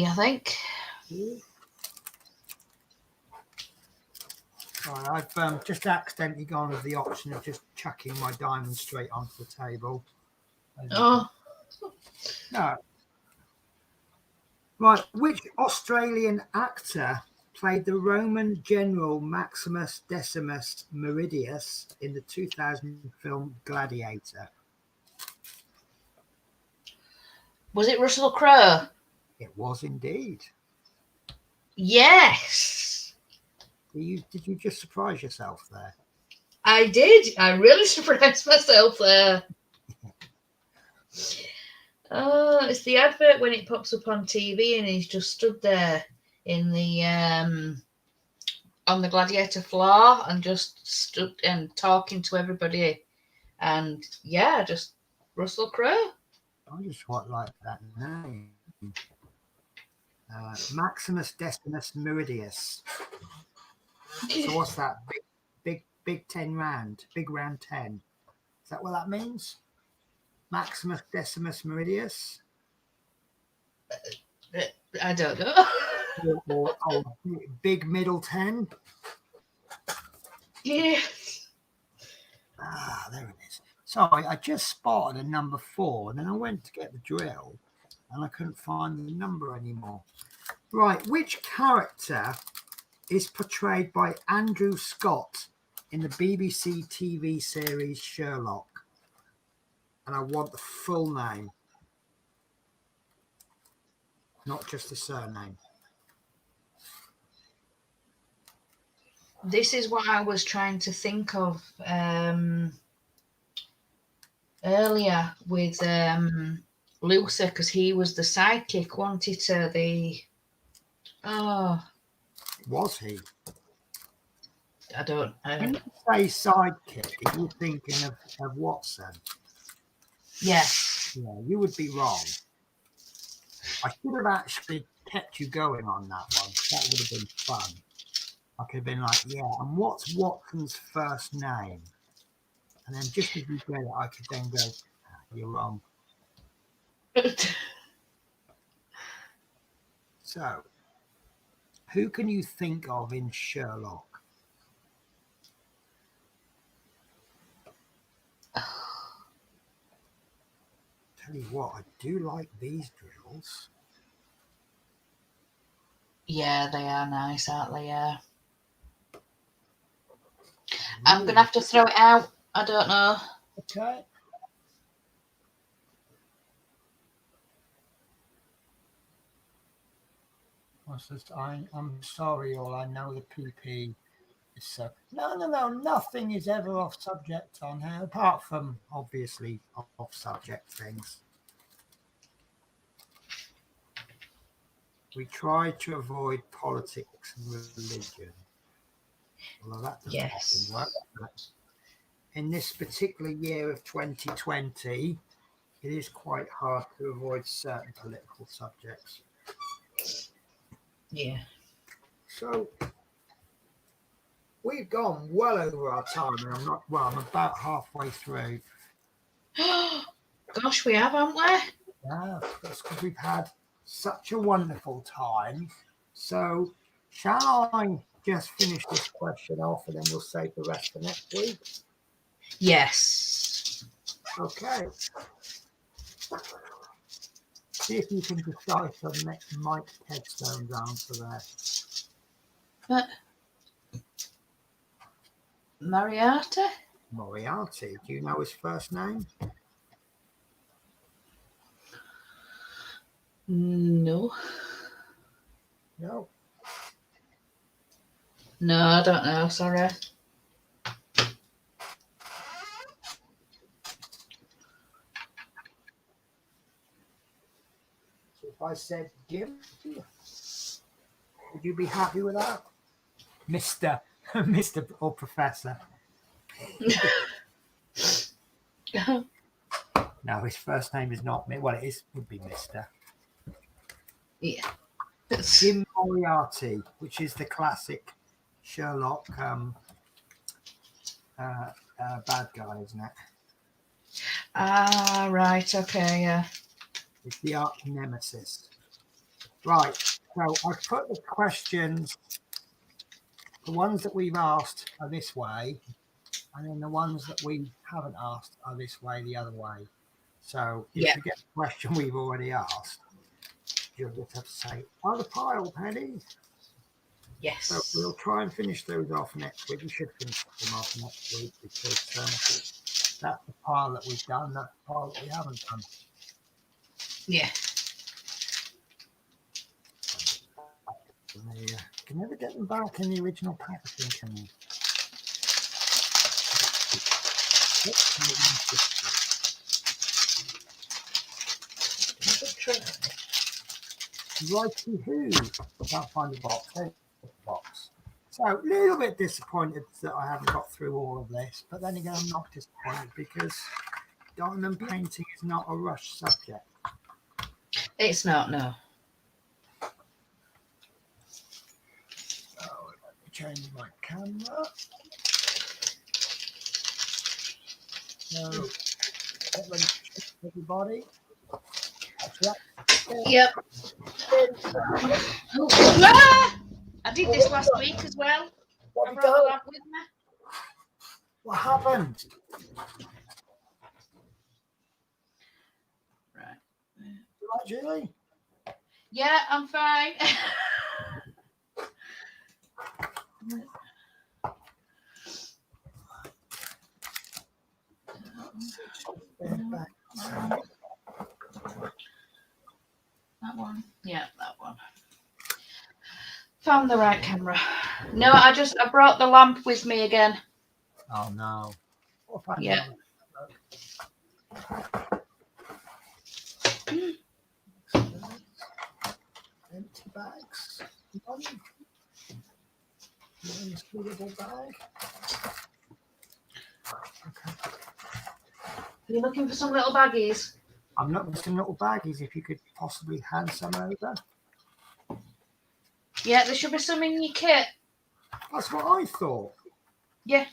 I think. Right, I've just accidentally gone with the option of just chucking my diamond straight onto the table. Oh, No. Right, which Australian actor played the Roman general Maximus Decimus Meridius in the 2000 film Gladiator? was it Russell Crowe? It was indeed. Yes, Did you just surprise yourself there? I did. I really surprised myself there. Oh, it's the advert when it pops up on TV and he's just stood there in the on the Gladiator floor and just stood and talking to everybody. And yeah, just Russell Crowe. I just quite like that name. Maximus Decimus Meridius. So what's that? Big 10 round, big round 10. Is that what that means? Maximus Decimus Meridius? I don't know. or big middle 10? Yeah. Ah, there it is. Sorry, I just spotted a number 4 and then I went to get the drill and I couldn't find the number anymore. Right, which character is portrayed by Andrew Scott in the BBC TV series Sherlock? And I want the full name, not just the surname. This is what I was trying to think of earlier with Luther, because he was the sidekick, wanted to the. Oh, Was he? I don't. When you say sidekick, are you thinking of Watson? Yeah. Yeah, you would be wrong. I should have actually kept you going on that one. That would have been fun. I could have been like, yeah, and what's Watson's first name? And then just as you get it, I could then go, you're wrong. So, who can you think of in Sherlock? Tell you what, I do like these drills. Yeah, they are nice, aren't they? Yeah. I'm going to have to throw it out. I don't know. Okay. I'm sorry, all. I know the PP is so. No. Nothing is ever off subject on here, apart from obviously off subject things. We try to avoid politics and religion, although that doesn't often work. But in this particular year of 2020, it is quite hard to avoid certain political subjects. Yeah. So we've gone well over our time, and I'm about halfway through. Gosh, we have, haven't we? Yeah, that's because we've had such a wonderful time. So shall I just finish this question off and then we'll save the rest for next week? Yes. Okay. See if you can decipher Mike Headstone's answer there. Moriarty? Moriarty. Do you know his first name? No. No. No, I don't know. Sorry. So if I said Jim, would you be happy with that? Mr. Mr. or Professor? No, his first name is not me. Well, it is would be Mr. Yeah. Jim Moriarty, which is the classic Sherlock bad guy, isn't it? Ah, right. Okay. Yeah. It's the arch nemesis. Right. So I've put the questions. The ones that we've asked are this way, and then the ones that we haven't asked are this way, the other way. So if Yeah. you get a question we've already asked, you'll just have to say, "Are the pile, Penny?" Yes. So we'll try and finish those off next week. We should finish them off next week because that's the pile that we've done. That's the pile that we haven't done. Yeah. You can never get them back in the original packaging, can you? Righty who? Can't find the box. There's the box. So a little bit disappointed that I haven't got through all of this, but then again, I'm not disappointed because diamond painting is not a rush subject. It's not. No. So let me change my camera. So get ready, everybody. Yep. Ah! I did this last week as well. What I have you brought the done? lamp with me. What happened? Right. You right, Julie? Yeah, I'm fine. That one. Yeah, that one. Found the right camera. No, I brought the lamp with me again. Oh no. Yeah. Empty bags. Unscrewable bag. Okay. Are you looking for some little baggies? I'm looking for some little baggies. If you could possibly hand some over. Yeah, there should be some in your kit. That's what I thought. Yeah.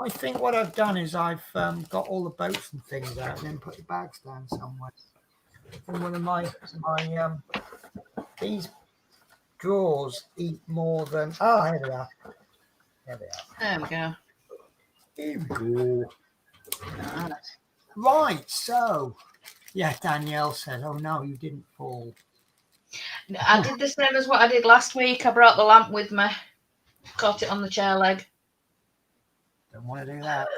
I think what I've done is I've got all the boats and things out and then put the bags down somewhere. And one of my these drawers eat more than here they are. There they are. There we go. Here we go. Right, so yeah, Danielle said, "Oh no, you didn't fall." I did the same as what I did last week. I brought the lamp with me. Caught it on the chair leg. Don't want to do that.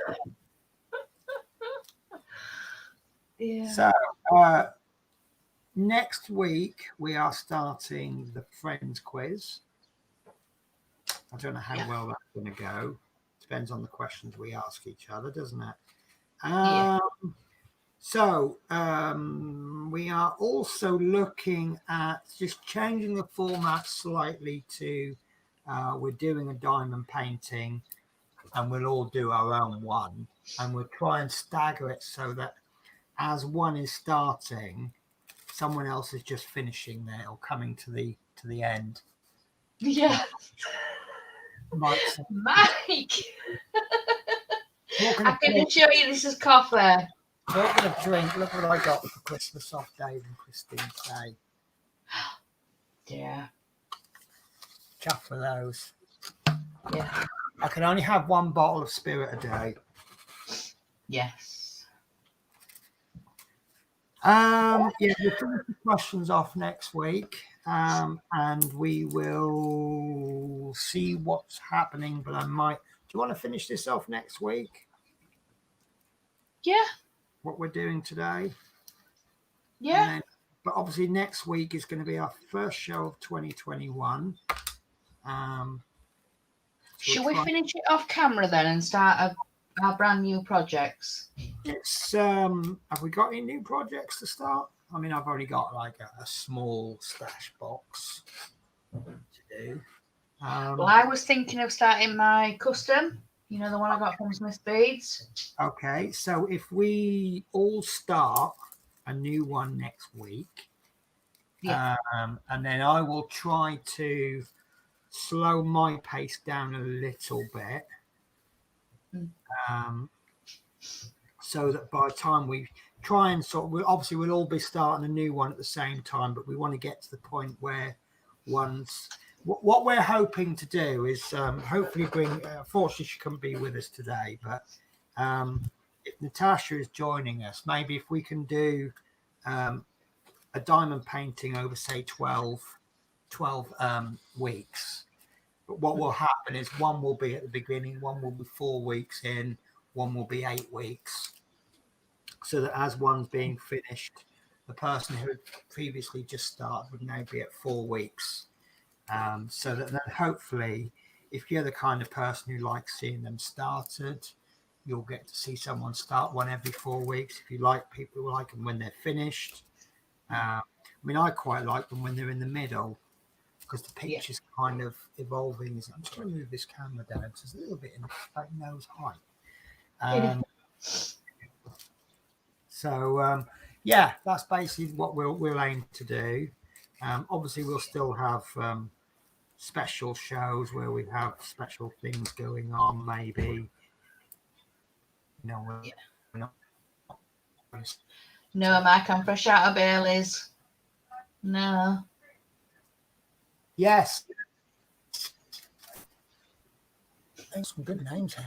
Yeah. So next week we are starting the Friends quiz. I don't know how well that's going to go. Depends on the questions we ask each other, doesn't it? So we are also looking at just changing the format slightly to we're doing a diamond painting and we'll all do our own one, and we'll try and stagger it so that as one is starting, someone else is just finishing there or coming to the end. Yeah. Mike. I can assure you this is coffee. Talking of drink, look what I got for Christmas off Dave and Christine's day. Yeah. Chuff for those. Yeah. I can only have one bottle of spirit a day. Yes. We'll finish the questions off next week. And we will see what's happening. But do you want to finish this off next week? Yeah. What we're doing today? Yeah. Then, but obviously next week is going to be our first show of 2021. So Shall we finish it off camera then and start our brand new projects? it's have we got any new projects to start? I mean, I've only got like a small stash box to do. Well, I was thinking of starting my custom, you know, the one I got from Smith Beads. Okay, so if we all start a new one next week, Yeah. and then I will try to slow my pace down a little bit, so that by the time we try and obviously we'll all be starting a new one at the same time, but we want to get to the point where what we're hoping to do is hopefully bring. Unfortunately, she couldn't be with us today, but if Natasha is joining us, maybe if we can do a diamond painting over say 12 weeks. But what will happen is one will be at the beginning, one will be 4 weeks in, one will be 8 weeks. So that as one's being finished, the person who had previously just started would now be at 4 weeks. So that then hopefully, if you're the kind of person who likes seeing them started, you'll get to see someone start one every 4 weeks. If you like people who like them when they're finished. I mean, I quite like them when they're in the middle because the picture's kind of evolving. I'm just going to move this camera down because it's a little bit in nose height. So yeah, that's basically what we'll aim to do. Obviously, we'll still have special shows where we have special things going on. Maybe we're not. No, Mike, I'm fresh out of Bailey's. No. Yes. There's some good names here,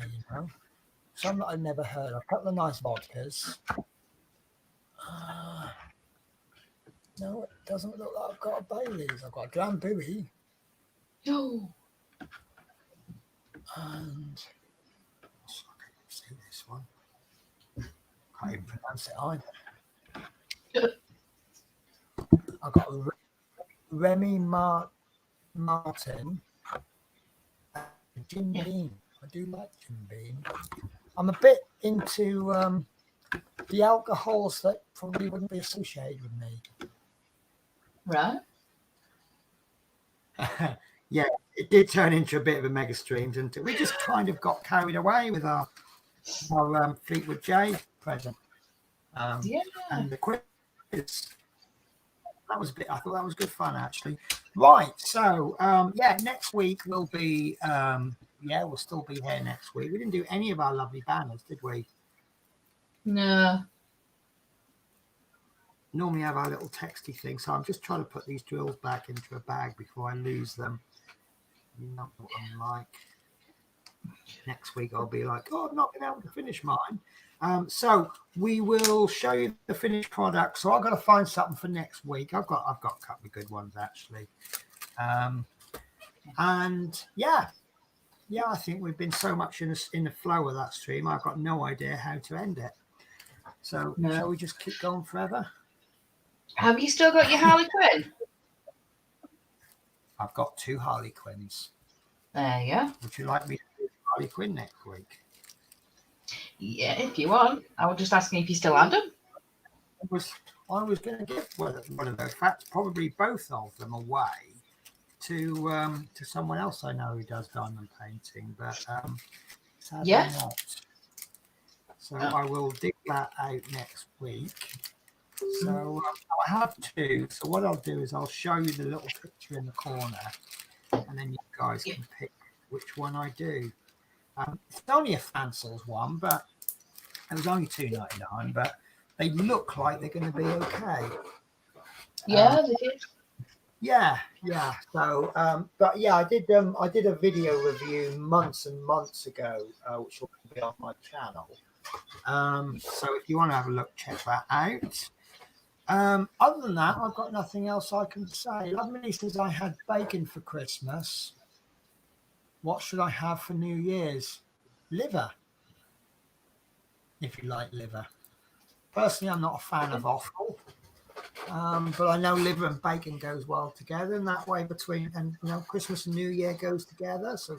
Some that I've never heard of. A couple of nice vodkas. No, it doesn't look like I've got a Bailey's. I've got a Granbury. No. And I can't see this one. Can't even pronounce it either. I've got Remy Martin. Jim Beam. I do like Jim Beam. I'm a bit into the alcohols that probably wouldn't be associated with me. Right. Yeah, it did turn into a bit of a mega stream, didn't it? We just kind of got carried away with our Fleetwood J present. And the quiz. That was a bit. I thought that was good fun, actually. Right. So yeah, next week we'll be. We'll still be here next week. We didn't do any of our lovely banners, did we? No. Normally have our little texty thing, so I'm just trying to put these drills back into a bag before I lose them. You know what I'm like. Next week I'll be like, I've not been able to finish mine. So we will show you the finished product. So I've got to find something for next week. I've got a couple of good ones actually. And yeah, I think we've been so much in the flow of that stream. I've got no idea how to end it. So shall we just keep going forever? Have you still got your Harley Quinn? I've got 2 Harley Quinns. There you go. Would you like me to do Harley Quinn next week? Yeah, if you want. I was just asking if you still had them. I was going to give one of those. In fact, probably both of them away to someone else I know who does diamond painting, but sadly not. So I will dig that out next week. So I have 2. So what I'll do is I'll show you the little picture in the corner, and then you guys can pick which one I do. It's only a Fansels one, but it was only $2.99. But they look like they're going to be okay. Yeah, they did. Yeah. So, but yeah, I did a video review months and months ago, which will be on my channel. So if you want to have a look, check that out. Other than that, I've got nothing else I can say. Lovely says I had bacon for Christmas. What should I have for New Year's? Liver. If you like liver. Personally, I'm not a fan of offal. But I know liver and bacon goes well together, and that way between, and Christmas and New Year goes together. So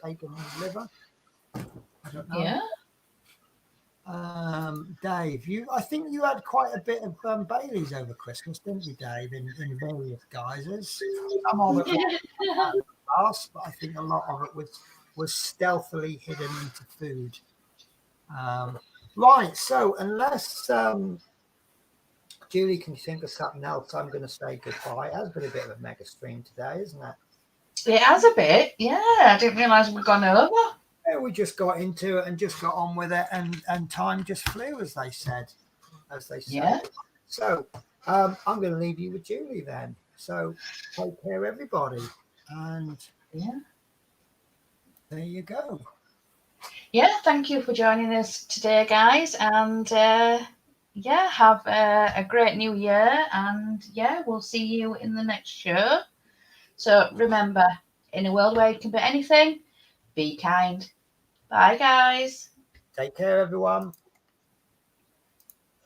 bacon and liver. I don't know. Yeah. Dave, I think you had quite a bit of Baileys over Christmas, didn't you, Dave? In various guises. Some of it was fast, but I think a lot of it was stealthily hidden into food. Right. So unless Julie can think of something else, I'm going to say goodbye. It has been a bit of a mega stream today, isn't it? It has a bit. Yeah, I didn't realise we'd gone over. Yeah, we just got into it and just got on with it, and time just flew, as they say. Yeah. So I'm going to leave you with Julie then. So take care, everybody, and Yeah. there you go. Yeah, thank you for joining us today, guys, and yeah, have a great new year, and yeah, we'll see you in the next show. So remember, in a world where you can be anything, be kind. Bye, guys. Take care, everyone.